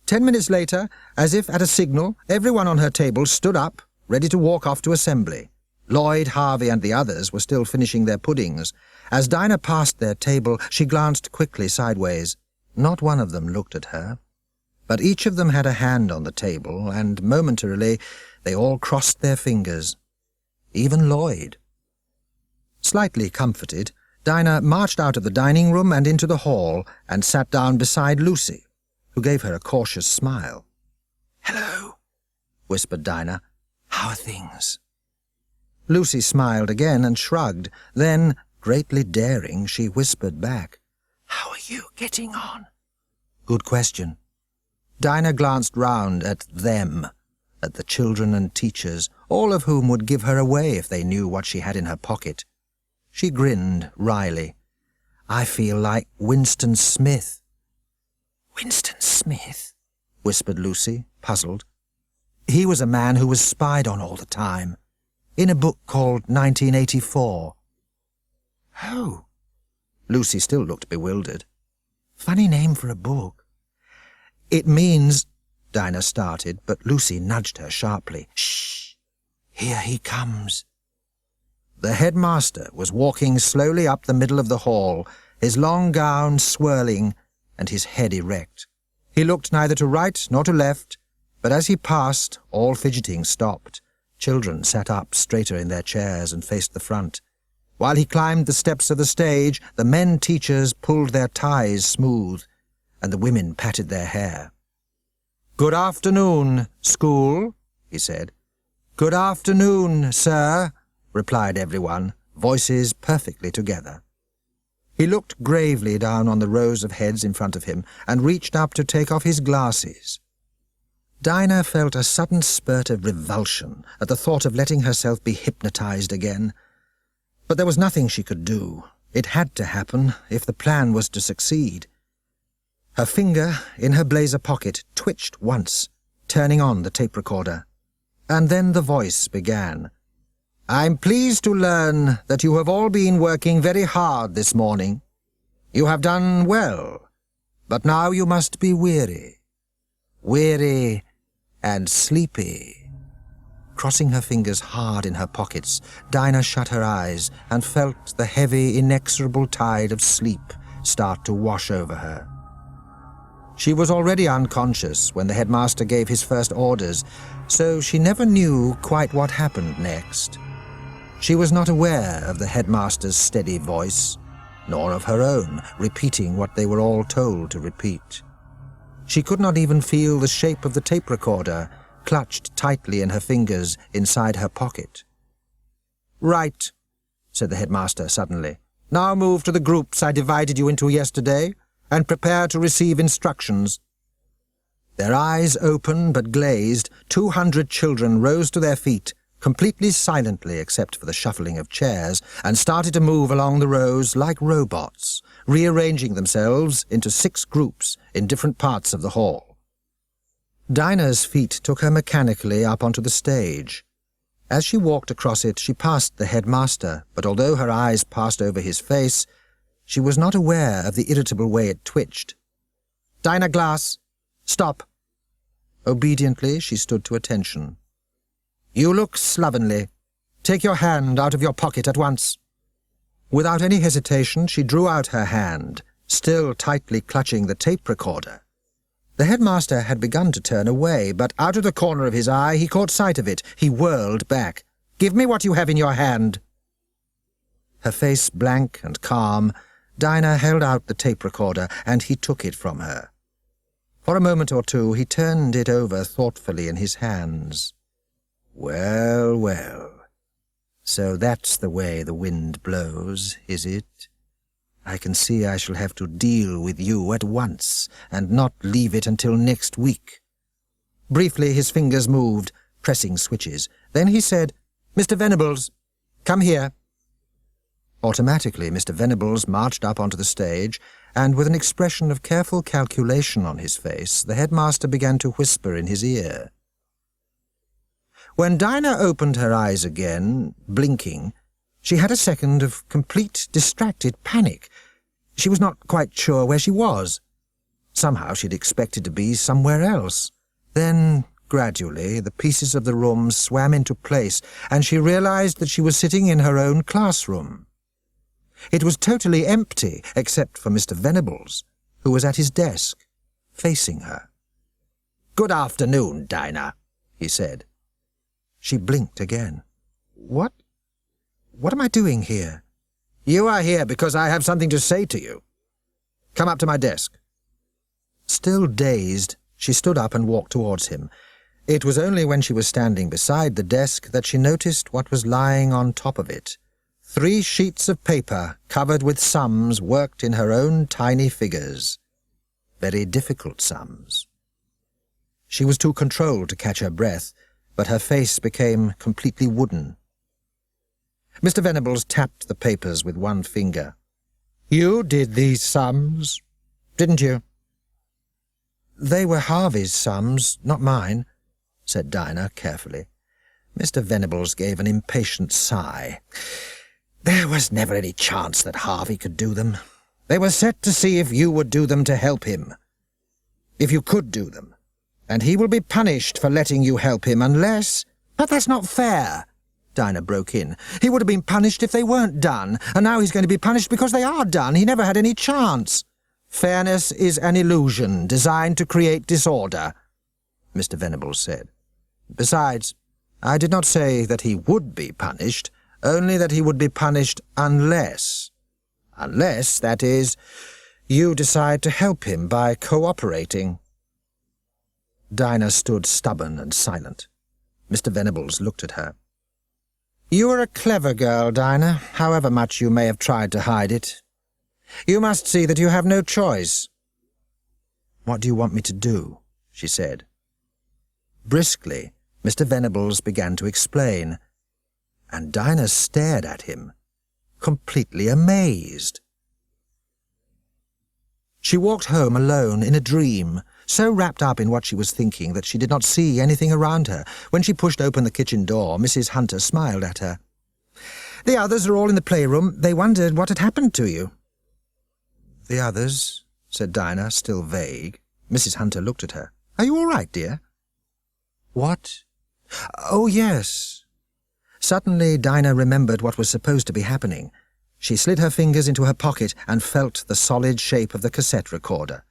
10 minutes later, as if at a signal, everyone on her table stood up, ready to walk off to assembly. Lloyd, Harvey, and the others were still finishing their puddings. As Dinah passed their table, she glanced quickly sideways. Not one of them looked at her. But each of them had a hand on the table, and momentarily they all crossed their fingers. Even Lloyd. Slightly comforted, Dinah marched out of the dining room and into the hall and sat down beside Lucy, who gave her a cautious smile. "Hello," whispered Dinah. "How are things?" Lucy smiled again and shrugged. Then, greatly daring, she whispered back, "How are you getting on?" "Good question." Dinah glanced round at them, at the children and teachers, all of whom would give her away if they knew what she had in her pocket. She grinned wryly. "I feel like Winston Smith." "Winston Smith?" whispered Lucy, puzzled. "He was a man who was spied on all the time, in a book called 1984. "Oh." Lucy still looked bewildered. "Funny name for a book." "It means—" Dinah started, but Lucy nudged her sharply. "Shh! Here he comes." The headmaster was walking slowly up the middle of the hall, his long gown swirling and his head erect. He looked neither to right nor to left, but as he passed, all fidgeting stopped. Children sat up straighter in their chairs and faced the front. While he climbed the steps of the stage, the men teachers pulled their ties smooth, and the women patted their hair. "Good afternoon, school," he said. "Good afternoon, sir," replied everyone, voices perfectly together. He looked gravely down on the rows of heads in front of him and reached up to take off his glasses. Dinah felt a sudden spurt of revulsion at the thought of letting herself be hypnotized again. But there was nothing she could do. It had to happen if the plan was to succeed. Her finger, in her blazer pocket, twitched once, turning on the tape recorder. And then the voice began. "I'm pleased to learn that you have all been working very hard this morning. You have done well, but now you must be weary. Weary and sleepy." Crossing her fingers hard in her pockets, Dinah shut her eyes and felt the heavy, inexorable tide of sleep start to wash over her. She was already unconscious when the headmaster gave his first orders, so she never knew quite what happened next. She was not aware of the headmaster's steady voice, nor of her own, repeating what they were all told to repeat. She could not even feel the shape of the tape recorder, clutched tightly in her fingers inside her pocket. "Right," said the headmaster suddenly. "Now move to the groups I divided you into yesterday, and prepare to receive instructions." Their eyes open but glazed, 200 children rose to their feet, completely silently except for the shuffling of chairs, and started to move along the rows like robots, rearranging themselves into 6 groups in different parts of the hall. Dinah's feet took her mechanically up onto the stage. As she walked across it, she passed the headmaster, but although her eyes passed over his face, she was not aware of the irritable way it twitched. "Dinah Glass, stop." Obediently, she stood to attention. "You look slovenly. Take your hand out of your pocket at once." Without any hesitation, she drew out her hand, still tightly clutching the tape recorder. The headmaster had begun to turn away, but out of the corner of his eye he caught sight of it. He whirled back. "Give me what you have in your hand." Her face blank and calm, Dinah held out the tape recorder, and he took it from her. For a moment or two he turned it over thoughtfully in his hands. "Well, well, so that's the way the wind blows, is it? I can see I shall have to deal with you at once, and not leave it until next week." Briefly his fingers moved, pressing switches. Then he said, "Mr. Venables, come here." Automatically Mr. Venables marched up onto the stage, and with an expression of careful calculation on his face, the headmaster began to whisper in his ear. When Dinah opened her eyes again, blinking, she had a second of complete distracted panic. She was not quite sure where she was. Somehow she'd expected to be somewhere else. Then, gradually, the pieces of the room swam into place, and she realized that she was sitting in her own classroom. It was totally empty, except for Mr. Venables, who was at his desk, facing her. "Good afternoon, Dinah," he said. She blinked again. What am I doing here?" "You are here because I have something to say to you. Come up to my desk." Still dazed, she stood up and walked towards him. It was only when she was standing beside the desk that she noticed what was lying on top of it. 3 sheets of paper covered with sums worked in her own tiny figures. Very difficult sums. She was too controlled to catch her breath, but her face became completely wooden. Mr. Venables tapped the papers with one finger. "You did these sums, didn't you?" "They were Harvey's sums, not mine," said Dinah carefully. Mr. Venables gave an impatient sigh. "There was never any chance that Harvey could do them. They were set to see if you would do them to help him. If you could do them. And he will be punished for letting you help him unless—" "But that's not fair," Dinah broke in. "He would have been punished if they weren't done, and now he's going to be punished because they are done. He never had any chance." "Fairness is an illusion designed to create disorder," Mr. Venables said. "Besides, I did not say that he would be punished, only that he would be punished unless. Unless, that is, you decide to help him by cooperating." Dinah stood stubborn and silent. Mr. Venables looked at her. "You are a clever girl, Dinah, however much you may have tried to hide it. You must see that you have no choice." "What do you want me to do?" she said. Briskly, Mr. Venables began to explain, and Dinah stared at him, completely amazed. She walked home alone in a dream, so wrapped up in what she was thinking that she did not see anything around her. When she pushed open the kitchen door, Mrs. Hunter smiled at her. "The others are all in the playroom. They wondered what had happened to you." "The others?" said Dinah, still vague. Mrs. Hunter looked at her. "Are you all right, dear?" "What? Oh, yes." Suddenly Dinah remembered what was supposed to be happening. She slid her fingers into her pocket and felt the solid shape of the cassette recorder.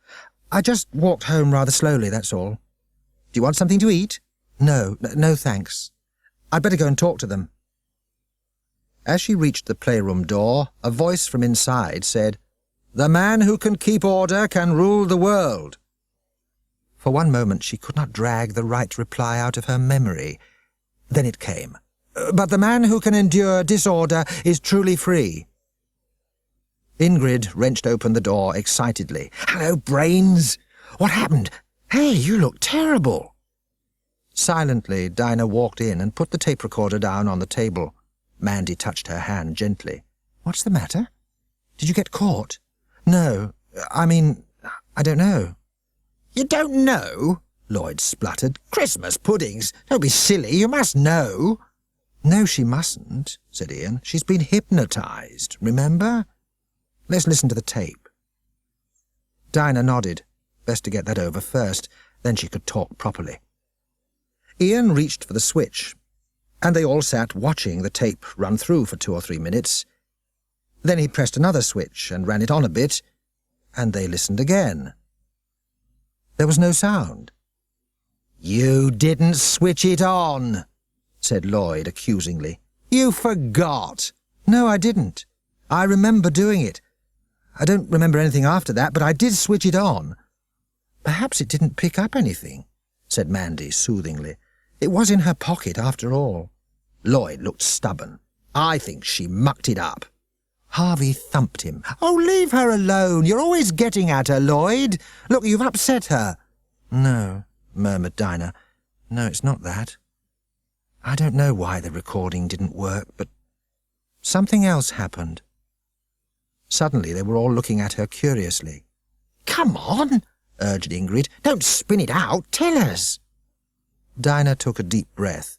"I just walked home rather slowly, that's all." "Do you want something to eat?" No, thanks. I'd better go and talk to them." As she reached the playroom door, a voice from inside said, "The man who can keep order can rule the world." For one moment she could not drag the right reply out of her memory. Then it came. "But the man who can endure disorder is truly free." Ingrid wrenched open the door excitedly. "Hello, Brains! What happened? Hey, you look terrible!" Silently, Dinah walked in and put the tape recorder down on the table. Mandy touched her hand gently. "What's the matter? Did you get caught?" "No, I don't know." "You don't know?" Lloyd spluttered. "Christmas puddings! Don't be silly, you must know." "No, she mustn't," said Ian. "She's been hypnotized, remember? Let's listen to the tape." Dinah nodded. Best to get that over first, then she could talk properly. Ian reached for the switch, and they all sat watching the tape run through for 2 or 3 minutes. Then he pressed another switch and ran it on a bit, and they listened again. There was no sound. "You didn't switch it on," said Lloyd accusingly. "You forgot." "No, I didn't. I remember doing it. I don't remember anything after that, but I did switch it on." "Perhaps it didn't pick up anything," said Mandy soothingly. "It was in her pocket after all." Lloyd looked stubborn. "I think she mucked it up." Harvey thumped him. "Oh, leave her alone. You're always getting at her, Lloyd. Look, you've upset her." "No," murmured Dinah. "No, it's not that. I don't know why the recording didn't work, but something else happened." Suddenly they were all looking at her curiously. "Come on," urged Ingrid. "Don't spin it out. Tell us." Dinah took a deep breath.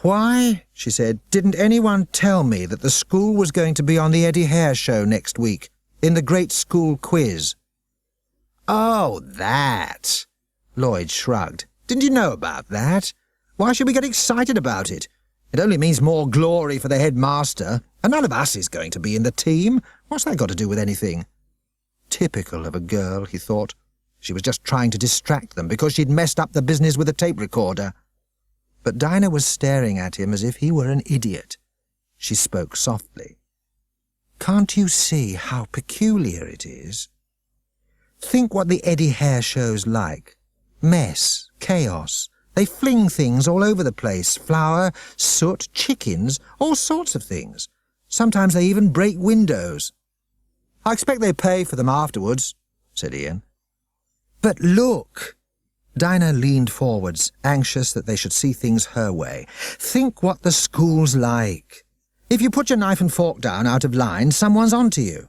"Why," she said, "didn't anyone tell me that the school was going to be on the Eddie Hare show next week, in the Great School Quiz?" Oh, that. Lloyd shrugged. Didn't you know about that? Why should we get excited about it? It only means more glory for the headmaster, and none of us is going to be in the team. What's that got to do with anything? Typical of a girl, he thought. She was just trying to distract them because she'd messed up the business with the tape recorder. But Dinah was staring at him as if he were an idiot. She spoke softly. Can't you see how peculiar it is? Think what the Eddie Hare show's like. Mess, chaos. They fling things all over the place. Flour, soot, chickens, all sorts of things. Sometimes they even break windows. I expect they pay for them afterwards, said Ian. But look! Dinah leaned forwards, anxious that they should see things her way. Think what the school's like. If you put your knife and fork down out of line, someone's onto you.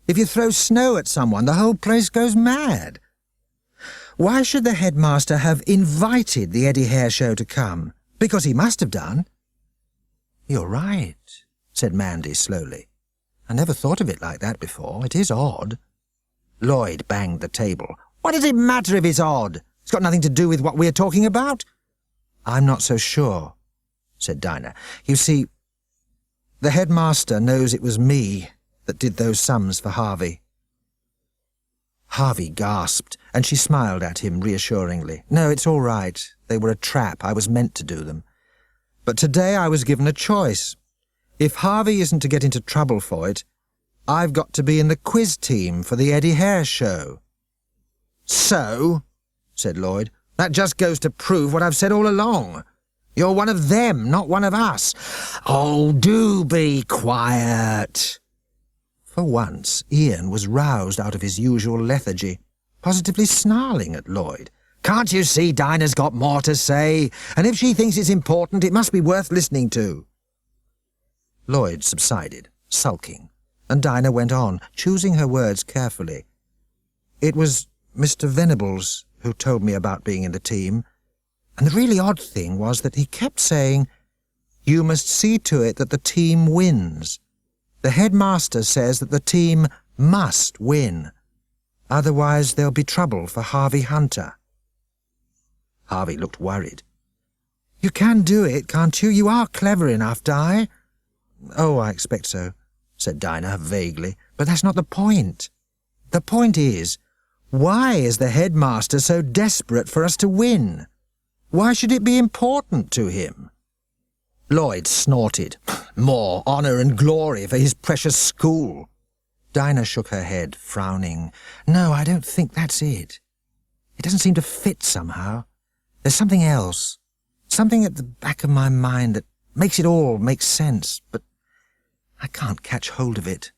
If you throw snow at someone, the whole place goes mad. Why should the headmaster have invited the Eddie Hare show to come? Because he must have done. You're right, said Mandy slowly. I never thought of it like that before. It is odd. Lloyd banged the table. What does it matter if it's odd? It's got nothing to do with what we're talking about. I'm not so sure, said Dinah. You see, the headmaster knows it was me that did those sums for Harvey. Harvey gasped, and she smiled at him reassuringly. No, it's all right. They were a trap. I was meant to do them. But today I was given a choice. If Harvey isn't to get into trouble for it, I've got to be in the quiz team for the Eddie Hare show. So, said Lloyd, that just goes to prove what I've said all along. You're one of them, not one of us. Oh, do be quiet. For once, Ian was roused out of his usual lethargy, positively snarling at Lloyd. Can't you see Dinah's got more to say? And if she thinks it's important, it must be worth listening to. Lloyd subsided, sulking, and Dinah went on, choosing her words carefully. It was Mr. Venables who told me about being in the team, and the really odd thing was that he kept saying, you must see to it that the team wins. The headmaster says that the team must win. Otherwise there'll be trouble for Harvey Hunter. Harvey looked worried. You can do it, can't you? You are clever enough, Di. Oh, I expect so, said Dinah vaguely, but that's not the point. The point is, why is the headmaster so desperate for us to win? Why should it be important to him? Lloyd snorted. More honour and glory for his precious school. Dinah shook her head, frowning. No, I don't think that's it. It doesn't seem to fit somehow. There's something else. Something at the back of my mind that makes it all make sense, but I can't catch hold of it.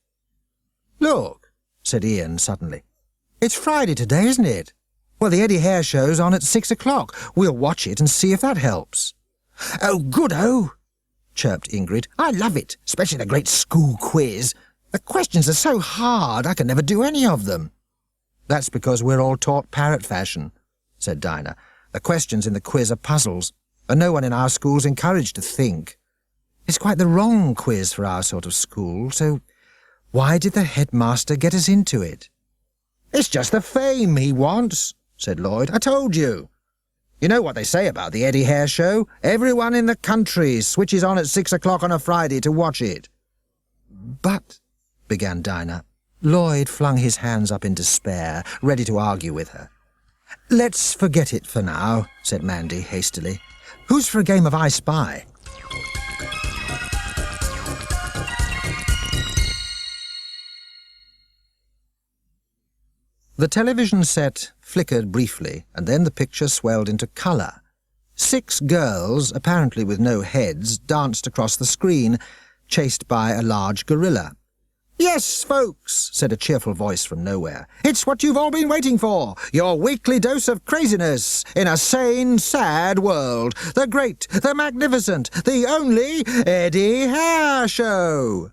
Look, said Ian suddenly. It's Friday today, isn't it? Well, the Eddie Hare show's on at 6 o'clock. We'll watch it and see if that helps. Oh, good-o, chirped Ingrid. I love it, especially the great school quiz. The questions are so hard, I can never do any of them. That's because we're all taught parrot fashion, said Dinah. The questions in the quiz are puzzles, and no one in our school's encouraged to think. It's quite the wrong quiz for our sort of school, so why did the headmaster get us into it? It's just the fame he wants, said Lloyd. I told you. You know what they say about the Eddie Hare show? Everyone in the country switches on at 6 o'clock on a Friday to watch it. But, began Dinah. Lloyd flung his hands up in despair, ready to argue with her. Let's forget it for now, said Mandy hastily. Who's for a game of I Spy? The television set flickered briefly, and then the picture swelled into colour. 6 girls, apparently with no heads, danced across the screen, chased by a large gorilla. Yes, folks, said a cheerful voice from nowhere. It's what you've all been waiting for. Your weekly dose of craziness in a sane, sad world. The great, the magnificent, the only Eddie Hare Show.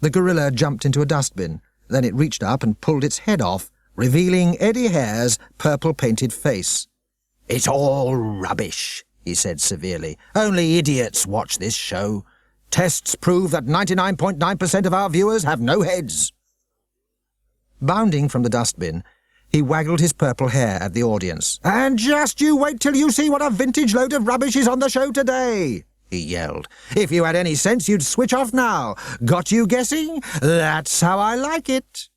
The gorilla jumped into a dustbin. Then it reached up and pulled its head off, revealing Eddie Hare's purple-painted face. It's all rubbish, he said severely. Only idiots watch this show. Tests prove that 99.9% of our viewers have no heads. Bounding from the dustbin, He waggled his purple hair at the audience. "And just you wait till you see what a vintage load of rubbish is on the show today," he yelled. "If you had any sense, you'd switch off now. Got you guessing? That's how I like it."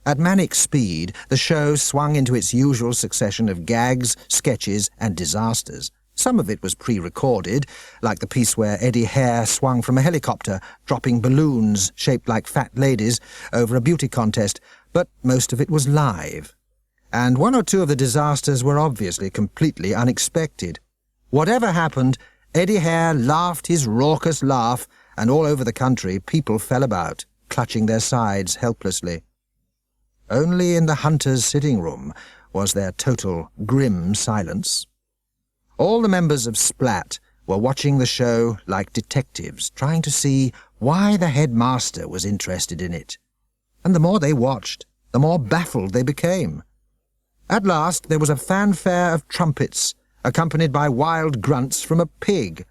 At manic speed, the show swung into its usual succession of gags, sketches, and disasters. Some of it was pre-recorded, like the piece where Eddie Hare swung from a helicopter, dropping balloons shaped like fat ladies over a beauty contest, but most of it was live. And one or two of the disasters were obviously completely unexpected. Whatever happened, Eddie Hare laughed his raucous laugh, and all over the country people fell about, clutching their sides helplessly. Only in the hunter's sitting room was there total, grim silence. All the members of Splat were watching the show like detectives, trying to see why the headmaster was interested in it. And the more they watched, the more baffled they became. At last there was a fanfare of trumpets, accompanied by wild grunts from a pig.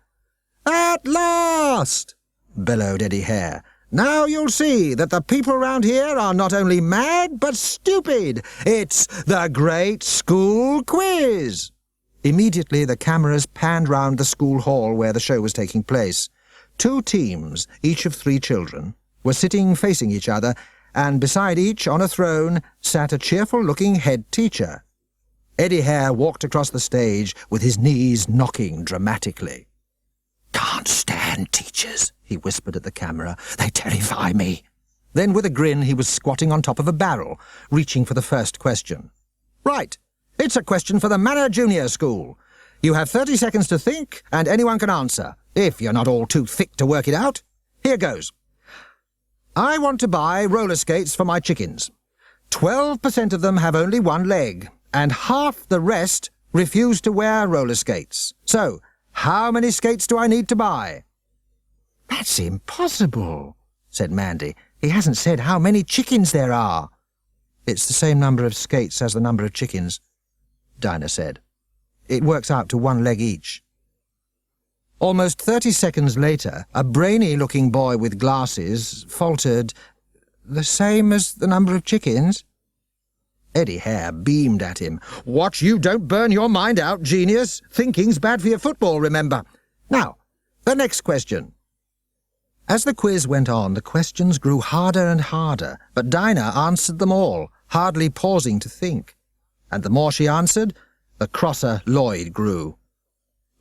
"At last!" bellowed Eddie Hare. "Now you'll see that the people round here are not only mad, but stupid. It's the Great School Quiz!" Immediately the cameras panned round the school hall where the show was taking place. 2 teams, each of 3 children, were sitting facing each other, and beside each, on a throne, sat a cheerful-looking head teacher. Eddie Hare walked across the stage with his knees knocking dramatically. "Can't stand teachers," he whispered at the camera. "They terrify me." Then with a grin he was squatting on top of a barrel, reaching for the first question. "Right, it's a question for the Manor Junior School. You have 30 seconds to think, and anyone can answer, if you're not all too thick to work it out. Here goes. I want to buy roller skates for my chickens. 12% of them have only one leg, and half the rest refuse to wear roller skates. So, how many skates do I need to buy?" "That's impossible," said Mandy. "He hasn't said how many chickens there are." "It's the same number of skates as the number of chickens," Dinah said. "It works out to 1 leg each." Almost 30 seconds later, a brainy-looking boy with glasses faltered, "The same as the number of chickens?" Eddie Hare beamed at him. "Watch you don't burn your mind out, genius. Thinking's bad for your football, remember. Now, the next question." As the quiz went on, the questions grew harder and harder, but Dinah answered them all, hardly pausing to think. And the more she answered, the crosser Lloyd grew.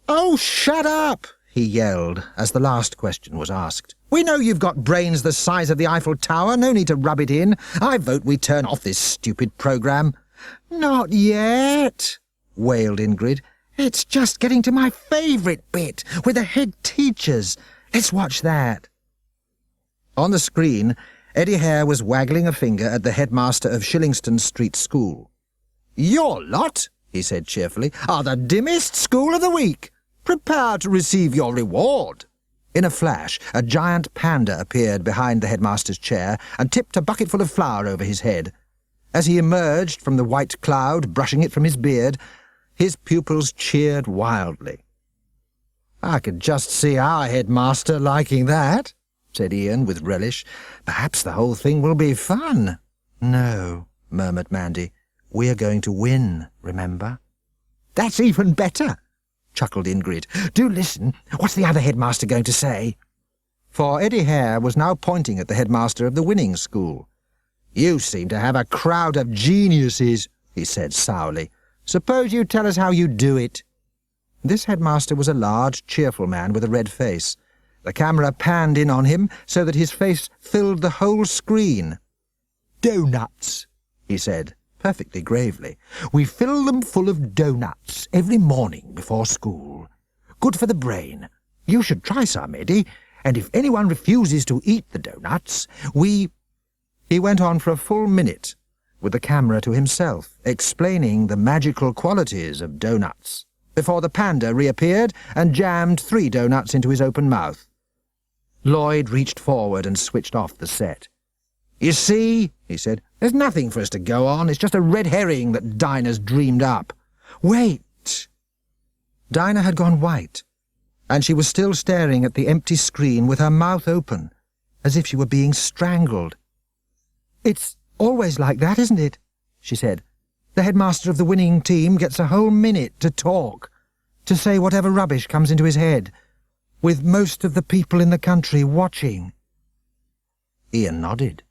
"Oh, shut up!" he yelled as the last question was asked. "We know you've got brains the size of the Eiffel Tower. No need to rub it in. I vote we turn off this stupid programme." "Not yet," wailed Ingrid. "It's just getting to my favourite bit, with the head teachers. Let's watch that." On the screen, Eddie Hare was waggling a finger at the headmaster of Shillingston Street School. "Your lot," he said cheerfully, "are the dimmest school of the week. Prepare to receive your reward." In a flash, a giant panda appeared behind the headmaster's chair and tipped a bucketful of flour over his head. As he emerged from the white cloud, brushing it from his beard, his pupils cheered wildly. "I could just see our headmaster liking that," said Ian with relish. "Perhaps the whole thing will be fun." "No," murmured Mandy. "We're going to win, remember?" "That's even better," chuckled Ingrid. "Do listen. What's the other headmaster going to say?" For Eddie Hare was now pointing at the headmaster of the winning school. "You seem to have a crowd of geniuses," he said sourly. "Suppose you tell us how you do it." This headmaster was a large, cheerful man with a red face. The camera panned in on him so that his face filled the whole screen. "Doughnuts," he said, perfectly gravely. "We fill them full of doughnuts every morning before school. Good for the brain. You should try some, Eddie, and if anyone refuses to eat the doughnuts, we—" He went on for a full minute, with the camera to himself, explaining the magical qualities of doughnuts, before the panda reappeared and jammed 3 doughnuts into his open mouth. Lloyd reached forward and switched off the set. "You see," he said, "there's nothing for us to go on. It's just a red herring that Dinah's dreamed up." "Wait!" Dinah had gone white, and she was still staring at the empty screen with her mouth open, as if she were being strangled. "It's always like that, isn't it?" she said. "The headmaster of the winning team gets a whole minute to talk, to say whatever rubbish comes into his head, with most of the people in the country watching." Ian nodded.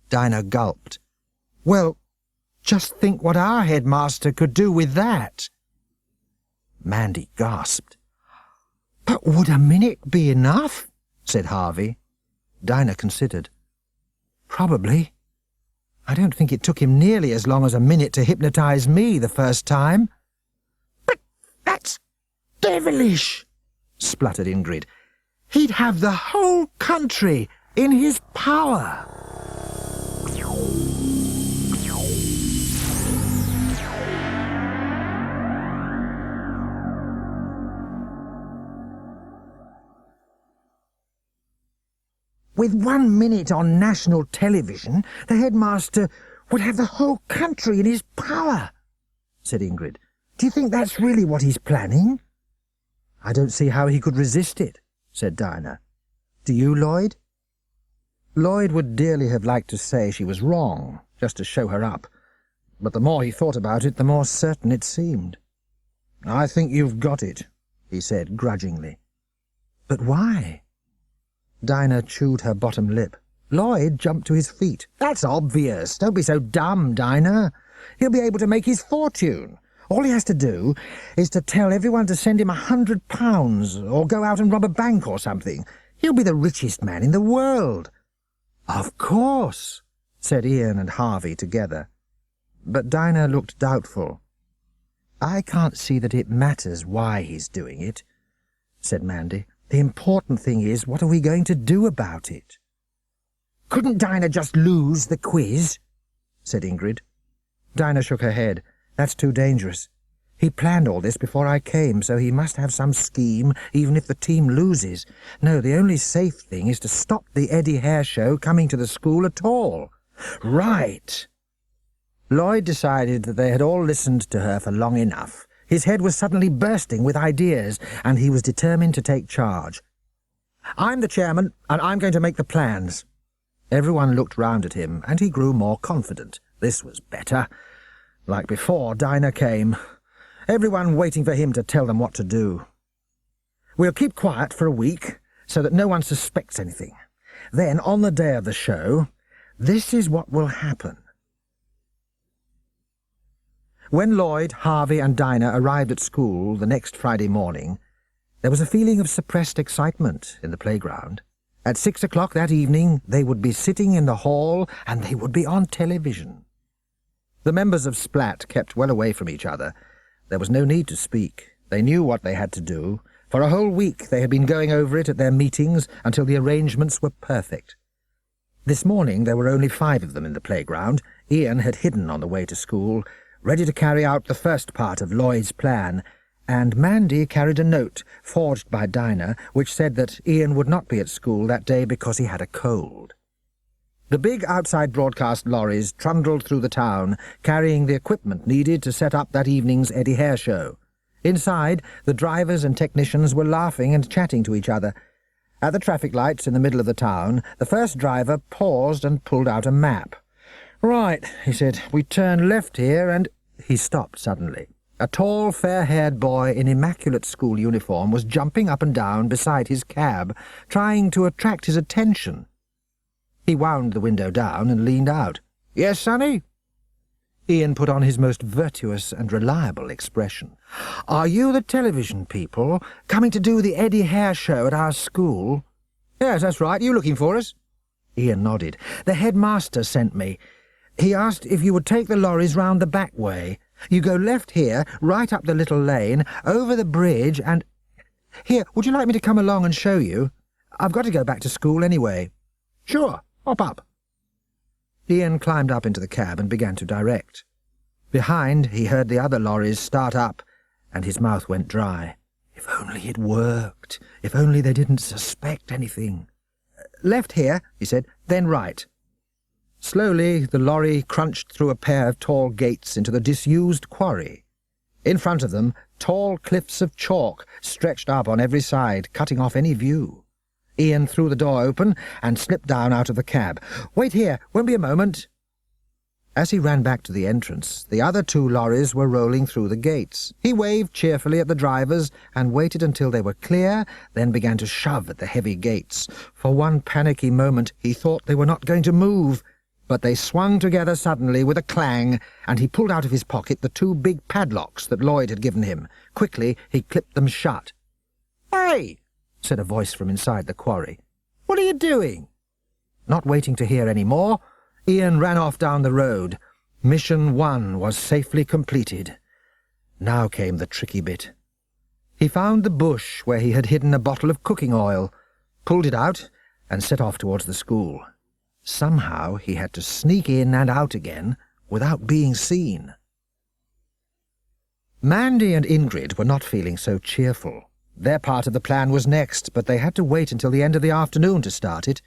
Dinah gulped. "Well, just think what our headmaster could do with that." Mandy gasped. "But would a minute be enough?" said Harvey. Dinah considered. "Probably. I don't think it took him nearly as long as a minute to hypnotize me the first time." "But that's devilish," spluttered Ingrid. "He'd have the whole country in his power." "With 1 minute on national television, the headmaster would have the whole country in his power," said Ingrid. "Do you think that's really what he's planning?" "I don't see how he could resist it," said Dinah. "Do you, Lloyd?" Lloyd would dearly have liked to say she was wrong, just to show her up, but the more he thought about it, the more certain it seemed. "I think you've got it," he said grudgingly. "But why?" Dinah chewed her bottom lip. Lloyd jumped to his feet. "That's obvious. Don't be so dumb, Dinah. He'll be able to make his fortune. All he has to do is to tell everyone to send him £100, or go out and rob a bank or something. He'll be the richest man in the world." "Of course," said Ian and Harvey together. But Dinah looked doubtful. "I can't see that it matters why he's doing it," said Mandy. "The important thing is, what are we going to do about it?" "Couldn't Dinah just lose the quiz?" said Ingrid. Dinah shook her head. "That's too dangerous. He planned all this before I came, so he must have some scheme, even if the team loses. No, the only safe thing is to stop the Eddie Hare show coming to the school at all." "Right." Lloyd decided that they had all listened to her for long enough. His head was suddenly bursting with ideas, and he was determined to take charge. "I'm the chairman, and I'm going to make the plans." Everyone looked round at him, and he grew more confident. This was better. Like before, Dinah came. Everyone waiting for him to tell them what to do. "We'll keep quiet for a week, so that no one suspects anything. Then, on the day of the show, this is what will happen." When Lloyd, Harvey and Dinah arrived at school the next Friday morning, there was a feeling of suppressed excitement in the playground. At 6 o'clock that evening they would be sitting in the hall, and they would be on television. The members of Splat kept well away from each other. There was no need to speak. They knew what they had to do. For a whole week they had been going over it at their meetings until the arrangements were perfect. This morning there were only 5 of them in the playground. Ian had hidden on the way to school, ready to carry out the first part of Lloyd's plan, and Mandy carried a note, forged by Dinah, which said that Ian would not be at school that day because he had a cold. The big outside broadcast lorries trundled through the town, carrying the equipment needed to set up that evening's Eddie Hare show. Inside, the drivers and technicians were laughing and chatting to each other. At the traffic lights in the middle of the town, the first driver paused and pulled out a map. "Right," he said, "we turn left here and—" He stopped suddenly. A tall, fair-haired boy in immaculate school uniform was jumping up and down beside his cab, trying to attract his attention. He wound the window down and leaned out. "Yes, sonny?" Ian put on his most virtuous and reliable expression. "Are you the television people, coming to do the Eddie Hare show at our school?" "Yes, that's right. You looking for us?" Ian nodded. "The headmaster sent me. He asked if you would take the lorries round the back way. You go left here, right up the little lane, over the bridge, and— Here, would you like me to come along and show you? I've got to go back to school anyway." "Sure, hop up." Ian climbed up into the cab and began to direct. Behind, he heard the other lorries start up, and his mouth went dry. If only it worked. If only they didn't suspect anything. "Left here," he said, "then right." Slowly, the lorry crunched through a pair of tall gates into the disused quarry. In front of them, tall cliffs of chalk stretched up on every side, cutting off any view. Ian threw the door open and slipped down out of the cab. "Wait here, won't be a moment." As he ran back to the entrance, the other 2 lorries were rolling through the gates. He waved cheerfully at the drivers and waited until they were clear, then began to shove at the heavy gates. For one panicky moment he thought they were not going to move, but they swung together suddenly with a clang, and he pulled out of his pocket the 2 big padlocks that Lloyd had given him. Quickly he clipped them shut. "Hey!" said a voice from inside the quarry. "What are you doing?" Not waiting to hear any more, Ian ran off down the road. Mission 1 was safely completed. Now came the tricky bit. He found the bush where he had hidden a bottle of cooking oil, pulled it out, and set off towards the school. Somehow he had to sneak in and out again without being seen. Mandy and Ingrid were not feeling so cheerful. Their part of the plan was next, but they had to wait until the end of the afternoon to start it.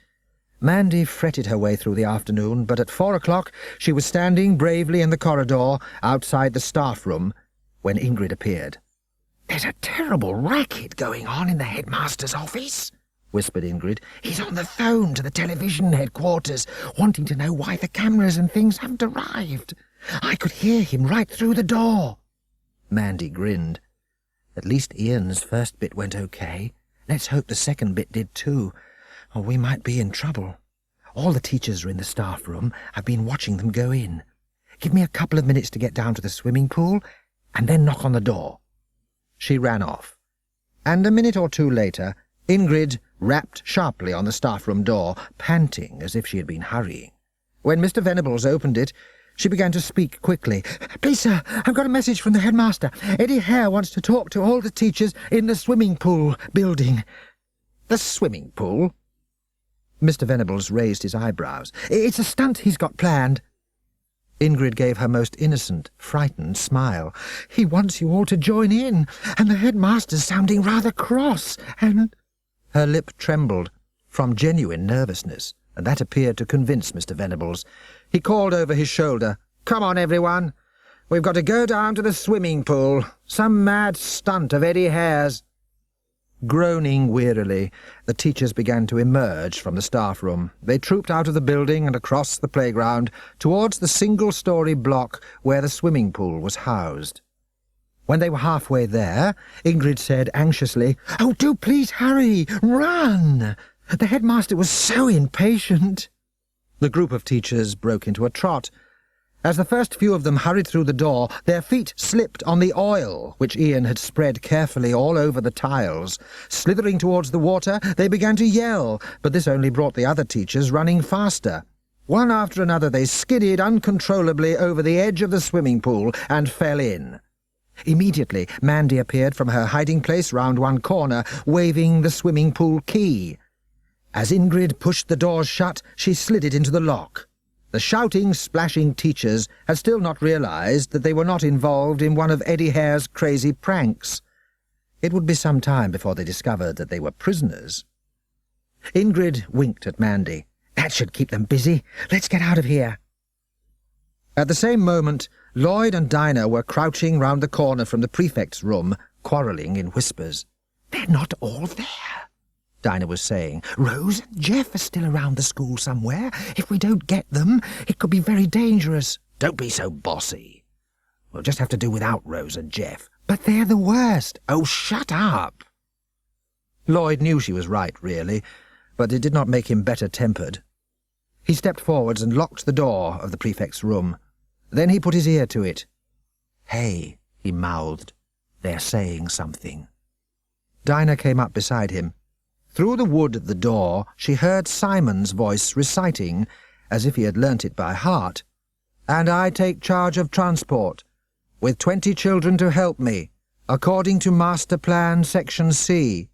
Mandy fretted her way through the afternoon, but at 4 o'clock she was standing bravely in the corridor outside the staff room when Ingrid appeared. "There's a terrible racket going on in the headmaster's office," whispered Ingrid. "He's on the phone to the television headquarters, wanting to know why the cameras and things haven't arrived. I could hear him right through the door." Mandy grinned. "At least Ian's first bit went okay. Let's hope the second bit did too, or we might be in trouble. All the teachers are in the staff room. I've been watching them go in. Give me a couple of minutes to get down to the swimming pool, and then knock on the door." She ran off, and a minute or 2 later, Ingrid rapped sharply on the staff room door, panting as if she had been hurrying. When Mr. Venables opened it, she began to speak quickly. "Please, sir, I've got a message from the headmaster. Eddie Hare wants to talk to all the teachers in the swimming pool building." "The swimming pool?" Mr. Venables raised his eyebrows. "It's a stunt he's got planned." Ingrid gave her most innocent, frightened smile. "He wants you all to join in, and the headmaster's sounding rather cross, and—" Her lip trembled from genuine nervousness, and that appeared to convince Mr. Venables. He called over his shoulder, "Come on, everyone. We've got to go down to the swimming pool. Some mad stunt of Eddie Hare's." Groaning wearily, the teachers began to emerge from the staff room. They trooped out of the building and across the playground towards the single-story block where the swimming pool was housed. When they were halfway there, Ingrid said anxiously, "Oh, do please hurry! Run! The headmaster was so impatient." The group of teachers broke into a trot. As the first few of them hurried through the door, their feet slipped on the oil, which Ian had spread carefully all over the tiles. Slithering towards the water, they began to yell, but this only brought the other teachers running faster. One after another they skidded uncontrollably over the edge of the swimming pool and fell in. Immediately, Mandy appeared from her hiding place round one corner, waving the swimming pool key. As Ingrid pushed the doors shut, she slid it into the lock. The shouting, splashing teachers had still not realized that they were not involved in one of Eddie Hare's crazy pranks. It would be some time before they discovered that they were prisoners. Ingrid winked at Mandy. "That should keep them busy. Let's get out of here." At the same moment, Lloyd and Dinah were crouching round the corner from the prefect's room, quarrelling in whispers. "They're not all there," Dinah was saying. "Rose and Jeff are still around the school somewhere. If we don't get them, it could be very dangerous." "Don't be so bossy. We'll just have to do without Rose and Jeff." "But they're the worst." "Oh, shut up." Lloyd knew she was right, really, but it did not make him better-tempered. He stepped forwards and locked the door of the prefect's room. Then he put his ear to it. "Hey," he mouthed. "They're saying something." Dinah came up beside him. Through the wood at the door, she heard Simon's voice reciting, as if he had learnt it by heart, "And I take charge of transport, with 20 children to help me, according to Master Plan Section C."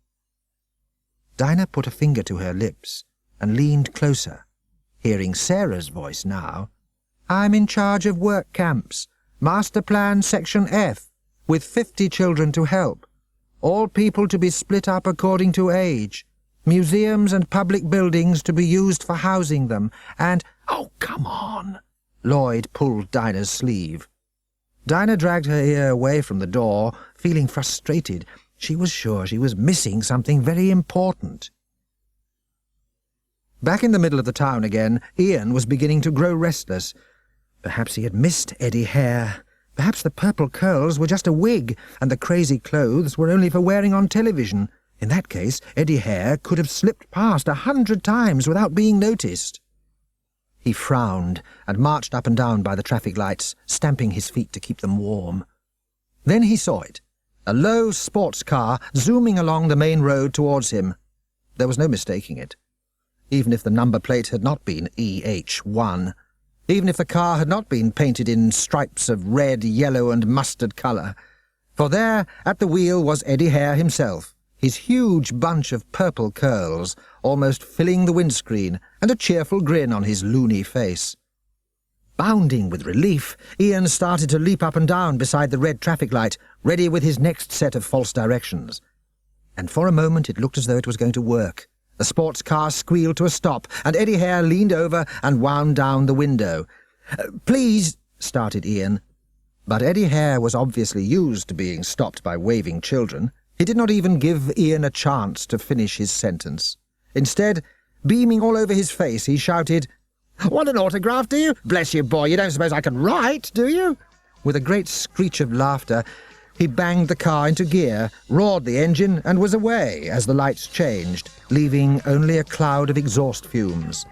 Dinah put a finger to her lips and leaned closer, hearing Sarah's voice now. "I'm in charge of work camps, Master Plan Section F, with 50 children to help. All people to be split up according to age, museums and public buildings to be used for housing them, and—" "Oh, come on!" Lloyd pulled Dinah's sleeve. Dinah dragged her ear away from the door, feeling frustrated. She was sure she was missing something very important. Back in the middle of the town again, Ian was beginning to grow restless. Perhaps he had missed Eddie Hare. Perhaps the purple curls were just a wig, and the crazy clothes were only for wearing on television. In that case, Eddie Hare could have slipped past 100 times without being noticed. He frowned and marched up and down by the traffic lights, stamping his feet to keep them warm. Then he saw it, a low sports car zooming along the main road towards him. There was no mistaking it. Even if the number plate had not been EH1, even if the car had not been painted in stripes of red, yellow and mustard colour, for there at the wheel was Eddie Hare himself, his huge bunch of purple curls almost filling the windscreen, and a cheerful grin on his loony face. Bounding with relief, Ian started to leap up and down beside the red traffic light, ready with his next set of false directions. And for a moment it looked as though it was going to work. The sports car squealed to a stop, and Eddie Hare leaned over and wound down the window. "Please," started Ian. But Eddie Hare was obviously used to being stopped by waving children. He did not even give Ian a chance to finish his sentence. Instead, beaming all over his face, he shouted, "Want an autograph, do you? Bless you, boy, you don't suppose I can write, do you?" With a great screech of laughter, he banged the car into gear, roared the engine, and was away as the lights changed, leaving only a cloud of exhaust fumes.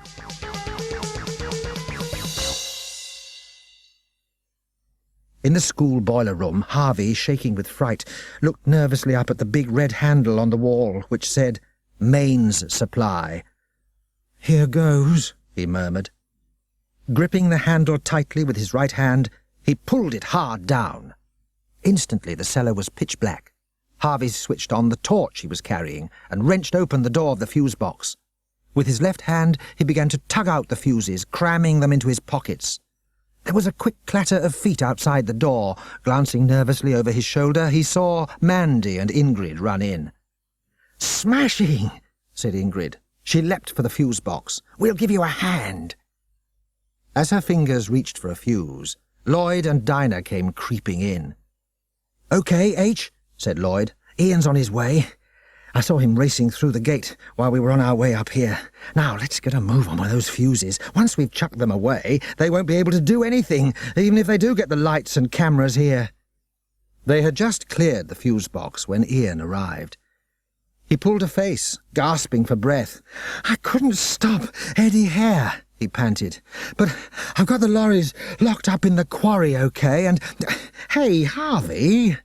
In the school boiler room, Harvey, shaking with fright, looked nervously up at the big red handle on the wall, which said, "Mains Supply." "Here goes," he murmured. Gripping the handle tightly with his right hand, he pulled it hard down. Instantly the cellar was pitch black. Harvey switched on the torch he was carrying and wrenched open the door of the fuse box. With his left hand he began to tug out the fuses, cramming them into his pockets. There was a quick clatter of feet outside the door. Glancing nervously over his shoulder, he saw Mandy and Ingrid run in. "Smashing!" said Ingrid. She leapt for the fuse box. "We'll give you a hand." As her fingers reached for a fuse, Lloyd and Dinah came creeping in. "OK, H," said Lloyd. "Ian's on his way. I saw him racing through the gate while we were on our way up here. Now, let's get a move on with those fuses. Once we've chucked them away, they won't be able to do anything, even if they do get the lights and cameras here." They had just cleared the fuse box when Ian arrived. He pulled a face, gasping for breath. "I couldn't stop Eddie Hare," he panted. "But I've got the lorries locked up in the quarry, OK, and... Hey, Harvey!"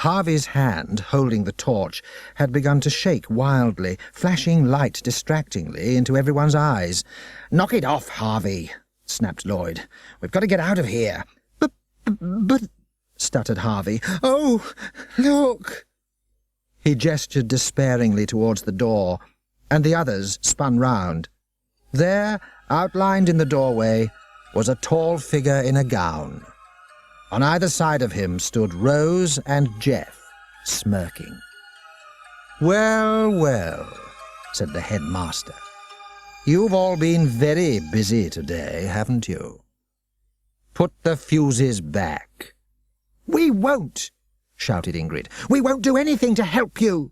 Harvey's hand, holding the torch, had begun to shake wildly, flashing light distractingly into everyone's eyes. "Knock it off, Harvey," snapped Lloyd. "We've got to get out of here." But, stuttered Harvey. "Oh, look!" He gestured despairingly towards the door, and the others spun round. There, outlined in the doorway, was a tall figure in a gown. On either side of him stood Rose and Jeff, smirking. "Well, well," said the headmaster. "You've all been very busy today, haven't you? Put the fuses back." "We won't!" shouted Ingrid. "We won't do anything to help you."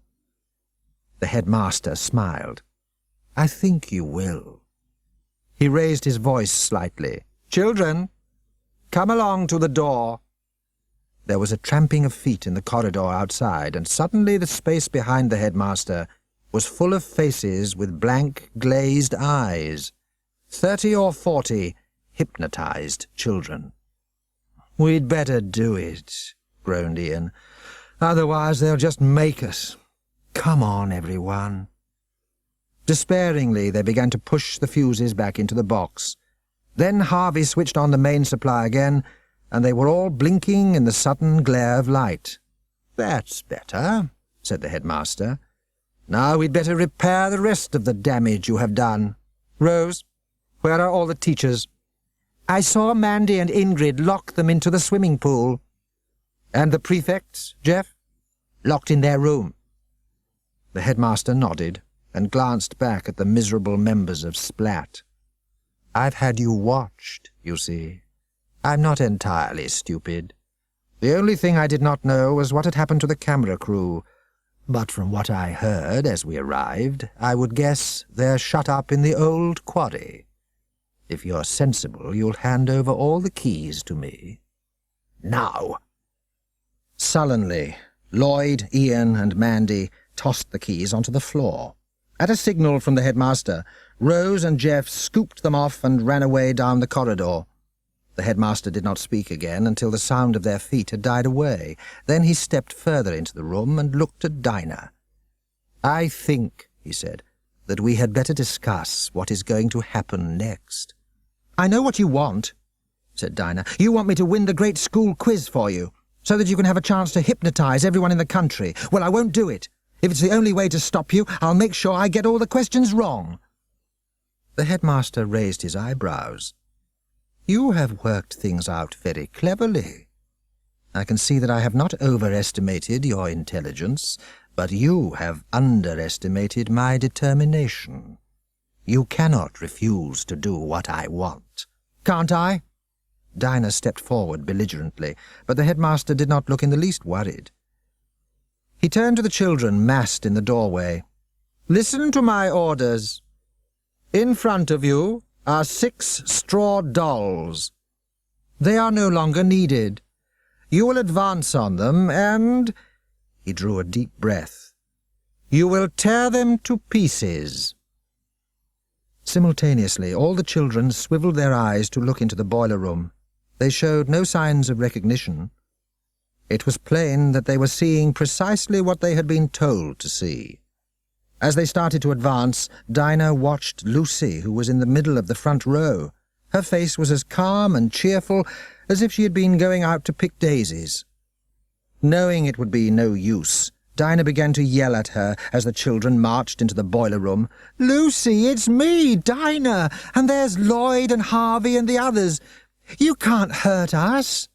The headmaster smiled. "I think you will." He raised his voice slightly. "Children, come along to the door." There was a tramping of feet in the corridor outside, and suddenly the space behind the headmaster was full of faces with blank, glazed eyes. 30 or 40 hypnotized children. "We'd better do it," groaned Ian. "Otherwise they'll just make us. Come on, everyone." Despairingly they began to push the fuses back into the box. Then Harvey switched on the main supply again, and they were all blinking in the sudden glare of light. "That's better," said the headmaster. "Now we'd better repair the rest of the damage you have done. Rose, where are all the teachers?" "I saw Mandy and Ingrid lock them into the swimming pool." "And the prefects, Jeff?" "Locked in their room." The headmaster nodded and glanced back at the miserable members of Splat. "I've had you watched, you see. I'm not entirely stupid. The only thing I did not know was what had happened to the camera crew, but from what I heard as we arrived, I would guess they're shut up in the old quarry. If you're sensible, you'll hand over all the keys to me. Now. Sullenly, Lloyd, Ian, and Mandy tossed the keys onto the floor. At a signal from the headmaster, Rose and Jeff scooped them off and ran away down the corridor. The headmaster did not speak again until the sound of their feet had died away. Then he stepped further into the room and looked at Dinah. "I think," he said, "that we had better discuss what is going to happen next." "I know what you want," said Dinah. "You want me to win the great school quiz for you, so that you can have a chance to hypnotize everyone in the country. Well, I won't do it. If it's the only way to stop you, I'll make sure I get all the questions wrong." The headmaster raised his eyebrows. "You have worked things out very cleverly. I can see that I have not overestimated your intelligence, but you have underestimated my determination. You cannot refuse to do what I want." "Can't I?" Dinah stepped forward belligerently, but the headmaster did not look in the least worried. He turned to the children massed in the doorway. "Listen to my orders. In front of you are 6 straw dolls. They are no longer needed. You will advance on them and—" he drew a deep breath. "You will tear them to pieces." Simultaneously, all the children swiveled their eyes to look into the boiler room. They showed no signs of recognition. It was plain that they were seeing precisely what they had been told to see. As they started to advance, Dinah watched Lucy, who was in the middle of the front row. Her face was as calm and cheerful as if she had been going out to pick daisies. Knowing it would be no use, Dinah began to yell at her as the children marched into the boiler room. "Lucy, it's me, Dinah, and there's Lloyd and Harvey and the others. You can't hurt us."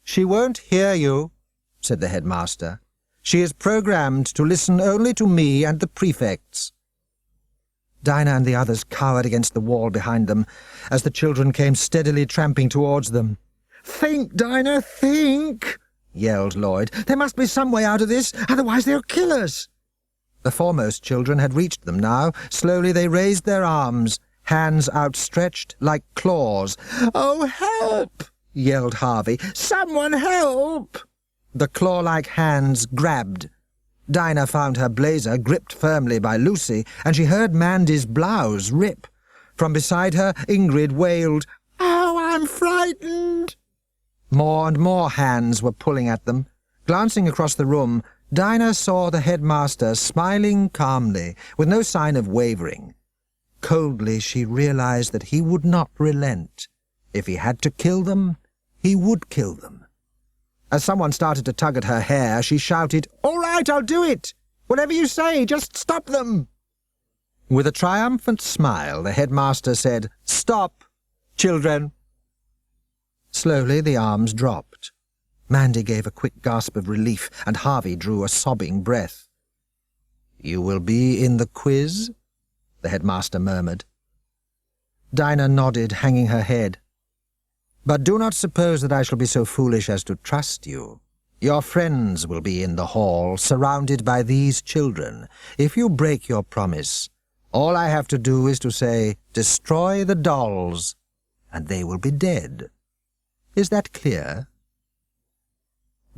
"She won't hear you," said the headmaster. "She is programmed to listen only to me and the prefects." Dinah and the others cowered against the wall behind them as the children came steadily tramping towards them. "Think, Dinah, think!" yelled Lloyd. "There must be some way out of this, otherwise they'll kill us." The foremost children had reached them now. Slowly they raised their arms, hands outstretched like claws. "Oh, help!" yelled Harvey. "Someone help!" The claw-like hands grabbed. Dinah found her blazer gripped firmly by Lucy, and she heard Mandy's blouse rip. From beside her, Ingrid wailed, "Oh, I'm frightened!" More and more hands were pulling at them. Glancing across the room, Dinah saw the headmaster smiling calmly, with no sign of wavering. Coldly she realized that he would not relent. If he had to kill them, he would kill them. As someone started to tug at her hair, she shouted, "All right, I'll do it! Whatever you say, just stop them!" With a triumphant smile, the headmaster said, "Stop, children!" Slowly the arms dropped. Mandy gave a quick gasp of relief, and Harvey drew a sobbing breath. "You will be in the quiz?" the headmaster murmured. Dinah nodded, hanging her head. "But do not suppose that I shall be so foolish as to trust you. Your friends will be in the hall, surrounded by these children. If you break your promise, all I have to do is to say, 'Destroy the dolls,' and they will be dead. Is that clear?"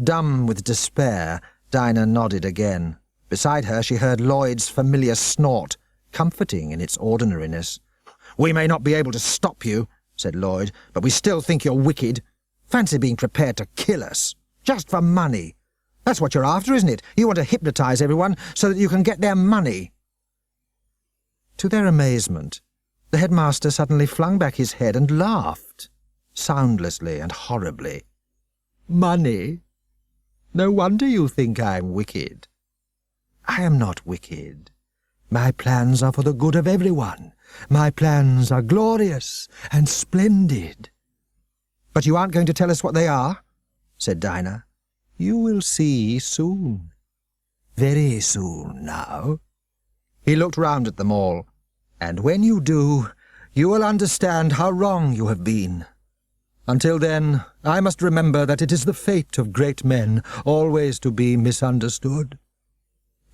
Dumb with despair, Dinah nodded again. Beside her she heard Lloyd's familiar snort, comforting in its ordinariness. "We may not be able to stop you," said Lloyd, "but we still think you're wicked. Fancy being prepared to kill us, just for money. That's what you're after, isn't it? You want to hypnotize everyone so that you can get their money." To their amazement, the headmaster suddenly flung back his head and laughed, soundlessly and horribly. "Money? No wonder you think I'm wicked. I am not wicked. My plans are for the good of everyone. My plans are glorious and splendid." "But you aren't going to tell us what they are?" said Dinah. "You will see soon. Very soon now." He looked round at them all. "And when you do, you will understand how wrong you have been. Until then, I must remember that it is the fate of great men always to be misunderstood.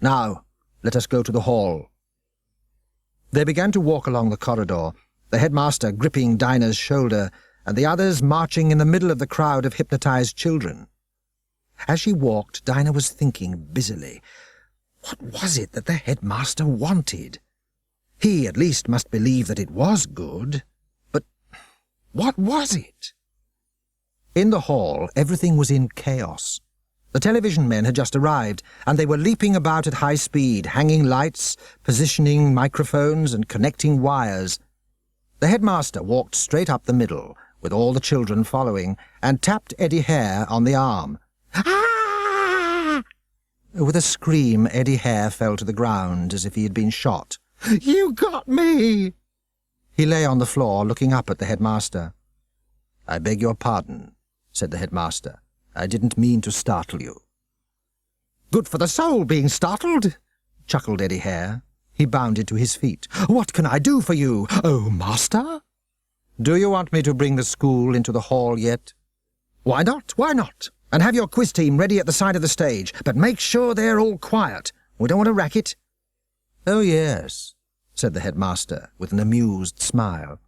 Now, let us go to the hall." They began to walk along the corridor. the headmaster gripping Dinah's shoulder, and the others marching in the middle of the crowd of hypnotized children. As she walked, Dinah was thinking busily. What was it that the headmaster wanted? He at least must believe that it was good. But what was it? In the hall, everything was in chaos. The television men had just arrived, and they were leaping about at high speed, hanging lights, positioning microphones, and connecting wires. The headmaster walked straight up the middle, with all the children following, and tapped Eddie Hare on the arm. "Ah!" With a scream, Eddie Hare fell to the ground as if he had been shot. "You got me!" He lay on the floor, looking up at the headmaster. "I beg your pardon," said the headmaster. "I didn't mean to startle you." "Good for the soul being startled," chuckled Eddie Hare. He bounded to his feet. "What can I do for you, oh master?" "Do you want me to bring the school into the hall yet?" "Why not? Why not? And have your quiz team ready at the side of the stage, but make sure they're all quiet. We don't want a racket." "Oh, yes," said the headmaster, with an amused smile.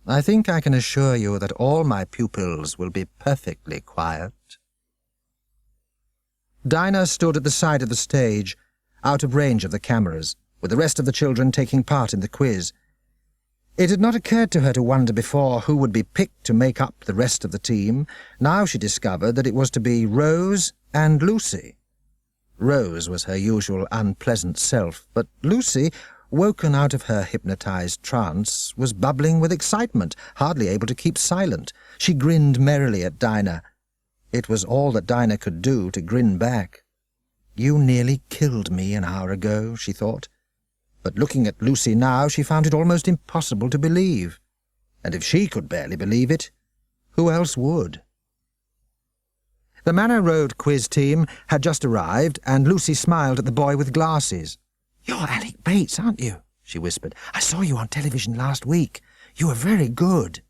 "I think I can assure you that all my pupils will be perfectly quiet." Dinah stood at the side of the stage, out of range of the cameras, with the rest of the children taking part in the quiz. It had not occurred to her to wonder before who would be picked to make up the rest of the team. Now she discovered that it was to be Rose and Lucy. Rose was her usual unpleasant self, but Lucy, woken out of her hypnotized trance, was bubbling with excitement, hardly able to keep silent. She grinned merrily at Dinah. It was all that Dinah could do to grin back. "You nearly killed me an hour ago," she thought. But looking at Lucy now, she found it almost impossible to believe. And if she could barely believe it, who else would? The Manor Road quiz team had just arrived, and Lucy smiled at the boy with glasses. "You're Alec Bates, aren't you?" she whispered. "I saw you on television last week. You were very good."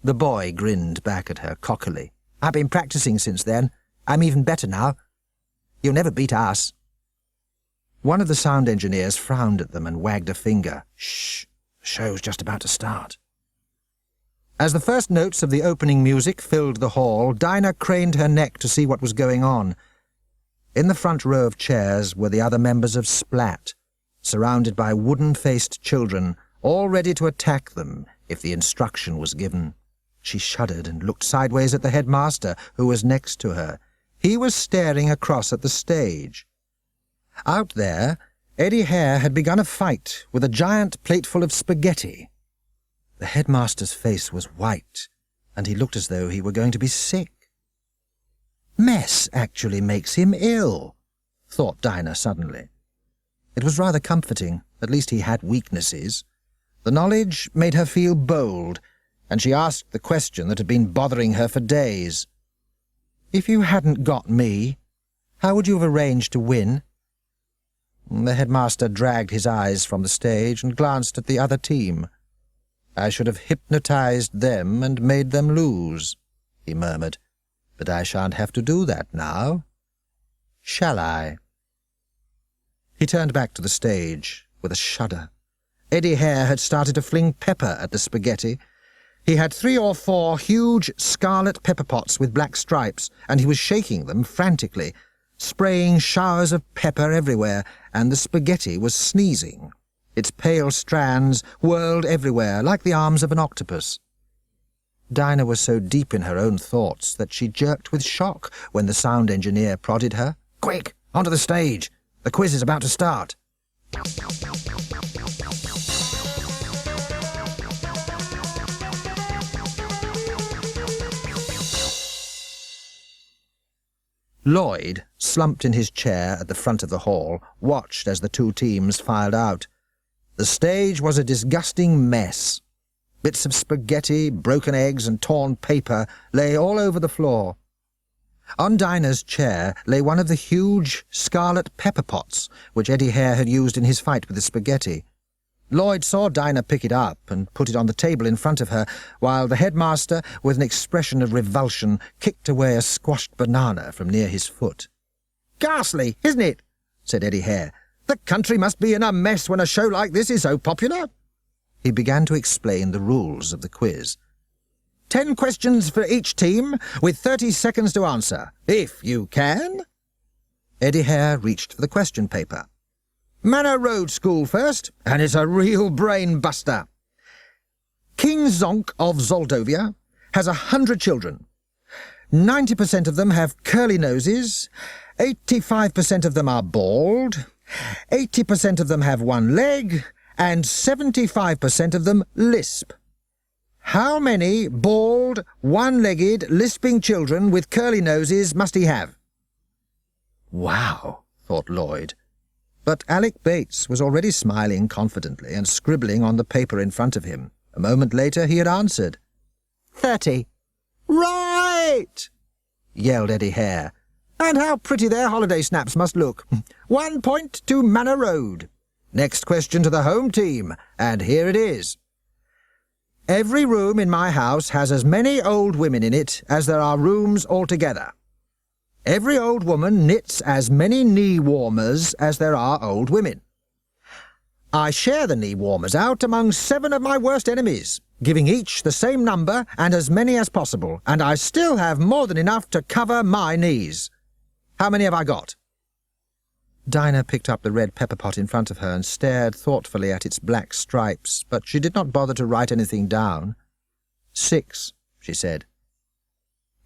The boy grinned back at her cockily. "I've been practicing since then. I'm even better now. You'll never beat us." One of the sound engineers frowned at them and wagged a finger. "Shh, the show's just about to start." As the first notes of the opening music filled the hall, Dinah craned her neck to see what was going on. In the front row of chairs were the other members of Splat, surrounded by wooden-faced children, all ready to attack them if the instruction was given. She shuddered and looked sideways at the headmaster, who was next to her. He was staring across at the stage. Out there, Eddie Hare had begun a fight with a giant plateful of spaghetti. The headmaster's face was white, and he looked as though he were going to be sick. Mess actually makes him ill, thought Dinah suddenly. It was rather comforting. At least he had weaknesses. The knowledge made her feel bold, and she asked the question that had been bothering her for days. "If you hadn't got me, how would you have arranged to win?" The headmaster dragged his eyes from the stage and glanced at the other team. "I should have hypnotized them and made them lose," he murmured. "But I shan't have to do that now. Shall I?" He turned back to the stage with a shudder. Eddie Hare had started to fling pepper at the spaghetti. He had 3 or 4 huge scarlet pepper pots with black stripes, and he was shaking them frantically, spraying showers of pepper everywhere, and the spaghetti was sneezing. Its pale strands whirled everywhere like the arms of an octopus. Dinah was so deep in her own thoughts that she jerked with shock when the sound engineer prodded her. "Quick, onto the stage! The quiz is about to start." Lloyd, slumped in his chair at the front of the hall, watched as the 2 teams filed out. The stage was a disgusting mess. Bits of spaghetti, broken eggs, and torn paper lay all over the floor. On Dinah's chair lay one of the huge scarlet pepper pots which Eddie Hare had used in his fight with the spaghetti. Lloyd saw Dinah pick it up and put it on the table in front of her, while the headmaster, with an expression of revulsion, kicked away a squashed banana from near his foot. "Ghastly, isn't it?" said Eddie Hare. "The country must be in a mess when a show like this is so popular." He began to explain the rules of the quiz. 10 questions for each team, with 30 seconds to answer, if you can. Eddie Hare reached for the question paper. Manor Road School first, and it's a real brain-buster. King Zonk of Zoldovia has 100 children. 90% of them have curly noses, 85% of them are bald, 80% of them have one leg, and 75% of them lisp. How many bald, one-legged, lisping children with curly noses must he have? Wow, thought Lloyd. But Alec Bates was already smiling confidently and scribbling on the paper in front of him. A moment later he had answered. 30. Right! Yelled Eddie Hare. And how pretty their holiday snaps must look. 1 point to Manor Road. Next question to the home team, and here it is. Every room in my house has as many old women in it as there are rooms altogether. Every old woman knits as many knee warmers as there are old women. I share the knee warmers out among 7 of my worst enemies, giving each the same number and as many as possible, and I still have more than enough to cover my knees. How many have I got? Dinah picked up the red pepper pot in front of her and stared thoughtfully at its black stripes, but she did not bother to write anything down. 6, she said.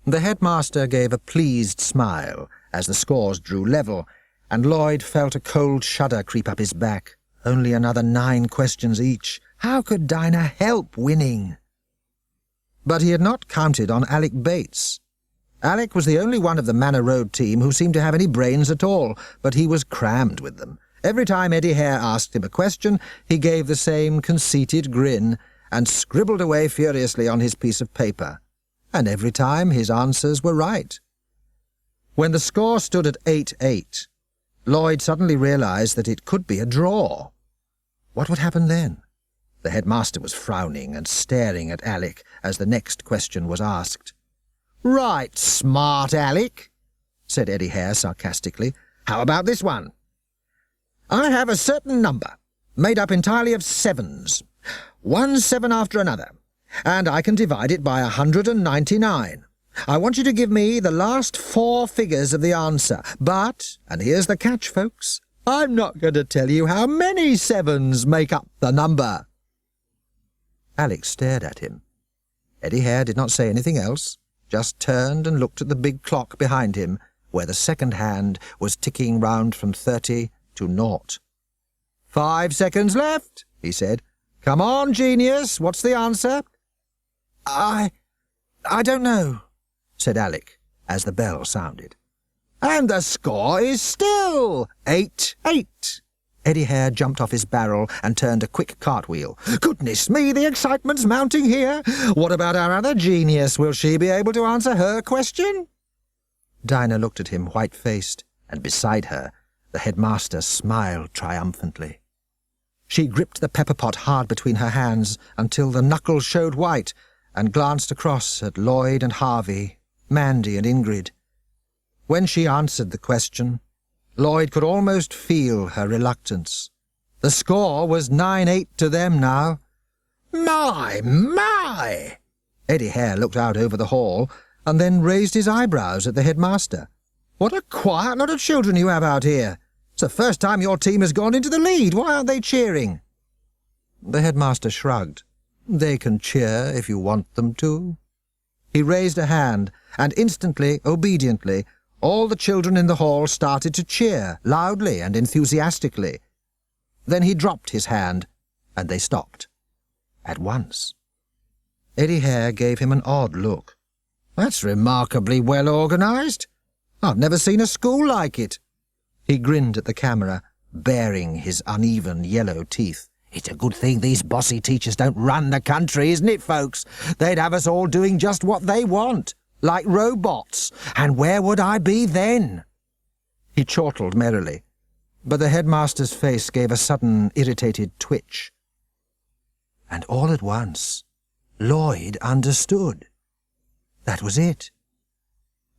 The headmaster gave a pleased smile as the scores drew level, and Lloyd felt a cold shudder creep up his back. Only another 9 questions each. How could Dinah help winning? But he had not counted on Alec Bates. Alec was the only one of the Manor Road team who seemed to have any brains at all, but he was crammed with them. Every time Eddie Hare asked him a question, he gave the same conceited grin and scribbled away furiously on his piece of paper. And every time his answers were right. When the score stood at 8-8, Lloyd suddenly realized that it could be a draw. What would happen then? The headmaster was frowning and staring at Alec as the next question was asked. "Right, smart Alec," said Eddie Hare sarcastically. "How about this one? I have a certain number, made up entirely of 7s, one 7 after another, and I can divide it by 199. I want you to give me the last 4 figures of the answer, but, and here's the catch, folks, I'm not going to tell you how many 7s make up the number." Alec stared at him. Eddie Hare did not say anything else, just turned and looked at the big clock behind him, where the second hand was ticking round from 30 to 0. 5 seconds left, he said. "Come on, genius, what's the answer?" I don't know," said Alec, as the bell sounded. "And the score is still 8-8. Eddie Hare jumped off his barrel and turned a quick cartwheel. "Goodness me, the excitement's mounting here. What about our other genius? Will she be able to answer her question?" Dinah looked at him white-faced, and beside her the headmaster smiled triumphantly. She gripped the pepper pot hard between her hands until the knuckles showed white, and glanced across at Lloyd and Harvey, Mandy and Ingrid. When she answered the question, Lloyd could almost feel her reluctance. The score was 9-8 to them now. My! Eddie Hare looked out over the hall, and then raised his eyebrows at the headmaster. "What a quiet lot of children you have out here. It's the first time your team has gone into the lead. Why aren't they cheering?" The headmaster shrugged. "They can cheer if you want them to." He raised a hand, and instantly, obediently, all the children in the hall started to cheer, loudly and enthusiastically. Then he dropped his hand, and they stopped. At once. Eddie Hare gave him an odd look. "That's remarkably well organised. I've never seen a school like it." He grinned at the camera, baring his uneven yellow teeth. "It's a good thing these bossy teachers don't run the country, isn't it, folks? They'd have us all doing just what they want, like robots, and where would I be then?" He chortled merrily, but the headmaster's face gave a sudden irritated twitch. And all at once, Lloyd understood. That was it.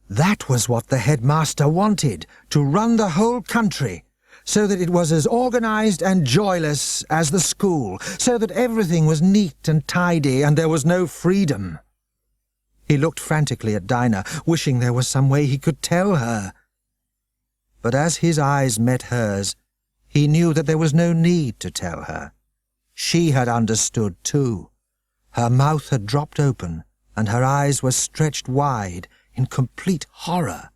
That was what the headmaster wanted, to run the whole country. so that it was as organised and joyless as the school, so that everything was neat and tidy and there was no freedom. He looked frantically at Dinah, wishing there was some way he could tell her. But as his eyes met hers, he knew that there was no need to tell her. She had understood too. Her mouth had dropped open, and her eyes were stretched wide in complete horror.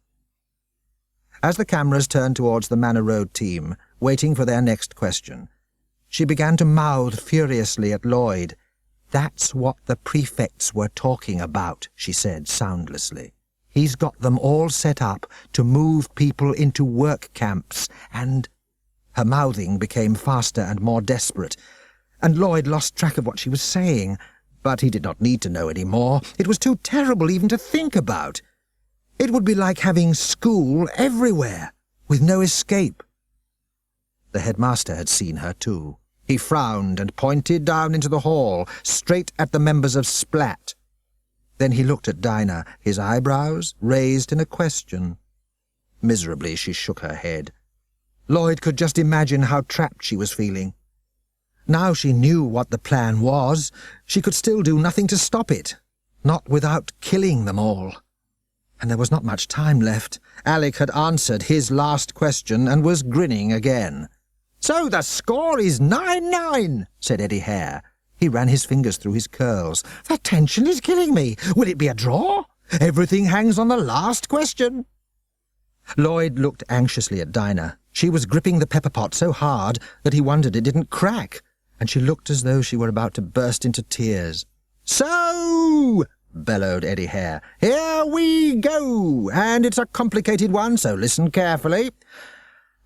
As the cameras turned towards the Manor Road team, waiting for their next question, she began to mouth furiously at Lloyd. "That's what the prefects were talking about," she said soundlessly. "He's got them all set up to move people into work camps, and—" Her mouthing became faster and more desperate, and Lloyd lost track of what she was saying. But he did not need to know any more. It was too terrible even to think about. It would be like having school everywhere, with no escape. The headmaster had seen her too. He frowned and pointed down into the hall, straight at the members of Splat. Then he looked at Dinah, his eyebrows raised in a question. Miserably she shook her head. Lloyd could just imagine how trapped she was feeling. Now she knew what the plan was. She could still do nothing to stop it, not without killing them all. And there was not much time left. Alec had answered his last question and was grinning again. "So the score is 9-9, said Eddie Hare. He ran his fingers through his curls. "The tension is killing me. Will it be a draw? Everything hangs on the last question." Lloyd looked anxiously at Dinah. She was gripping the pepper pot so hard that he wondered it didn't crack, and she looked as though she were about to burst into tears. "So," bellowed Eddie Hare, "here we go, and it's a complicated one, so listen carefully.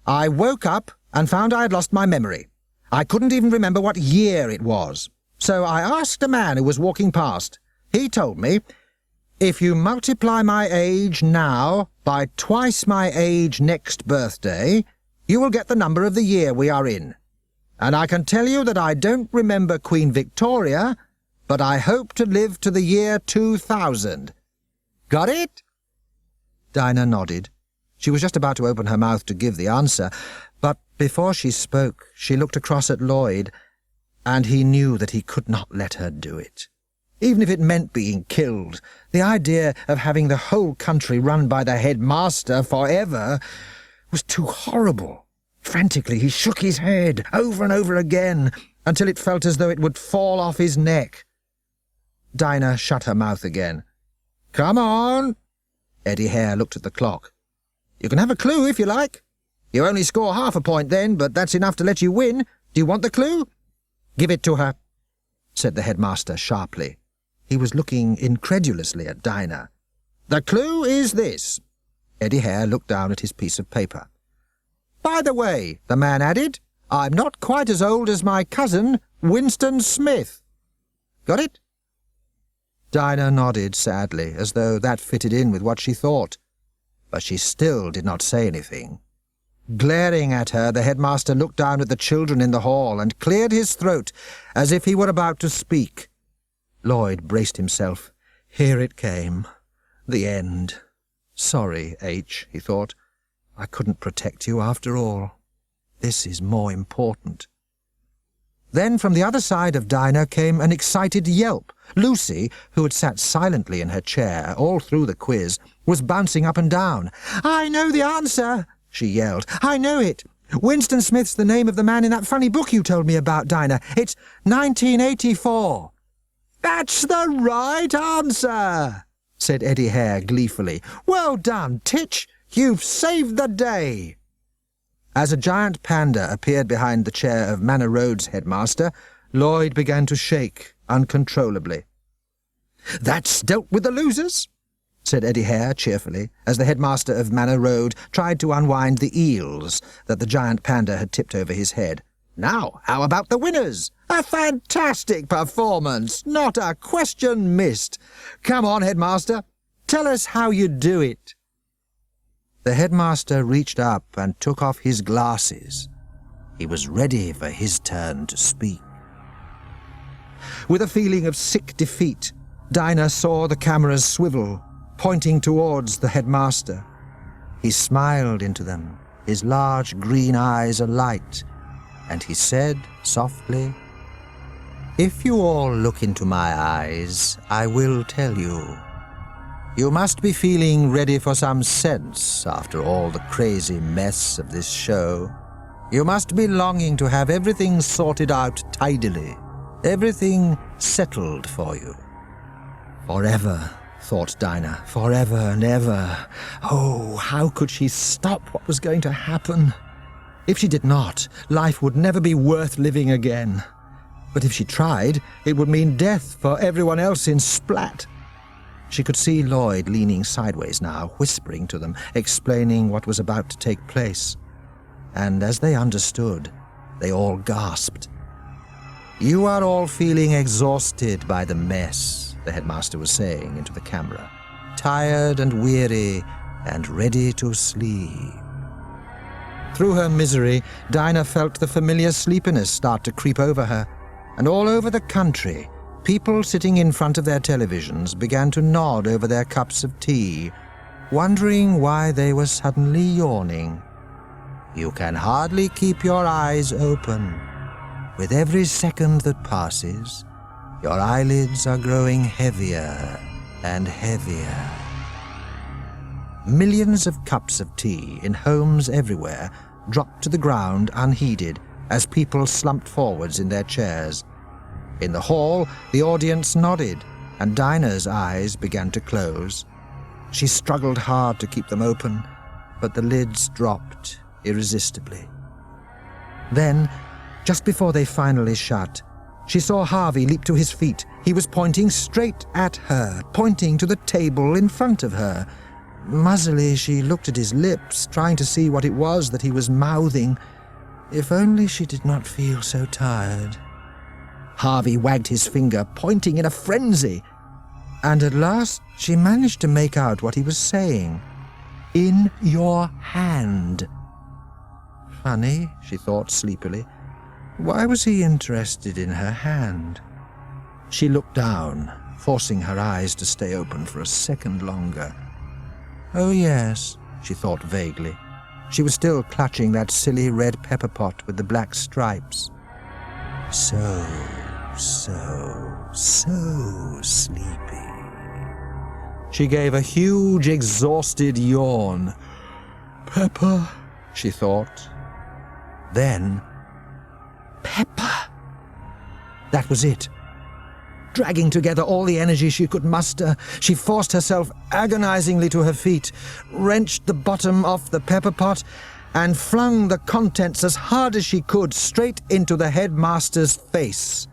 I woke up and found I had lost my memory. I couldn't even remember what year it was. So I asked a man who was walking past. He told me, if you multiply my age now by twice my age next birthday, you will get the number of the year we are in. And I can tell you that I don't remember Queen Victoria, but I hope to live to the year 2000. Got it?" Dinah nodded. She was just about to open her mouth to give the answer, but before she spoke, she looked across at Lloyd, and he knew that he could not let her do it. Even if it meant being killed, the idea of having the whole country run by the headmaster forever was too horrible. Frantically, he shook his head over and over again, until it felt as though it would fall off his neck. Dinah shut her mouth again. "Come on!" Eddie Hare looked at the clock. "You can have a clue if you like. You only score half a point then, but that's enough to let you win. Do you want the clue?" "Give it to her," said the headmaster sharply. He was looking incredulously at Dinah. "The clue is this." Eddie Hare looked down at his piece of paper. "By the way," the man added, "I'm not quite as old as my cousin, Winston Smith. Got it?" Dinah nodded sadly, as though that fitted in with what she thought, but she still did not say anything. Glaring at her, the headmaster looked down at the children in the hall and cleared his throat as if he were about to speak. Lloyd braced himself. Here it came. The end. "Sorry, H," he thought. "I couldn't protect you after all. This is more important." Then from the other side of Dinah came an excited yelp. Lucy, who had sat silently in her chair all through the quiz, was bouncing up and down. "I know the answer!" she yelled. "I know it! Winston Smith's the name of the man in that funny book you told me about, Dinah. It's 1984. "That's the right answer," said Eddie Hare gleefully. "Well done, Titch. You've saved the day." As a giant panda appeared behind the chair of Manor Road's headmaster, Lloyd began to shake uncontrollably. "That's dealt with the losers," said Eddie Hare cheerfully, as the headmaster of Manor Road tried to unwind the eels that the giant panda had tipped over his head. "Now, how about the winners? A fantastic performance, not a question missed. Come on, headmaster, tell us how you do it." The headmaster reached up and took off his glasses. He was ready for his turn to speak. With a feeling of sick defeat, Dinah saw the cameras swivel, pointing towards the headmaster. He smiled into them, his large green eyes alight, and he said softly, "If you all look into my eyes, I will tell you. You must be feeling ready for some sense after all the crazy mess of this show. You must be longing to have everything sorted out tidily, everything settled for you." Forever, thought Dinah, forever and ever. Oh, how could she stop what was going to happen? If she did not, life would never be worth living again. But if she tried, it would mean death for everyone else in Splat. She could see Lloyd leaning sideways now, whispering to them, explaining what was about to take place. And as they understood, they all gasped. "You are all feeling exhausted by the mess," the headmaster was saying into the camera. "Tired and weary and ready to sleep." Through her misery, Dinah felt the familiar sleepiness start to creep over her, and all over the country, people sitting in front of their televisions began to nod over their cups of tea, wondering why they were suddenly yawning. You can hardly keep your eyes open. With every second that passes, your eyelids are growing heavier and heavier. Millions of cups of tea in homes everywhere dropped to the ground unheeded as people slumped forwards in their chairs. In the hall, the audience nodded, and Dinah's eyes began to close. She struggled hard to keep them open, but the lids dropped irresistibly. Then, just before they finally shut, she saw Harvey leap to his feet. He was pointing straight at her, pointing to the table in front of her. Muzzily, she looked at his lips, trying to see what it was that he was mouthing. If only she did not feel so tired. Harvey wagged his finger, pointing in a frenzy, and at last she managed to make out what he was saying. "In your hand." Funny, she thought sleepily. Why was he interested in her hand? She looked down, forcing her eyes to stay open for a second longer. Oh yes, she thought vaguely. She was still clutching that silly red pepper pot with the black stripes. So sleepy. She gave a huge, exhausted yawn. Pepper, she thought. Then, Pepper. That was it. Dragging together all the energy she could muster, she forced herself agonizingly to her feet, wrenched the bottom off the pepper pot, and flung the contents as hard as she could straight into the headmaster's face.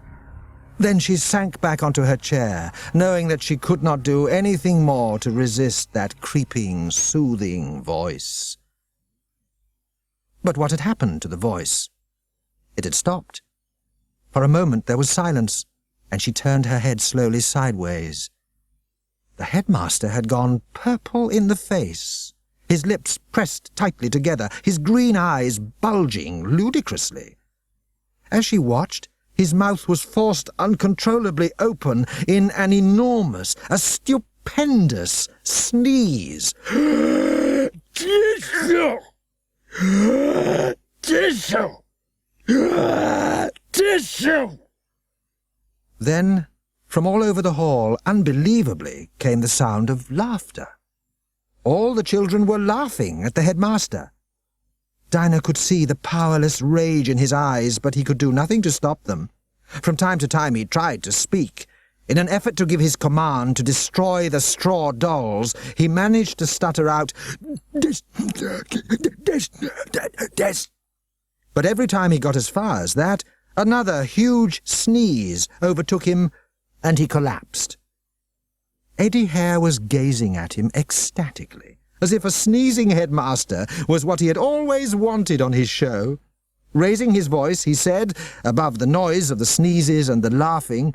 Then she sank back onto her chair, knowing that she could not do anything more to resist that creeping, soothing voice. But what had happened to the voice? It had stopped. For a moment there was silence, and she turned her head slowly sideways. The headmaster had gone purple in the face, his lips pressed tightly together, his green eyes bulging ludicrously. As she watched, his mouth was forced uncontrollably open in an enormous, a stupendous sneeze. Tissue! Tissue! Tissue! Then, from all over the hall, unbelievably, came the sound of laughter. All the children were laughing at the headmaster. Dinah could see the powerless rage in his eyes, but he could do nothing to stop them. From time to time he tried to speak. In an effort to give his command to destroy the straw dolls, he managed to stutter out, "Des. But every time he got as far as that, another huge sneeze overtook him, and he collapsed. Eddie Hare was gazing at him ecstatically, as if a sneezing headmaster was what he had always wanted on his show. Raising his voice, he said, above the noise of the sneezes and the laughing,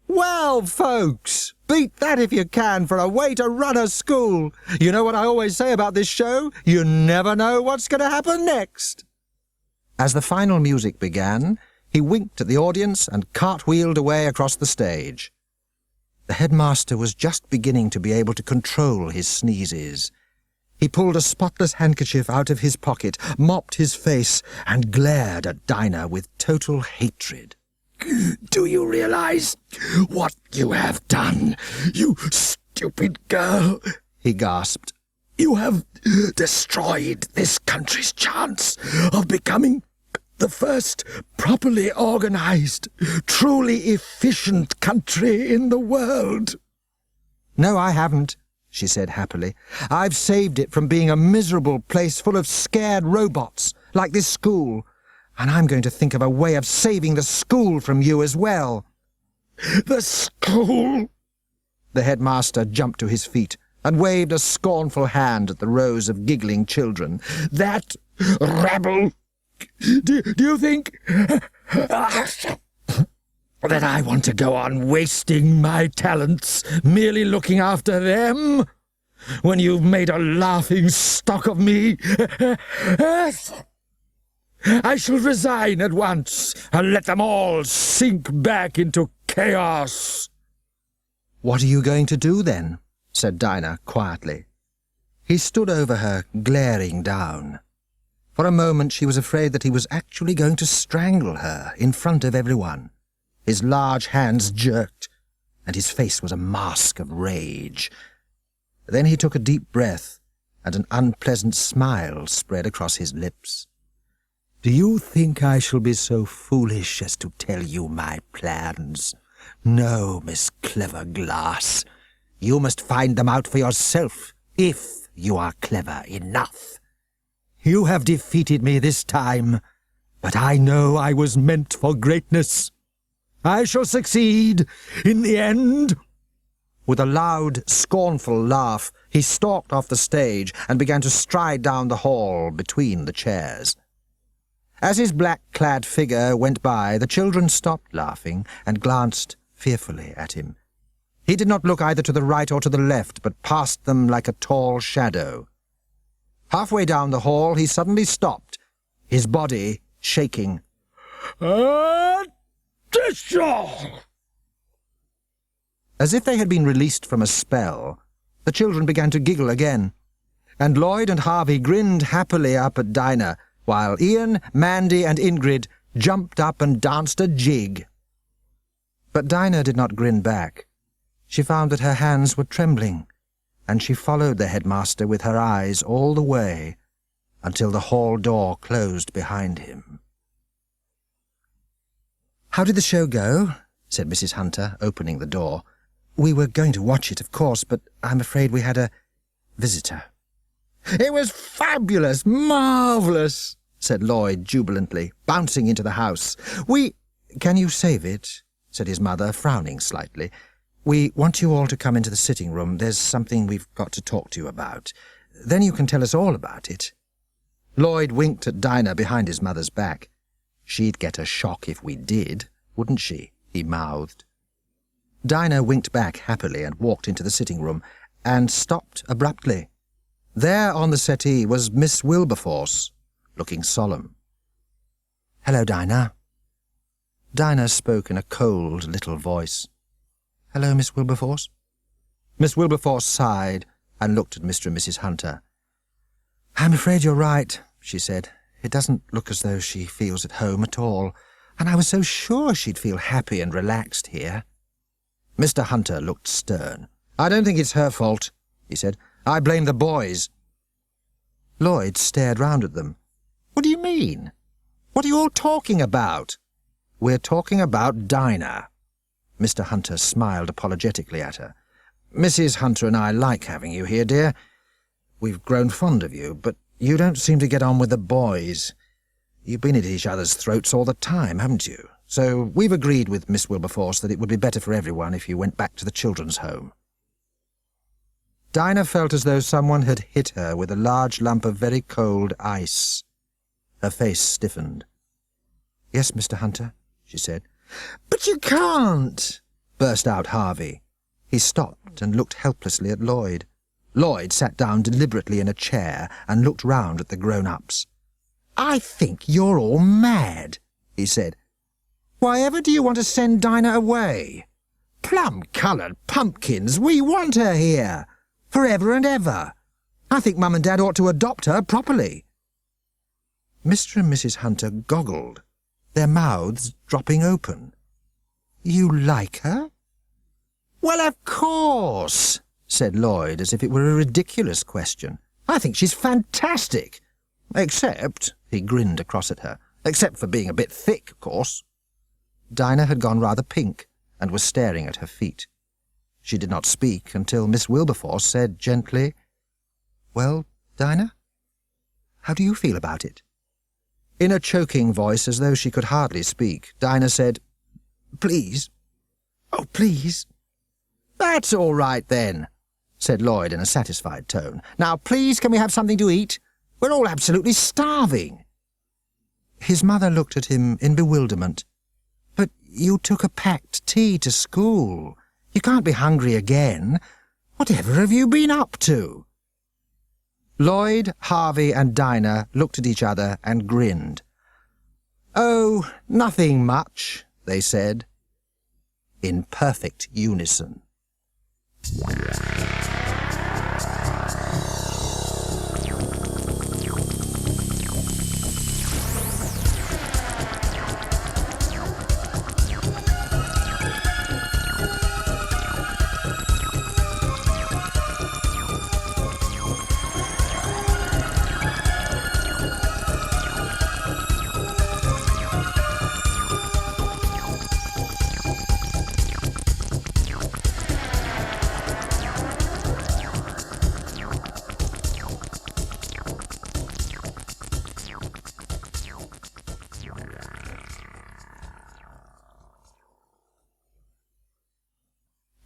"Well, folks, beat that if you can for a way to run a school. You know what I always say about this show? You never know what's going to happen next." As the final music began, he winked at the audience and cartwheeled away across the stage. The headmaster was just beginning to be able to control his sneezes. He pulled a spotless handkerchief out of his pocket, mopped his face, and glared at Dinah with total hatred. "Do you realize what you have done, you stupid girl?" he gasped. "You have destroyed this country's chance of becoming the first properly organized, truly efficient country in the world." "No, I haven't," she said happily. "I've saved it from being a miserable place full of scared robots, like this school. And I'm going to think of a way of saving the school from you as well." "The school?" The headmaster jumped to his feet and waved a scornful hand at the rows of giggling children. "That rabble? Do you think that I want to go on wasting my talents merely looking after them, when you've made a laughing stock of me? I shall resign at once and let them all sink back into chaos." "What are you going to do then?" said Dinah quietly. He stood over her, glaring down. For a moment she was afraid that he was actually going to strangle her in front of everyone. His large hands jerked, and his face was a mask of rage. Then he took a deep breath, and an unpleasant smile spread across his lips. "Do you think I shall be so foolish as to tell you my plans? No, Miss Clever Glass. You must find them out for yourself, if you are clever enough. You have defeated me this time, but I know I was meant for greatness. I shall succeed in the end." With a loud, scornful laugh, he stalked off the stage and began to stride down the hall between the chairs. As his black-clad figure went by, the children stopped laughing and glanced fearfully at him. He did not look either to the right or to the left, but passed them like a tall shadow. Halfway down the hall he suddenly stopped, his body shaking. "Attention!" As if they had been released from a spell, the children began to giggle again, and Lloyd and Harvey grinned happily up at Dinah, while Ian, Mandy, and Ingrid jumped up and danced a jig. But Dinah did not grin back. She found that her hands were trembling, and she followed the headmaster with her eyes all the way until the hall door closed behind him. "How did the show go?" said Mrs. Hunter, opening the door. "We were going to watch it, of course, but I'm afraid we had a visitor." "It was fabulous, marvellous," said Lloyd jubilantly, bouncing into the house. "Can you save it?" said his mother, frowning slightly. "We want you all to come into the sitting room. There's something we've got to talk to you about. Then you can tell us all about it." Lloyd winked at Dinah behind his mother's back. "She'd get a shock if we did, wouldn't she?" he mouthed. Dinah winked back happily and walked into the sitting room, and stopped abruptly. There on the settee was Miss Wilberforce, looking solemn. "Hello, Dinah." Dinah spoke in a cold little voice. "Hello, Miss Wilberforce." Miss Wilberforce sighed and looked at Mr. and Mrs. Hunter. "I'm afraid you're right," she said. "It doesn't look as though she feels at home at all, and I was so sure she'd feel happy and relaxed here." Mr. Hunter looked stern. "I don't think it's her fault," he said. "I blame the boys." Lloyd stared round at them. "What do you mean? What are you all talking about?" "We're talking about Dinah." Mr. Hunter smiled apologetically at her. "Mrs. Hunter and I like having you here, dear. We've grown fond of you, but you don't seem to get on with the boys. You've been at each other's throats all the time, haven't you? So we've agreed with Miss Wilberforce that it would be better for everyone if you went back to the children's home." Dinah felt as though someone had hit her with a large lump of very cold ice. Her face stiffened. "Yes, Mr. Hunter," she said. "But you can't!" burst out Harvey. He stopped and looked helplessly at Lloyd. Lloyd sat down deliberately in a chair and looked round at the grown-ups. "I think you're all mad," he said. "Why ever do you want to send Dinah away? Plum-coloured pumpkins, we want her here, forever and ever. I think Mum and Dad ought to adopt her properly." Mr. and Mrs. Hunter goggled, their mouths dropping open. "You like her?" "Well, of course," said Lloyd, as if it were a ridiculous question. "I think she's fantastic. Except," he grinned across at her, "except for being a bit thick, of course." Dinah had gone rather pink and was staring at her feet. She did not speak until Miss Wilberforce said gently, "Well, Dinah, how do you feel about it?" In a choking voice, as though she could hardly speak, Dinah said, "Please. Oh, please." "That's all right, then," said Lloyd in a satisfied tone. "Now, please, can we have something to eat? We're all absolutely starving." His mother looked at him in bewilderment. "But you took a packed tea to school. You can't be hungry again. Whatever have you been up to?" Lloyd, Harvey and Dinah looked at each other and grinned. "Oh, nothing much," they said, in perfect unison.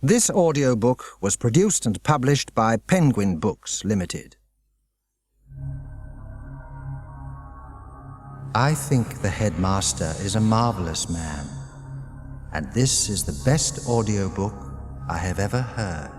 This audiobook was produced and published by Penguin Books Limited. I think the headmaster is a marvelous man, and this is the best audiobook I have ever heard.